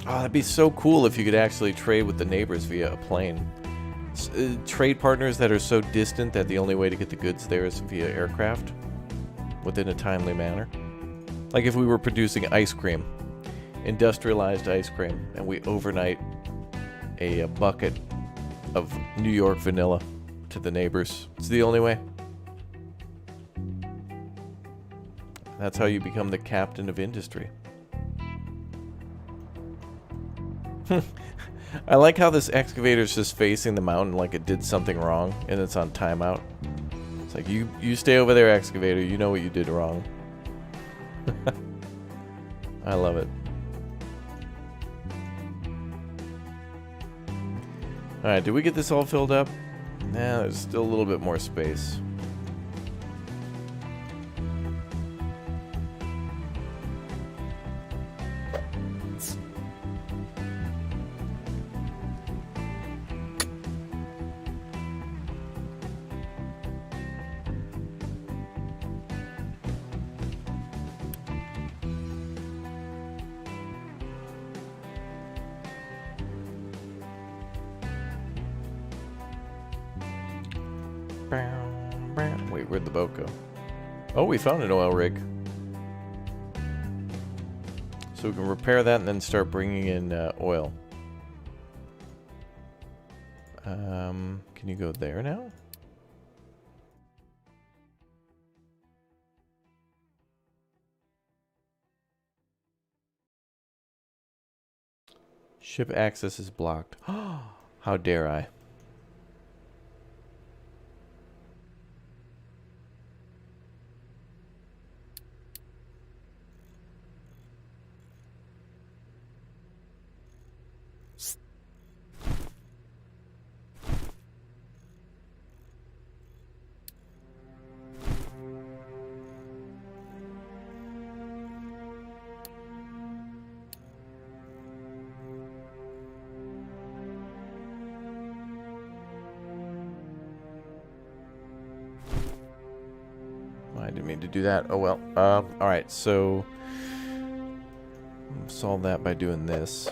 Oh, that'd be so cool if you could actually trade with the neighbors via a plane. Trade partners that are so distant that the only way to get the goods there is via aircraft within a timely manner. Like if we were producing ice cream, industrialized ice cream, and we overnight a bucket of New York vanilla to the neighbors. It's the only way. That's how you become the captain of industry. I like how this excavator's just facing the mountain like it did something wrong and it's on timeout. It's like, you stay over there, excavator. You know what you did wrong. I love it. Alright, did we get this all filled up? Nah, there's still a little bit more space. Wait, where'd the boat go? Oh, we found an oil rig. So we can repair that and then start bringing in oil. Can you go there now? Ship access is blocked. How dare I? I didn't mean to do that. Oh well. Alright, so solve that by doing this.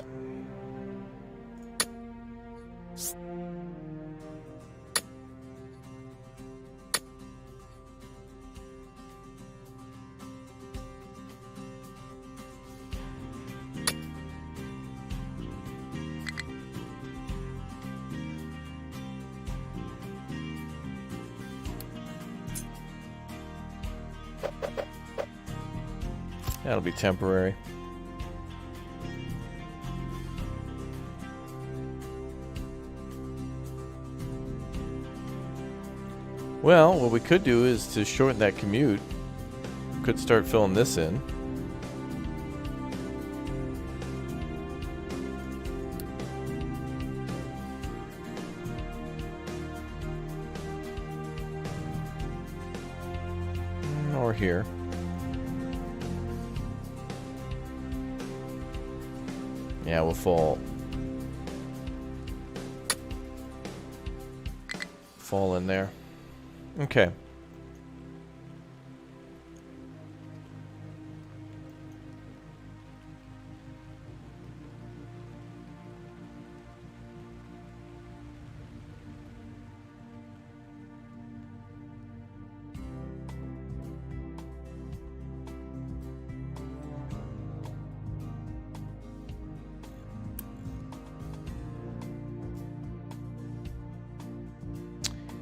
That'll be temporary. Well, what we could do is to shorten that commute. Could start filling this in. Or here. Yeah, we'll fall in there. Okay.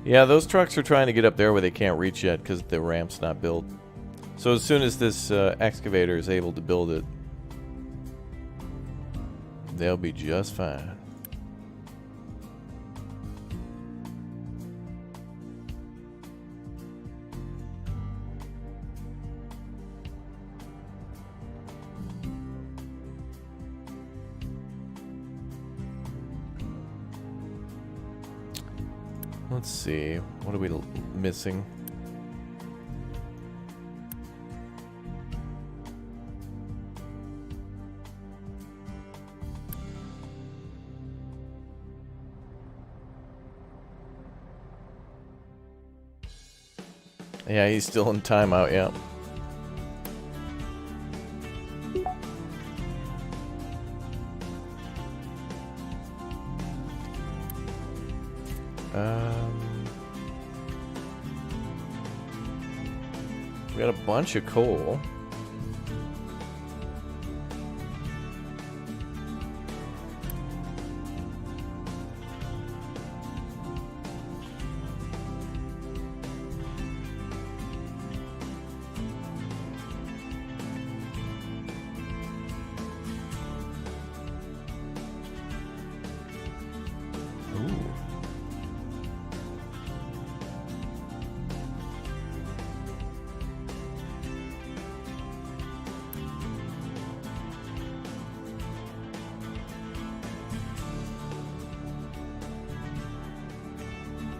Yeah, those trucks are trying to get up there where they can't reach yet because the ramp's not built. So as soon as this excavator is able to build it, they'll be just fine. Let's see. What are we missing? Yeah, he's still in timeout, yeah. We got a bunch of coal.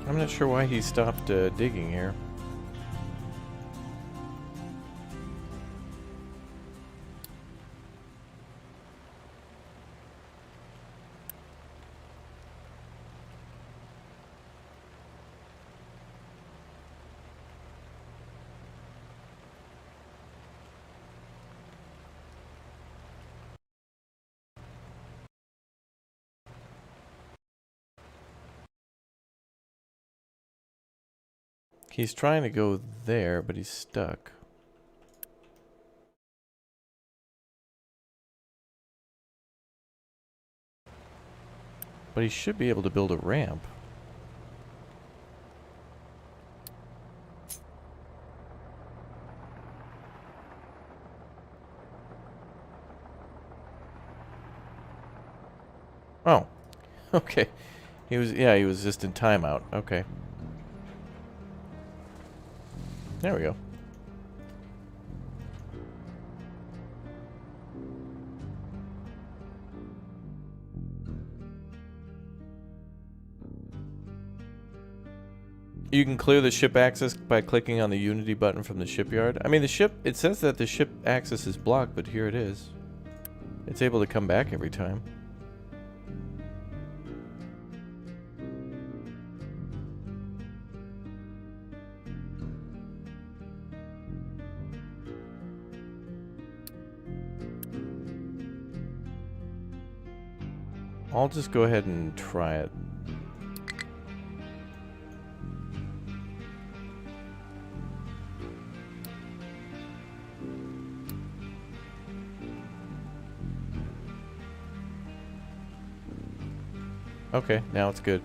I'm not sure why he stopped digging here. He's trying to go there, but he's stuck. But he should be able to build a ramp. Oh. Okay. He was just in timeout. Okay. There we go. You can clear the ship access by clicking on the Unity button from the shipyard. I mean, the ship, it says that the ship access is blocked, but here it is. It's able to come back every time. I'll just go ahead and try it. Okay, now it's good.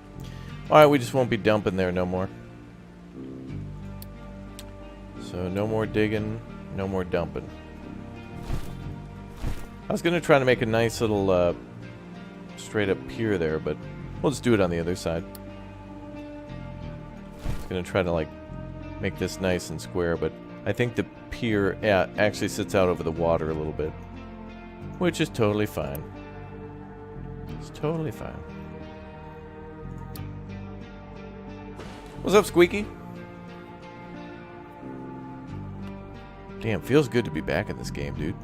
Alright, we just won't be dumping there no more. So no more digging, no more dumping. I was going to try to make a nice little straight up pier there, but we'll just do it on the other side. I was going to try to like make this nice and square, but I think the pier actually sits out over the water a little bit, which is totally fine. It's totally fine. What's up, Squeaky? Damn, feels good to be back in this game, dude.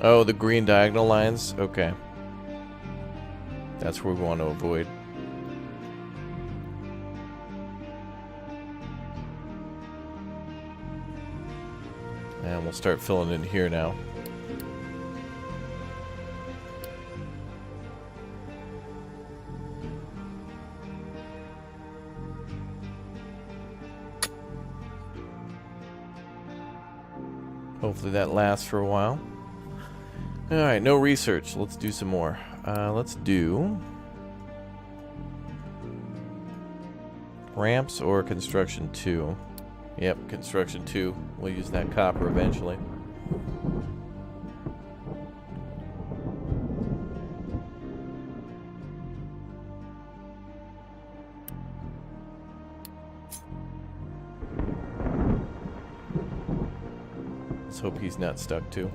Oh, the green diagonal lines? Okay. That's where we want to avoid. And we'll start filling in here now. Hopefully that lasts for a while. Alright, no research. Let's do some more. Let's do ramps or construction 2. Yep, construction 2. We'll use that copper eventually. Let's hope he's not stuck too.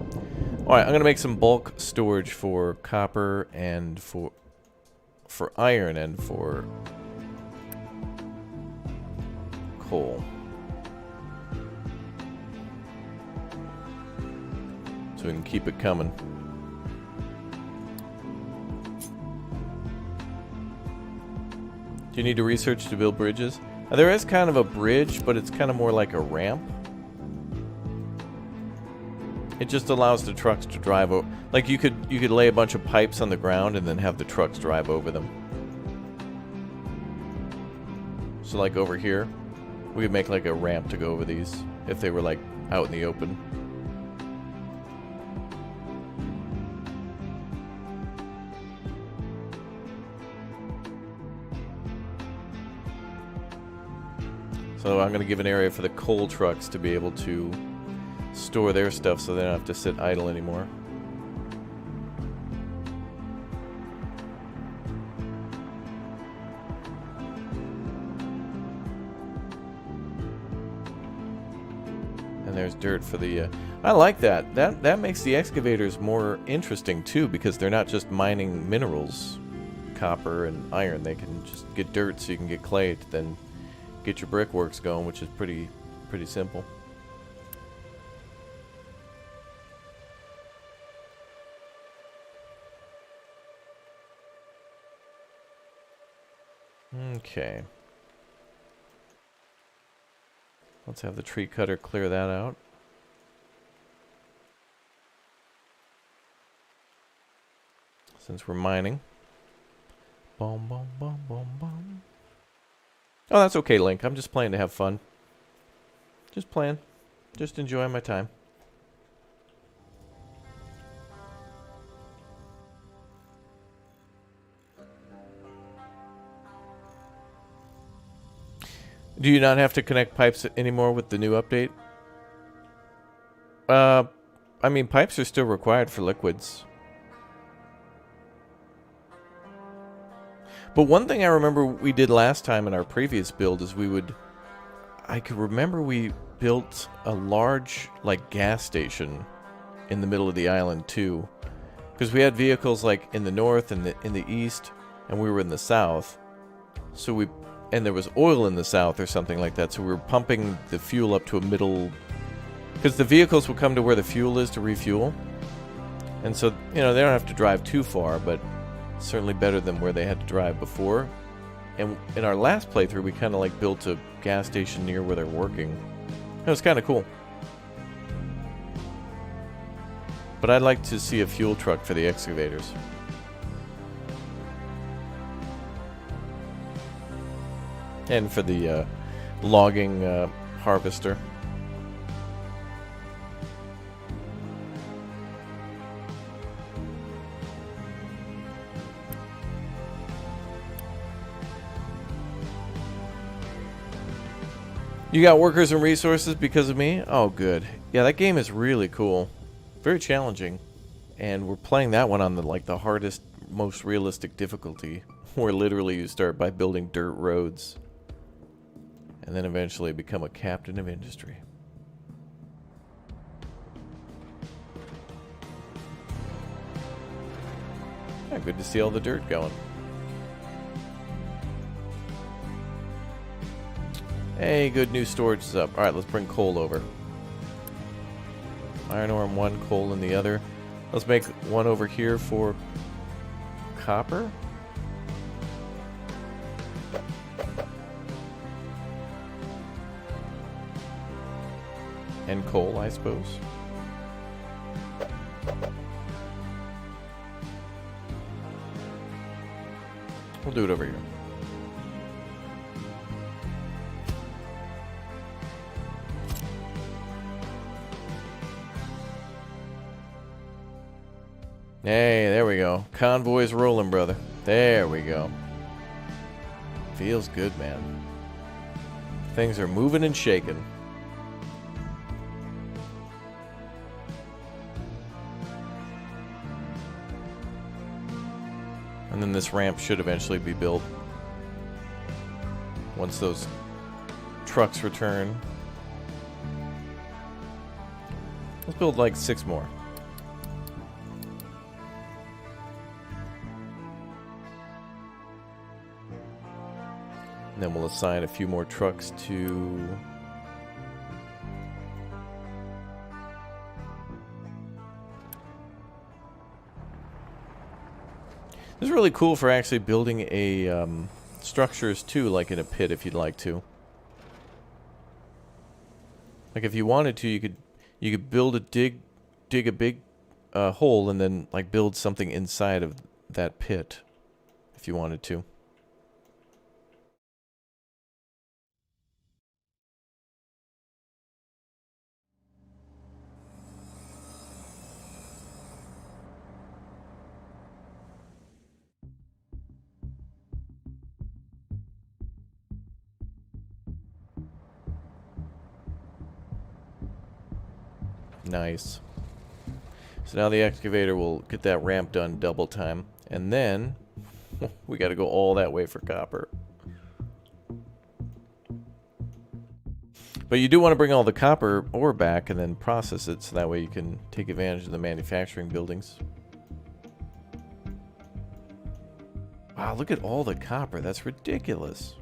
Alright, I'm gonna make some bulk storage for copper and for iron and for coal. So we can keep it coming. Do you need to research to build bridges? There is kind of a bridge, but it's kind of more like a ramp. It just allows the trucks to drive over. Like you could lay a bunch of pipes on the ground and then have the trucks drive over them. So like over here, we could make like a ramp to go over these if they were like out in the open. So I'm going to give an area for the coal trucks to be able to store their stuff so they don't have to sit idle anymore. And there's dirt for the... I like that. That makes the excavators more interesting too, because they're not just mining minerals, copper and iron. They can just get dirt so you can get clay to then get your brickworks going, which is pretty simple. Okay. Let's have the tree cutter clear that out. Since we're mining. Boom, boom, boom, boom, boom. Oh, that's okay, Link. I'm just playing to have fun. Just playing. Just enjoying my time. Do you not have to connect pipes anymore with the new update? I mean, pipes are still required for liquids. But one thing I remember we did last time in our previous build is I could remember we built a large, like, gas station in the middle of the island, too. Because we had vehicles, like, in the north and in the east, and we were in the south. And there was oil in the south or something like that, so we were pumping the fuel up to a middle... Because the vehicles would come to where the fuel is to refuel. And so, you know, they don't have to drive too far, but certainly better than where they had to drive before. And in our last playthrough, we kind of like built a gas station near where they're working. It was kind of cool. But I'd like to see a fuel truck for the excavators. And for the logging harvester. You got workers and resources because of me? Oh, good. Yeah, that game is really cool. Very challenging. And we're playing that one on the hardest, most realistic difficulty. Where literally you start by building dirt roads. And then eventually become a captain of industry. Yeah, good to see all the dirt going. Hey, good, new storage is up. Alright, let's bring coal over. Iron ore in one, coal in the other. Let's make one over here for copper. And coal, I suppose. We'll do it over here. Hey, there we go. Convoy's rolling, brother. There we go. Feels good, man. Things are moving and shaking. And then this ramp should eventually be built. Once those trucks return. Let's build like 6 more. And then we'll assign a few more trucks to... This is really cool for actually building a structures too, like in a pit if you'd like to. Like if you wanted to, you could build a dig a big hole and then like build something inside of that pit if you wanted to. Nice. So now the excavator will get that ramp done double time. And then we got to go all that way for copper. But you do want to bring all the copper ore back and then process it so that way you can take advantage of the manufacturing buildings. Wow, look at all the copper. That's ridiculous.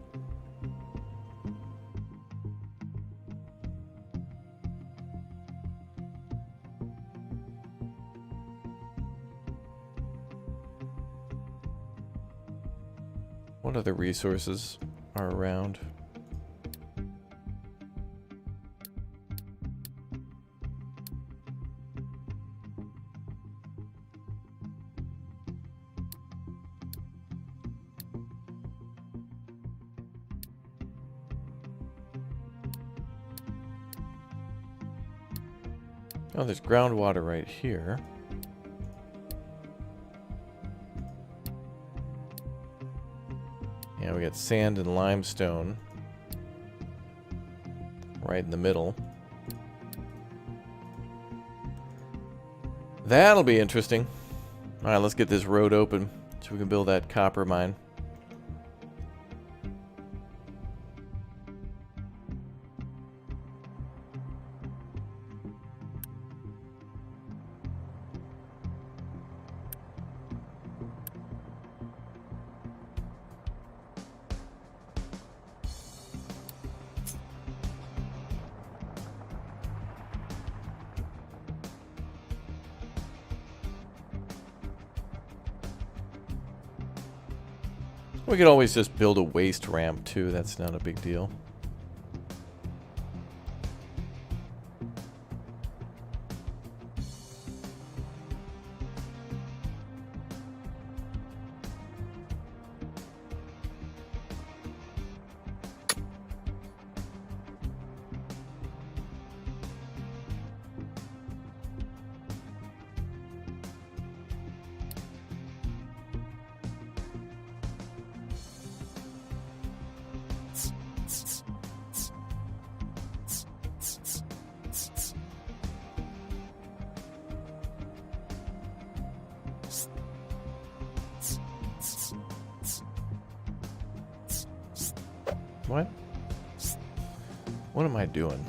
What other resources are around? Oh, there's groundwater right here. Yeah, we got sand and limestone right in the middle. That'll be interesting. All right, let's get this road open so we can build that copper mine. We could always just build a waste ramp too, that's not a big deal. What? What am I doing?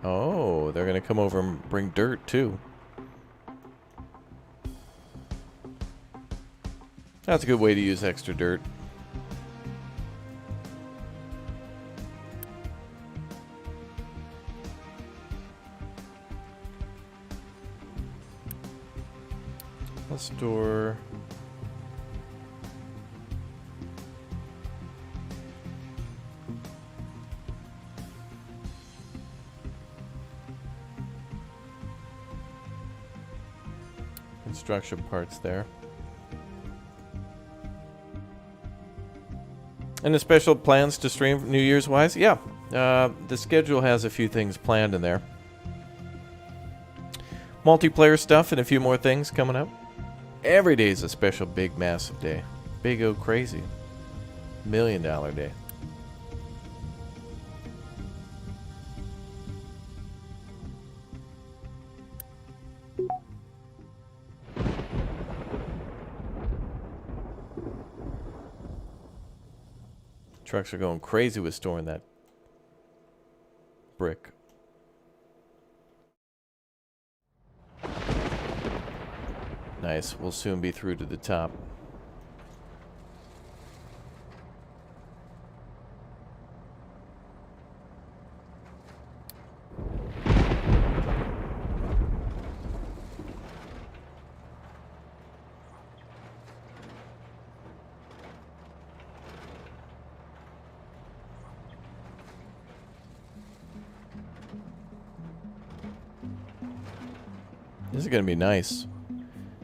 Oh, they're gonna come over and bring dirt too. That's a good way to use extra dirt. Let's store... construction parts there. Any special plans to stream New Year's wise? Yeah. The schedule has a few things planned in there. Multiplayer stuff and a few more things coming up. Every day is a special big massive day. Big O crazy. $1 million day. Trucks are going crazy with storing that brick. Nice. We'll soon be through to the top. This is going to be nice.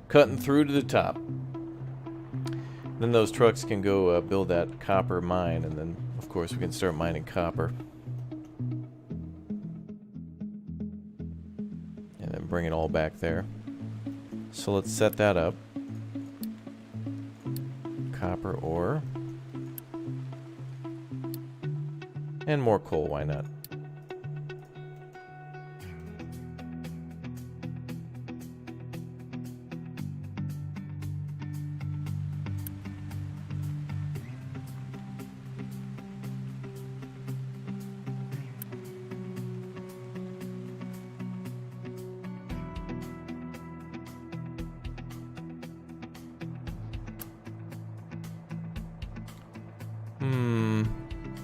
Cutting through to the top. Then those trucks can go build that copper mine, and then, of course, we can start mining copper. And then bring it all back there. So let's set that up. Copper ore. And more coal, why not?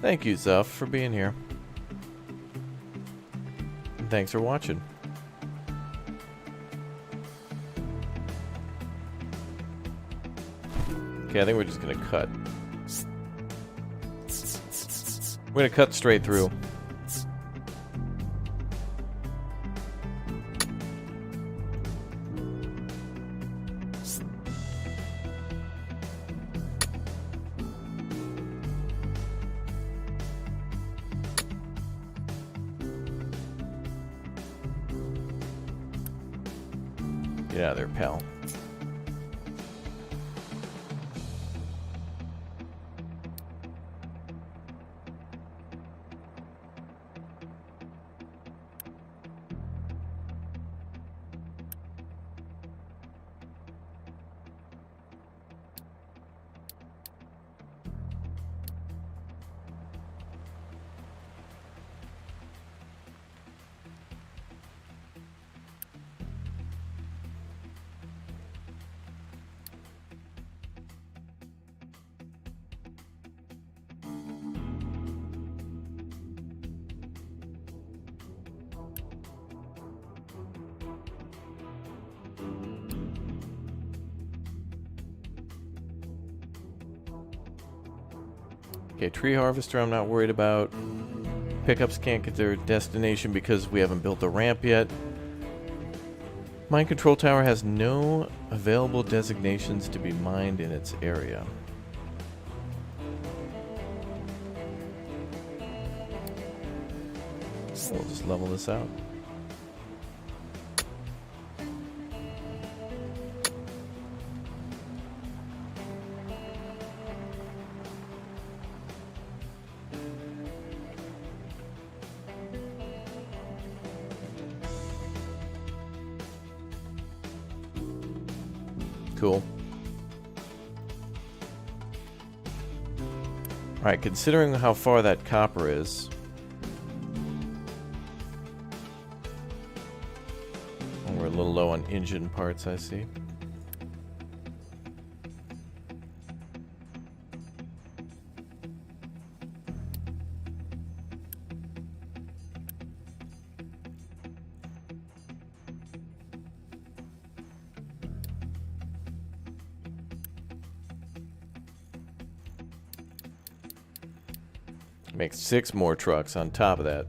Thank you, Zuff, for being here. And thanks for watching. Okay, I think we're just gonna cut. We're gonna cut straight through. Get out of there, pal. Okay, tree harvester I'm not worried about. Pickups can't get their destination because we haven't built the ramp yet. Mine control tower has no available designations to be mined in its area. We'll just level this out. Cool. Alright, considering how far that copper is, we're a little low on engine parts, I see. Make 6 more trucks on top of that.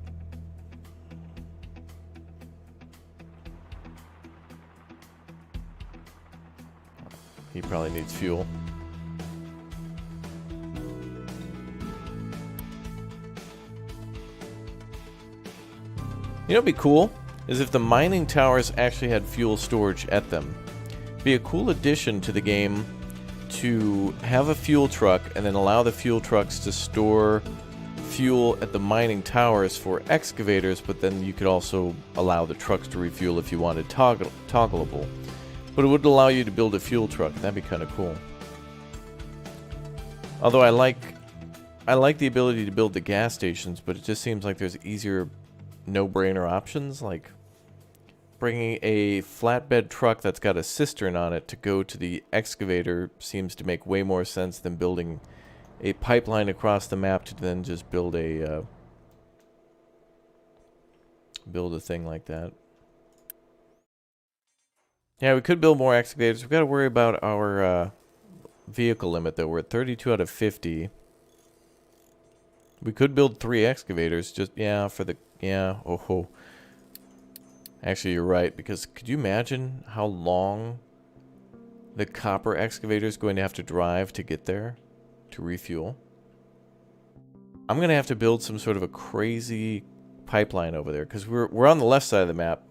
He probably needs fuel. You know what'd be cool? Is if the mining towers actually had fuel storage at them. Be a cool addition to the game to have a fuel truck and then allow the fuel trucks to store fuel at the mining towers for excavators, but then you could also allow the trucks to refuel if you wanted toggleable. But it would allow you to build a fuel truck. That'd be kind of cool. Although I like the ability to build the gas stations, but it just seems like there's easier no-brainer options, like bringing a flatbed truck that's got a cistern on it to go to the excavator seems to make way more sense than building a pipeline across the map to then just build a thing like that. Yeah, we could build more excavators. We've got to worry about our vehicle limit, though. We're at 32 out of 50. We could build 3 excavators. Just, yeah, for the... Yeah, oh. Actually, you're right, because could you imagine how long the copper excavator is going to have to drive to get there to refuel? I'm going to have to build some sort of a crazy pipeline over there, because we're on the left side of the map,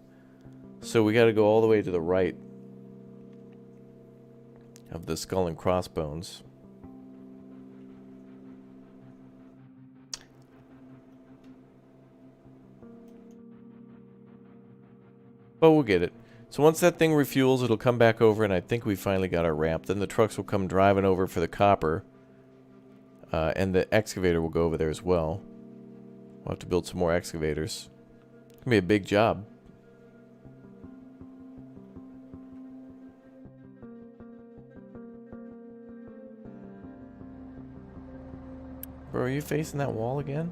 so we got to go all the way to the right of the skull and crossbones. But we'll get it. So once that thing refuels, it'll come back over, and I think we finally got our ramp. Then the trucks will come driving over for the copper. And the excavator will go over there as well. We'll have to build some more excavators. It's going to be a big job. Bro, are you facing that wall again?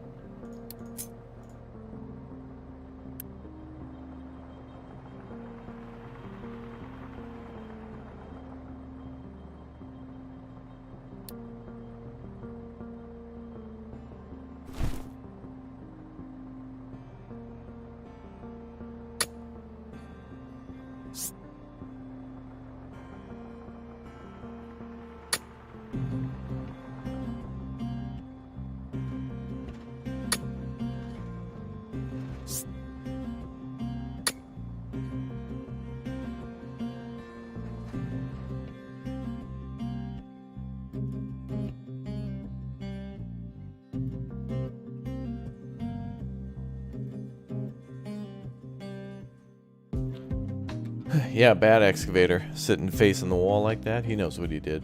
Yeah, bad excavator. Sitting facing the wall like that. He knows what he did.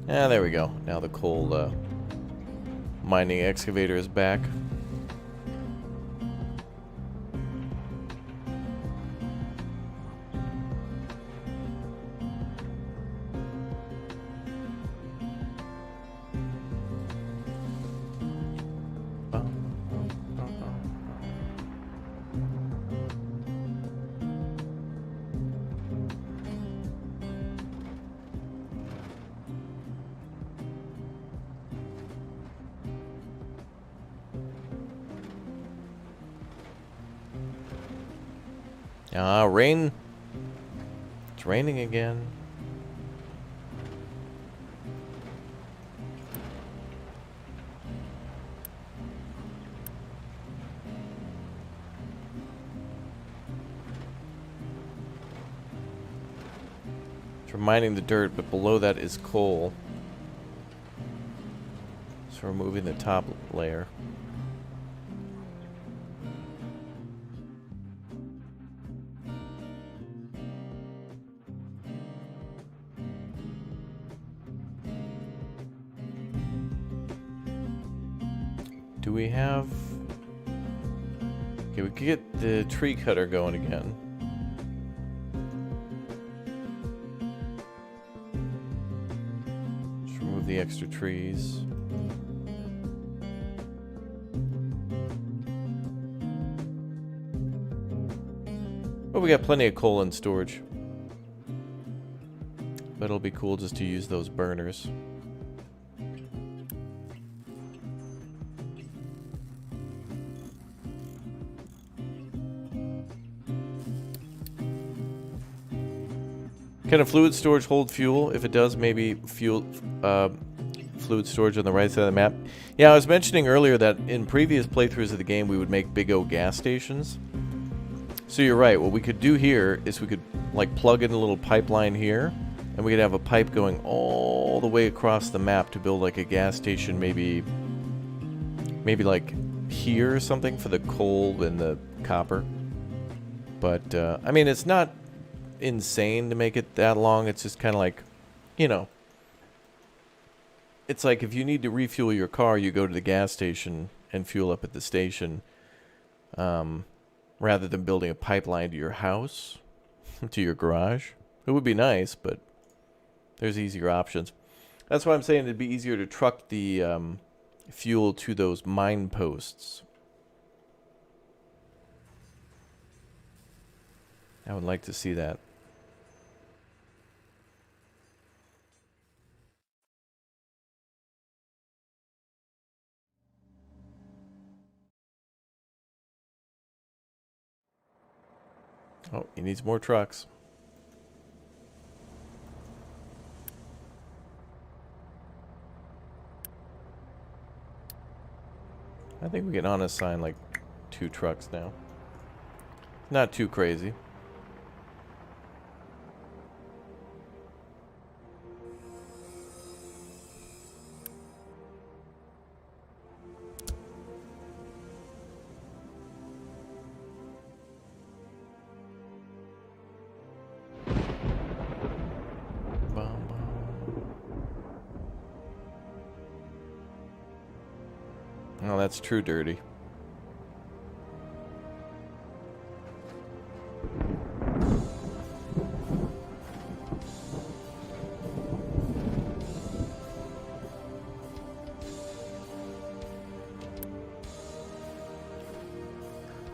Ah, there we go. Now the coal mining excavator is back. Rain. It's raining again. It's reminding the dirt, but below that is coal. So we're moving the top layer. Do we have... Okay, we could get the tree cutter going again. Just remove the extra trees. But we got plenty of coal in storage. But it'll be cool just to use those burners. Can a fluid storage hold fuel? If it does, maybe fluid fluid storage on the right side of the map. Yeah, I was mentioning earlier that in previous playthroughs of the game, we would make big O gas stations. So you're right. What we could do here is we could like plug in a little pipeline here, and we could have a pipe going all the way across the map to build like a gas station, maybe like here or something for the coal and the copper. But I mean, it's not insane to make it that long. It's just kind of like, you know, it's like if you need to refuel your car, you go to the gas station and fuel up at the station, rather than building a pipeline to your house, to your garage. It would be nice, but there's easier options. That's why I'm saying it'd be easier to truck the fuel to those mine posts. I would like to see that. Oh, he needs more trucks. I think we can unassign like 2 trucks now. Not too crazy. Oh, that's true dirty.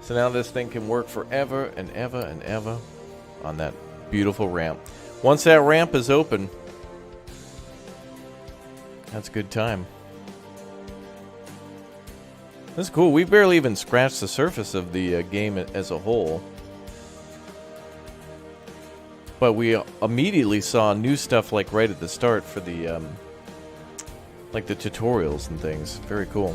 So now this thing can work forever and ever and ever on that beautiful ramp. Once that ramp is open, that's a good time. That's cool. We barely even scratched the surface of the game as a whole. But we immediately saw new stuff like right at the start for the like the tutorials and things. Very cool.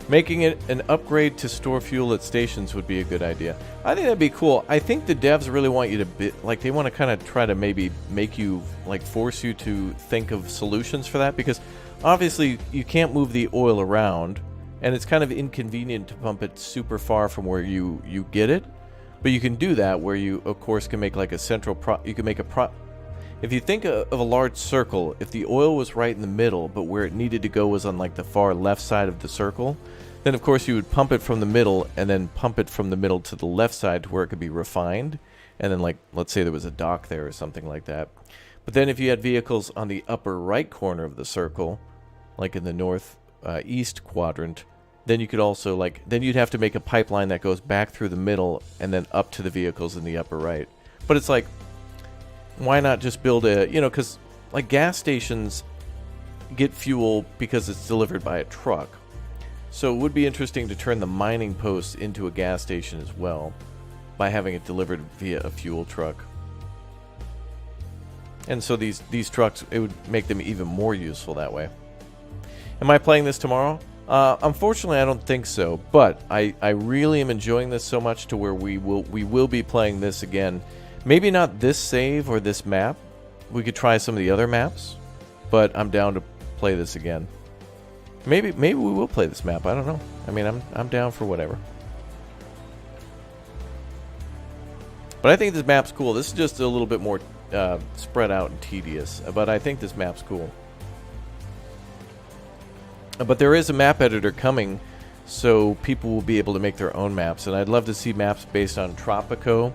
Making it an upgrade to store fuel at stations would be a good idea. I think that'd be cool. I think the devs really want you to like they want to kind of try to maybe make you like force you to think of solutions for that, because obviously you can't move the oil around and it's kind of inconvenient to pump it super far from where you get it. But you can do that where you of course can make like a central you can make a if you think of a large circle, if the oil was right in the middle, but where it needed to go was on like the far left side of the circle, then of course you would pump it from the middle and then pump it from the middle to the left side to where it could be refined. And then like, let's say there was a dock there or something like that. But then if you had vehicles on the upper right corner of the circle, like in the north east quadrant, then you could also like, then you'd have to make a pipeline that goes back through the middle and then up to the vehicles in the upper right. But it's like, why not just build a, you know, because like gas stations get fuel because it's delivered by a truck. So it would be interesting to turn the mining posts into a gas station as well by having it delivered via a fuel truck. And so these trucks, it would make them even more useful that way. Am I playing this tomorrow? Unfortunately, I don't think so. But I really am enjoying this so much to where we will be playing this again. Maybe not this save or this map. We could try some of the other maps, but I'm down to play this again. Maybe we will play this map. I don't know. I mean, I'm down for whatever. But I think this map's cool. This is just a little bit more spread out and tedious, but I think this map's cool. But there is a map editor coming, so people will be able to make their own maps, and I'd love to see maps based on Tropico,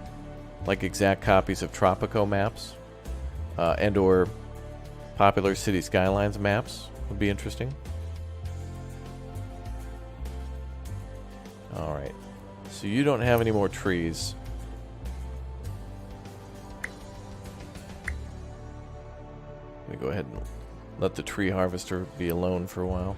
like exact copies of Tropico maps, and or popular City Skylines maps would be interesting. Alright, so you don't have any more trees. Let me go ahead and let the tree harvester be alone for a while.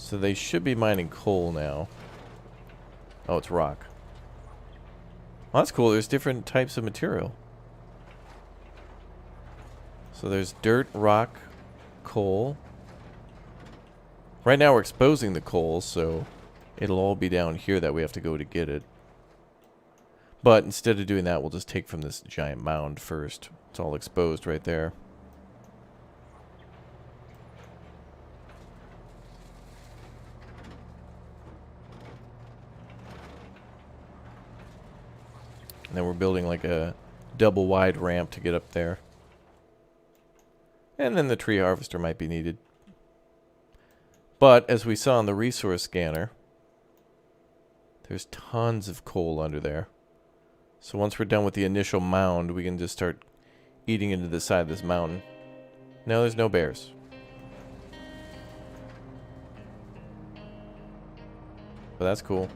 So they should be mining coal now. Oh, it's rock. Well, that's cool. There's different types of material. So there's dirt, rock, coal. Right now we're exposing the coal, so it'll all be down here that we have to go to get it. But instead of doing that, we'll just take from this giant mound first. It's all exposed right there. And then we're building like a double wide ramp to get up there. And then the tree harvester might be needed. But as we saw on the resource scanner, there's tons of coal under there. So once we're done with the initial mound, we can just start eating into the side of this mountain. No, there's no bears. But that's cool.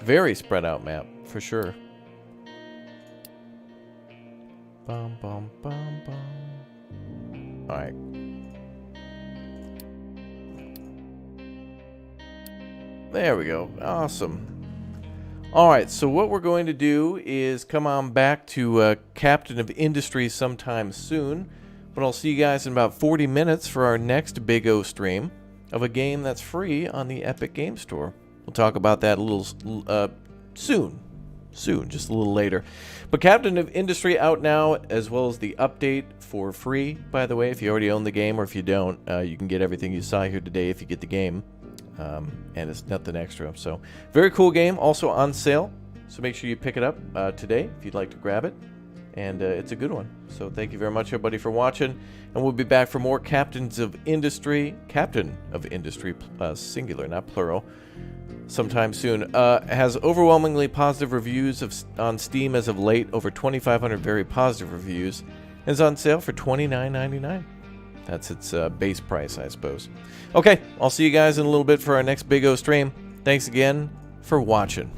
Very spread out map, for sure. Bum, bum, bum, bum. Alright. There we go. Awesome. Alright, so what we're going to do is come on back to Captain of Industry sometime soon. But I'll see you guys in about 40 minutes for our next Big O stream of a game that's free on the Epic Game Store. We'll talk about that a little soon, just a little later. But Captain of Industry out now, as well as the update for free, by the way. If you already own the game, or if you don't, you can get everything you saw here today if you get the game. And it's nothing extra. So, very cool game, also on sale. So make sure you pick it up today if you'd like to grab it. And it's a good one. So thank you very much, everybody, for watching. And we'll be back for more Captains of Industry. Captain of Industry, singular, not plural. Sometime soon. Has overwhelmingly positive reviews on Steam as of late. Over 2,500 very positive reviews. And is on sale for $29.99. That's its base price, I suppose. Okay, I'll see you guys in a little bit for our next Big O stream. Thanks again for watching.